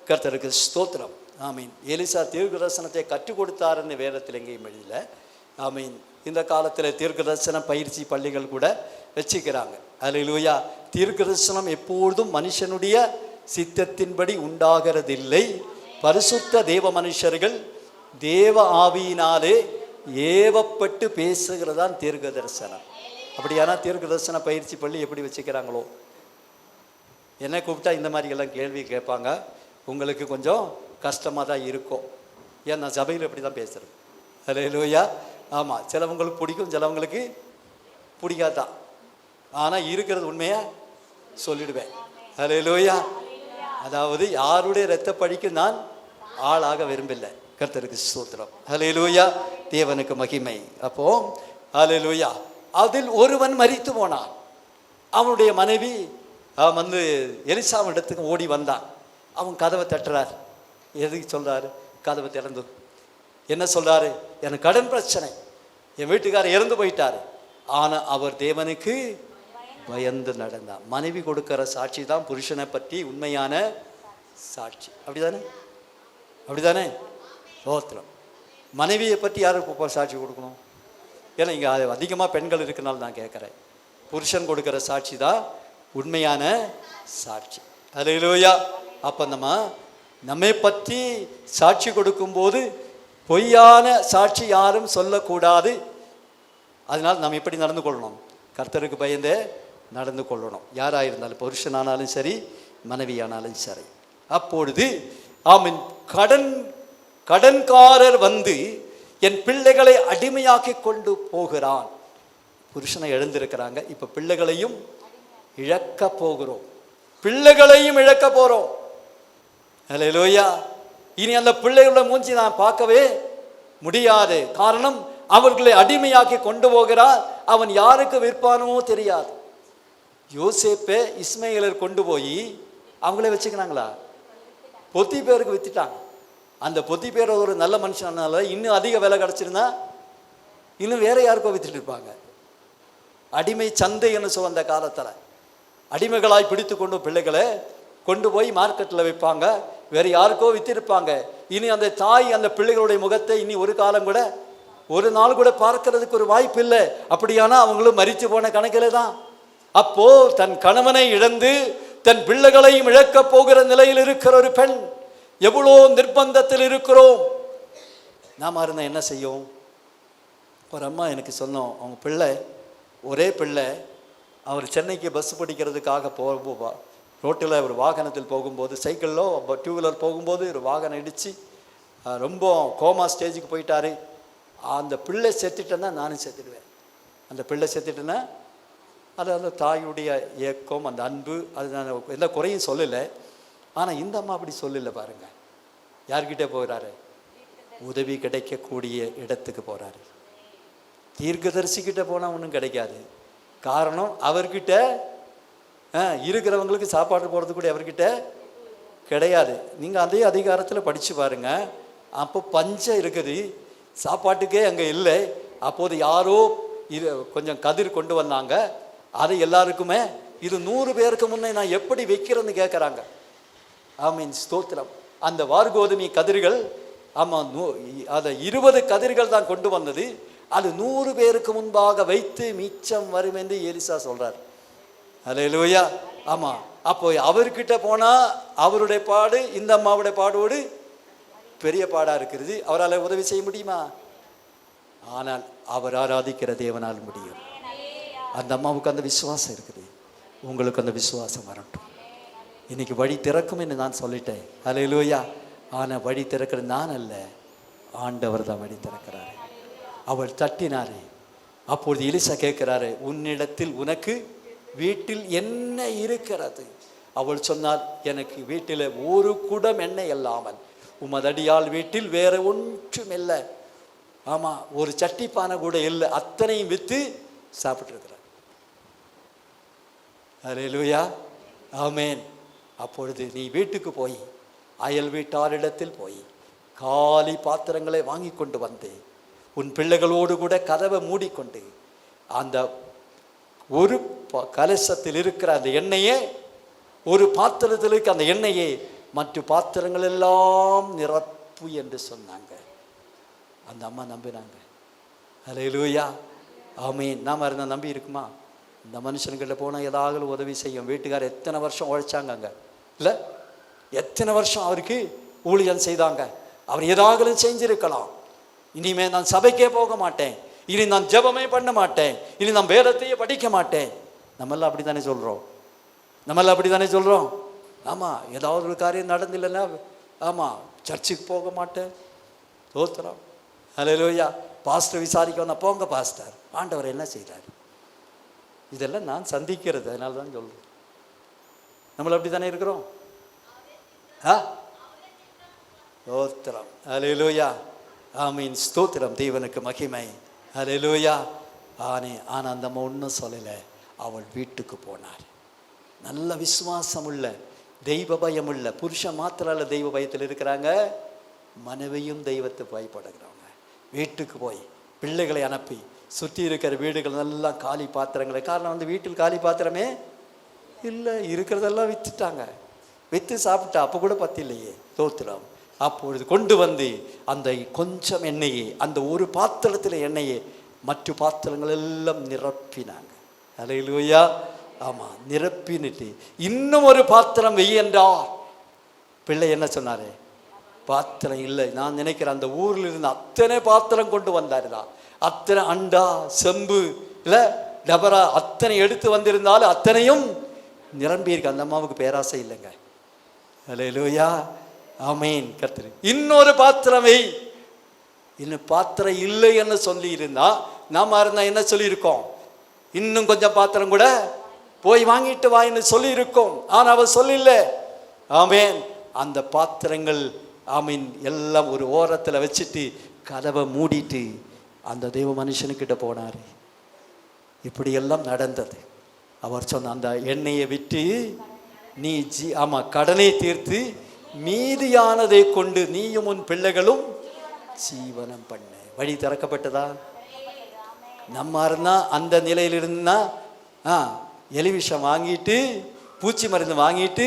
கர்த்தருக்கு ஸ்தோத்திரம். ஆமென். எலிசா தீர்க்கதரிசனத்தை கற்றுக் கொடுத்தாருன்னு வேதத்தில் எங்கேயும் எழுதல. ஆமென். இந்த காலத்தில் தீர்க்கதரிசன பயிற்சி பள்ளிகள் கூட வச்சுக்கிறாங்க. ஹல்லேலூயா. தீர்க்கதரிசனம் எப்பொழுதும் மனுஷனுடைய சித்தத்தின்படி உண்டாகிறதில்லை. பரிசுத்த தேவ மனுஷர்கள் தேவ ஆவியினாலே ஏவப்பட்டு பேசுகிறதான் தீர்க்கதரிசனம். அப்படியானா தீர்க்கதரிசன பயிற்சி பள்ளி எப்படி வச்சுக்கிறாங்களோ, என்ன கூப்பிட்டா இந்த மாதிரி எல்லாம் கேள்வி கேட்பாங்க. உங்களுக்கு கொஞ்சம் கஷ்டமாக தான் இருக்கும். ஏன் நான் சபையில் இப்படி தான் பேசுகிறேன். ஹல்லேலூயா, ஆமாம். சிலவங்களுக்கு பிடிக்கும், சிலவங்களுக்கு பிடிக்காதான். ஆனால் இருக்கிறது உண்மையாக சொல்லிடுவேன். ஹல்லேலூயா. அதாவது யாருடைய இரத்த பழிக்கு நான் ஆளாக விரும்பலை. கர்த்தருக்கு ஸ்தோத்திரம். ஹல்லேலூயா, தேவனுக்கு மகிமை. அப்போ ஹல்லேலூயா, அதில் ஒருவன் மரித்து போனான். அவனுடைய மனைவி வந்து எலிசாவின் இடத்துக்கு ஓடி வந்தான். அவன் கதவை தட்டுறார். எதுக்கு சொல்கிறாரு? கதவை திறந்து என்ன சொல்கிறாரு? எனக்கு கடன் பிரச்சனை, என் வீட்டுக்காரர் இறந்து போயிட்டார். ஆனால் அவர் தேவனுக்கு பயந்து நடந்தான். மனைவி கொடுக்கிற சாட்சி தான் புருஷனை பற்றி உண்மையான சாட்சி. அப்படிதானே? அப்படிதானே? ஸ்தோத்திரம். மனைவியை பற்றி யாருக்கு சாட்சி கொடுக்கணும்? ஏன்னா இங்கே அதிகமாக பெண்கள் இருக்கனால நான் கேட்குறேன். புருஷன் கொடுக்கிற சாட்சி தான் உண்மையான சாட்சி. ஹல்லேலூயா. அப்போ நம்மை பற்றி சாட்சி கொடுக்கும்போது பொய்யான சாட்சி யாரும் சொல்லக்கூடாது. அதனால் நாம் எப்படி நடந்து கொள்ளணும்? கர்த்தருக்கு பயந்தே நடந்து கொள்ளணும். யாராக இருந்தாலும், புருஷனானாலும் சரி, மனைவியானாலும் சரி. அப்பொழுது ஆமென், கடன்காரர் வந்து என் பிள்ளைகளை அடிமையாக்கி கொண்டு போகிறான். புருஷனை இழந்திருக்கிறாங்க, இப்போ பிள்ளைகளையும் இழக்க போகிறோம். பிள்ளைகளையும் இழக்க போகிறோம். ஹல்லேலூயா. இனி அந்த பிள்ளைகளோட மூஞ்சி நான் பார்க்கவே முடியாது. காரணம், அவர்களை அடிமையாக்கி கொண்டு போகிறார். அவன் யாருக்கு விற்பானோ தெரியாது. யோசேப்பை இஸ்மாயேலர் கொண்டு போய் அவங்களே வச்சுக்கிறாங்களா? பொத்தி பேருக்கு வித்துட்டாங்க. அந்த பொத்தி பேர் ஒரு நல்ல மனுஷனால இன்னும் அதிக விலை கிடச்சிருந்தா இன்னும் வேற யாருக்கோ வித்துட்டு இருப்பாங்க. அடிமை சந்தை என்று சொல்ல அந்த காலத்தில் அடிமைகளாய் பிடித்து கொண்டு பிள்ளைகளை கொண்டு போய் மார்க்கெட்டில் வைப்பாங்க, வேறு யாருக்கோ வித்திருப்பாங்க. இனி அந்த தாய் அந்த பிள்ளைகளுடைய முகத்தை இனி ஒரு காலம் கூட, ஒரு நாள் கூட பார்க்கறதுக்கு ஒரு வாய்ப்பு இல்லை. அப்படியானா அவங்களும் மரித்து போன கணக்கில் தான். அப்போ தன் கணவனை இழந்து தன் பிள்ளைகளையும் இழக்கப் போகிற நிலையில் இருக்கிற ஒரு பெண், எவ்வளோ நிர்பந்தத்தில் இருக்கிறோம். நாம இருந்தால் என்ன செய்யும்? ஒரு அம்மா எனக்கு சொன்னோம், அவங்க பிள்ளை, ஒரே பிள்ளை, அவர் சென்னைக்கு பஸ் பிடிக்கிறதுக்காக ரோட்டில் ஒரு வாகனத்தில் போகும்போது, சைக்கிளிலோ டூ வீலர் போகும்போது ஒரு வாகனம் இடித்து ரொம்ப கோமா ஸ்டேஜுக்கு போயிட்டாரு. அந்த பிள்ளை செத்துட்டேன்னா நானும் செத்துடுவேன். அந்த பிள்ளை செத்துட்டேன்னா அது அந்த தாயுடைய இயக்கம், அந்த அன்பு, அது நான் எந்த குறையும் சொல்லலை. ஆனால் இந்த அம்மா அப்படி சொல்லலை பாருங்கள். யார்கிட்ட போகிறாரு? உதவி கிடைக்கக்கூடிய இடத்துக்கு போகிறாரு. தீர்க்கதரிசிக்கிட்ட போனால் ஒன்றும் கிடைக்காது. காரணம், அவர்கிட்ட இருக்கிறவங்களுக்கு சாப்பாடு போடுறது கூட அவர்கிட்ட கிடையாது. நீங்கள் அதே அதிகாரத்தில் படித்து பாருங்கள். அப்போ பஞ்சம் இருக்குது, சாப்பாட்டுக்கே அங்கே இல்லை. அப்போது யாரோ கொஞ்சம் கதிர் கொண்டு வந்தாங்க. அது எல்லாருக்குமே, இது 100 பேருக்கு முன்னே நான் எப்படி வைக்கிறேன்னு கேட்குறாங்க. ஆமீன், ஸ்தோத்திரம். அந்த வார்கோதுமை கதிர்கள், ஆமாம், அதை 20 கதிர்கள் தான் கொண்டு வந்தது. அது 100 பேருக்கு முன்பாக வைத்து மிச்சம் வரும் என்று எலிசா சொல்றார். அல்லேலூயா. ஆமாம். அப்போ அவர்கிட்ட போனால் அவருடைய பாடு இந்த அம்மாவுடைய பாடோடு பெரிய பாடாக இருக்கிறது. அவரால் உதவி செய்ய முடியுமா? ஆனால் அவர் ஆராதிக்கிற தேவனால் முடியும். அந்த அம்மாவுக்கு அந்த விசுவாசம் இருக்குது. உங்களுக்கு அந்த விசுவாசம் வரட்டும். இன்னைக்கு வழி திறக்கும் என்று நான் சொல்லிட்டேன். அல்லேலூயா. ஆனால் வழி திறக்கிறது நான் அல்ல, ஆண்டவர் தான் வழி திறக்கிறாரு. அவள் தட்டினாரே, அப்பொழுது எலிசா கேட்கிறாரு, உன்னிடத்தில் உனக்கு வீட்டில் என்ன இருக்கிறது? அவள் சொன்னாள், எனக்கு வீட்டில் ஒரு குடம் எண்ணெய் இல்லாமல் உமதடியால் வீட்டில் வேற ஒன்றும் இல்லை. ஆமாம், ஒரு சட்டி பானை கூட இல்லை, அத்தனையும் விற்று சாப்பிட்டுருக்கிறார். அல்லேலூயா, ஆமேன். அப்பொழுது நீ வீட்டுக்கு போய் அயல் வீட்டாரிடத்தில் போய் காலி பாத்திரங்களை வாங்கி கொண்டு வந்து உன் பிள்ளைகளோடு கூட கதவை மூடிக்கொண்டு அந்த ஒரு கலசத்தில் இருக்கிற அந்த எண்ணெயை, ஒரு பாத்திரத்தில் இருக்க அந்த எண்ணெயை மற்ற பாத்திரங்கள் எல்லாம் நிரப்பு என்று சொன்னாங்க. அந்த அம்மா நம்பினாங்க. அல்லேலூயா, ஆமீன். நாம இருந்தால் நம்பி இருக்குமா? இந்த மனுஷன்கிட்ட போனால் ஏதாவது உதவி செய்யும். வீட்டுக்காரர் எத்தனை வருஷம் உழைச்சாங்க அங்கே, இல்லை எத்தனை வருஷம் அவருக்கு ஊழியம் செய்தாங்க. அவர் ஏதாவது செஞ்சிருக்கலாம். இனிமே நான் சபைக்கே போக மாட்டேன், இனி நான் ஜெபமே பண்ண மாட்டேன், இனி நான் வேதத்தையே படிக்க மாட்டேன். நம்மெல்லாம் அப்படி தானே சொல்கிறோம், நம்மெல்லாம் அப்படி தானே சொல்கிறோம். ஆமாம், ஏதாவது ஒரு காரியம் நடந்தில்லைன்னா ஆமாம் சர்ச்சுக்கு போக மாட்டேன். தோத்துறோம். அல்லேலூயா. பாஸ்டர் விசாரிக்க வந்தால் போங்க பாஸ்டர், ஆண்டவர் என்ன செய்தார்? இதெல்லாம் நான் சந்திக்கிறது, அதனால தான் சொல்கிறேன். நம்மள அப்படி தானே இருக்கிறோம். ஸ்தோத்திரம். அல்லேலூயா, ஆமீன். ஸ்தோத்திரம், தேவனுக்கு மகிமை. அல்லேலூயா. ஆனால் அந்த அம்மா ஒன்றும் சொல்லலை. அவள் வீட்டுக்கு போனார். நல்ல விசுவாசம் உள்ள, தெய்வ பயம் உள்ள புருஷன் மாத்திரம் அல்ல தெய்வ பயத்தில் இருக்கிறாங்க, மனைவியும் தெய்வத்தை பயப்படுகிறவங்க. வீட்டுக்கு போய் பிள்ளைகளை அனுப்பி சுற்றி இருக்கிற வீடுகள் நல்லா காலி பாத்திரங்களை, காரணம் வந்து வீட்டில் காலி பாத்திரமே இல்லை, இருக்கிறதெல்லாம் விற்றுட்டாங்க, விற்று சாப்பிட்டா. அப்போ கூட பத்தி இல்லையே. தோத்திரம். அப்பொழுது கொண்டு வந்து அந்த கொஞ்சம் எண்ணெயை, அந்த ஒரு பாத்திரத்தில் எண்ணெயை மற்ற பாத்திரங்கள் எல்லாம் நிரப்பினாங்க. அல்லேலூயா. ஆமாம், நிரப்பினிட்டு இன்னும் ஒரு பாத்திரம் வெய் என்றார். பிள்ளை என்ன சொன்னாரு? பாத்திரம் இல்லை. நான் நினைக்கிறேன் அந்த ஊரில் இருந்து அத்தனை பாத்திரம் கொண்டு வந்தாருதா, அத்தனை அண்டா செம்பு இல்லை டபரா அத்தனை எடுத்து வந்திருந்தாலும் அத்தனையும் நிரம்பி இருக்கு. அந்த அம்மாவுக்கு பேராசை இல்லைங்க. அல்லேலூயா, ஆமீன். கர்த்தர் இன்னொரு பாத்திரம் வை. இன்னும் பாத்திரம் இல்லை என்று சொல்லி இருந்தா நாம இருந்தா என்ன சொல்லியிருக்கோம்? இன்னும் கொஞ்சம் பாத்திரம் கூட போய் வாங்கிட்டு வா என்று சொல்லி இருக்கோம். ஆனால் அவர் சொல்லல. ஆமீன். அந்த பாத்திரங்கள் ஆமீன் எல்லாம் ஒரு ஓரத்தில் வச்சுட்டு கதவை மூடிட்டு அந்த தெய்வ மனுஷனுக்கிட்ட போனார். இப்படியெல்லாம் நடந்தது. அவர் சொன்ன அந்த எண்ணெயை விட்டு நீ கடனை தீர்த்து மீதியானதை கொண்டு நீயும் உன் பிள்ளைகளும் ஜீவனம் பண்ண. வழி திறக்கப்பட்டதா? நம்ம இருந்தா அந்த நிலையில் இருந்தா எலிவிஷம் வாங்கிட்டு பூச்சி மருந்து வாங்கிட்டு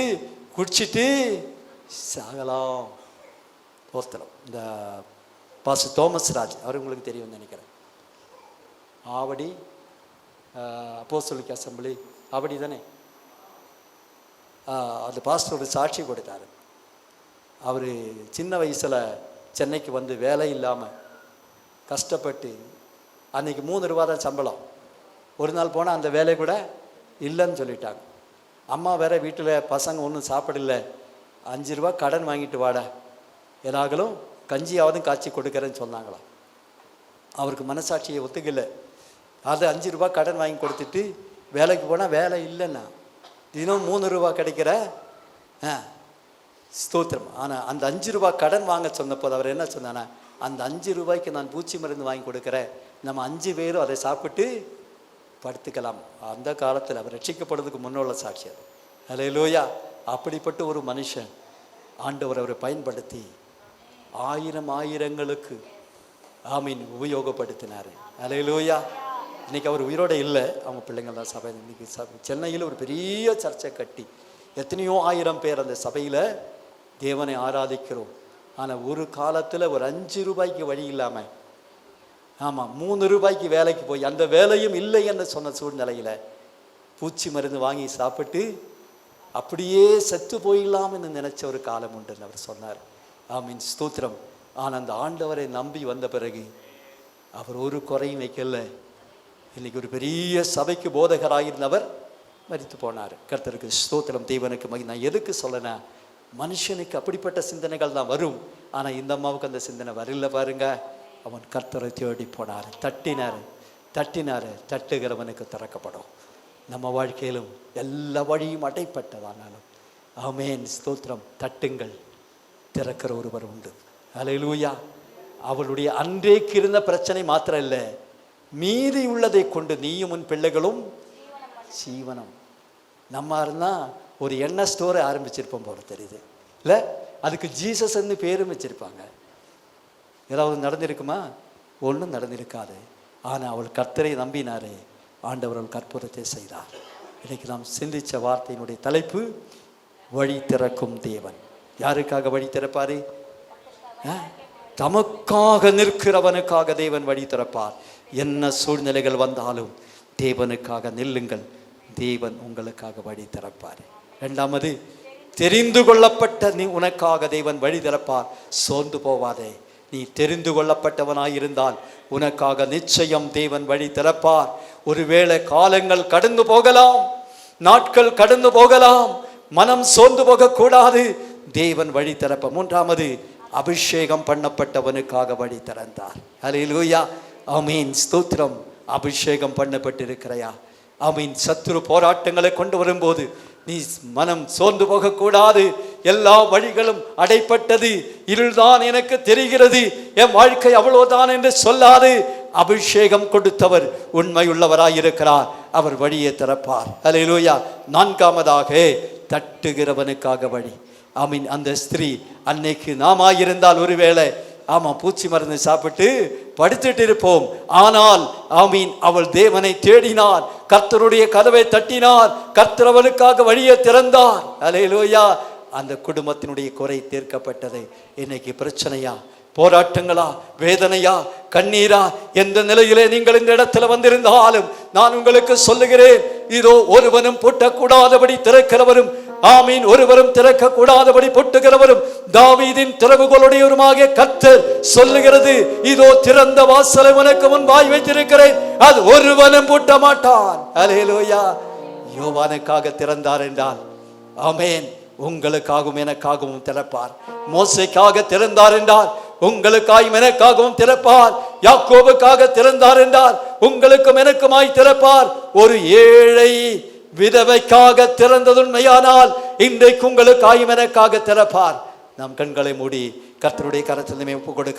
குடிச்சிட்டு சாகலாம். போஸ்தலம் இந்த பாஸ்டர் தோமஸ் ராஜ், அவர் உங்களுக்கு தெரியும்னு நினைக்கிறேன். ஆவடி அப்போஸ்தலிக் அசெம்பிளி ஆவடி தானே. அந்த பாஸ்டர் ஒரு சாட்சி கொடுத்தாரு. அவர் சின்ன வயசில் சென்னைக்கு வந்து வேலை இல்லாமல் கஷ்டப்பட்டு, அன்றைக்கி 3 ரூபா தான் சம்பளம். ஒரு நாள் போனால் அந்த வேலை கூட இல்லைன்னு சொல்லிட்டாங்க. அம்மா வேற வீட்டில் பசங்க ஒன்றும் சாப்பிடல, 5 ரூபா கடன் வாங்கிட்டு வாட, ஏதாகலும் கஞ்சியாவதும் காய்ச்சி கொடுக்குறேன்னு சொன்னாங்களாம். அவருக்கு மனசாட்சியை ஒத்துக்கலை. அது 5 ரூபா கடன் வாங்கி கொடுத்துட்டு வேலைக்கு போனால் வேலை இல்லைன்னா தினம் 3 ரூபா கிடைக்கிற ஸ்தோத்திரம். ஆனால் அந்த 5 ரூபா கடன் வாங்க சொன்னப்போது அவர் என்ன சொன்னானா, அந்த 5 ரூபாய்க்கு நான் பூச்சி மருந்து வாங்கி கொடுக்குறேன், நம்ம 5 பேரும் அதை சாப்பிட்டு படுத்துக்கலாம். அந்த காலத்தில் அவர் ரட்சிக்கப்படுறதுக்கு முன்னுள்ள சாட்சி அது. அல்லேலூயா. அப்படிப்பட்ட ஒரு மனுஷன் ஆண்டவர் அவரை பயன்படுத்தி ஆயிரங்களுக்கு ஆமீன் உபயோகப்படுத்தினார். அல்லேலூயா. இன்னைக்கு அவர் உயிரோட இல்லை, அவங்க பிள்ளைங்கள் தான் சபை. இன்னைக்கு சென்னையில் ஒரு பெரிய சர்ச்சை கட்டி எத்தனையோ 1000 பேர் அந்த சபையில் தேவனை ஆராதிக்கிறோம். ஆனால் ஒரு காலத்தில் ஒரு 5 ரூபாய்க்கு வழி இல்லாமல் 3 ரூபாய்க்கு வேலைக்கு போய் அந்த வேலையும் இல்லை என்று சொன்ன சூழ்நிலையில் பூச்சி மருந்து வாங்கி சாப்பிட்டு அப்படியே செத்து போயிடலாம் என்று நினைச்ச ஒரு காலம் உண்டுன்னு அவர் சொன்னார். ஆமீன். ஸ்தோத்திரம். ஆனால் அந்த ஆண்டவரை நம்பி வந்த பிறகு அவர் ஒரு குறையும் வைக்கல. இன்னைக்கு ஒரு பெரிய சபைக்கு போதகராயிருந்தவர் மரித்து போனார். கர்த்தருக்கு ஸ்தோத்திரம், தேவனுக்கு மகிமை. நான் எதுக்கு சொல்லனா, மனுஷனுக்கு அப்படிப்பட்ட சிந்தனைகள் தான் வரும். ஆனால் இந்த அம்மாவுக்கு அந்த சிந்தனை வரல பாருங்க. அவன் கர்த்தரை தேடி போனார், தட்டினார். தட்டுகிறவனுக்கு திறக்கப்படும். நம்ம வாழ்க்கையிலும் எல்லா வழியும் அடைப்பட்டதானாலும் ஆமென், ஸ்தோத்திரம். தட்டுங்கள், திறக்கிற ஒருவர் உண்டு. அல்லேலூயா. அவளுடைய அன்றைக்கு இருந்த பிரச்சனை மாத்திரம் இல்லை, மீதி உள்ளதை கொண்டு நீயும் உன் பிள்ளைகளும் ஜீவனம். நம்ம இருந்தால் ஒரு எண்ணெய் ஸ்டோரை ஆரம்பிச்சிருப்போம் போல தெரியுது இல்லை? அதுக்கு ஜீசஸ்ன்னு பேரும் வச்சிருப்பாங்க. ஏதாவது நடந்திருக்குமா? ஒன்றும் நடந்திருக்காது. ஆனால் அவள் கர்த்தரை நம்பினாரே, ஆண்டவர் அவள் கற்புரத்தை செய்தார். இன்னைக்கு நாம் சிந்தித்த வார்த்தையினுடைய தலைப்பு வழி திறக்கும் தேவன். யாருக்காக வழி திறப்பாரு? தமக்காக நிற்கிறவனுக்காக தேவன் வழி திறப்பார். என்ன சூழ்நிலைகள் வந்தாலும் தேவனுக்காக நில்லுங்கள், தேவன் உங்களுக்காக வழி திறப்பார். இரண்டாவது, தெரிந்து கொள்ளப்பட்ட நீ உனக்காக தேவன் வழி திறப்பார். சோர்ந்து போவாதே. நீ தெரிந்து கொள்ளப்பட்டவனாயிருந்தால் உனக்காக நிச்சயம் தேவன் வழி திறப்பார். ஒருவேளை காலங்கள் கடந்து போகலாம், நாட்கள் கடந்து போகலாம், மனம் சோர்ந்து போகக்கூடாது. தேவன் வழி திறப்ப. மூன்றாவது, அபிஷேகம் பண்ணப்பட்டவனுக்காக வழி திறந்தார். அல்லேலூயா, ஆமீன், ஸ்தோத்திரம். அபிஷேகம் பண்ணப்பட்டிருக்கிறையா? ஆமீன். சத்துரு போராட்டங்களை கொண்டு வரும்போது நீ மனம் சோர்ந்து போகக்கூடாது. எல்லா வழிகளும் அடைப்பட்டது, இருள்தான் எனக்கு தெரிகிறது, என் வாழ்க்கை அவ்வளவுதான் என்று சொல்லாது. அபிஷேகம் கொடுத்தவர் உண்மையுள்ளவராயிருக்கிறார், அவர் வழியை திறப்பார். அல்லேலூயா. நான்காவதாக, தட்டுகிறவனுக்காக வழி. ஆமீன். அந்த ஸ்திரீ அன்னைக்கு நாமாயிருந்தால் ஒருவேளை பூச்சி மருந்து சாப்பிட்டு படுத்துட்டு இருப்போம். ஆனால் ஆமீன், அவள் தேவனை தேடினார், கர்த்தருடைய கதவை தட்டினார், கர்த்தர் அவளுக்காக வழியை திறந்தார். அல்லேலூயா. அந்த குடும்பத்தினுடைய குறை தீர்க்கப்பட்டது. இன்னைக்கு பிரச்சனையா, போராட்டங்களா, வேதனையா, கண்ணீரா, எந்த நிலையிலே நீங்கள் இந்த இடத்துல வந்திருந்தாலும் நான் உங்களுக்கு சொல்லுகிறேன், இதோ ஒருவனும் பூட்டக்கூடாதபடி திறக்கிறவரும், ஆமீன், ஒருவரும் திறக்க கூடாதபடி பூட்டுகிறவரும், தாவீதின் திறவுகோலுடையவருமாகிய கர்த்தர் சொல்லுகிறது, இதோ திறந்த வாசலை உனக்கு முன்பாய் வைத்திருக்கிறேன், அது ஒருவனும் பூட்ட மாட்டான். அல்லேலூயா. யோவானுக்காக திறந்தார் என்றால் ஆமேன், உங்களுக்காகவும் எனக்காகவும் திறப்பார். மோசேக்காக திறந்தார் என்றால் உங்களுக்காயும் எனக்காகவும் திறப்பார். யாக்கோபுக்காக திறந்தார் என்றால் உங்களுக்கும் எனக்குமாய் திறப்பார். ஒரு ஏழை விதவைக்காக திறந்ததுண்மையானால் இன்றைக்கு உங்களுக்காயும் எனக்காக திறப்பார். நாம் கண்களை மூடி கர்த்தருடைய கரத்தில் ஒப்பு கொடுக்கலாம்.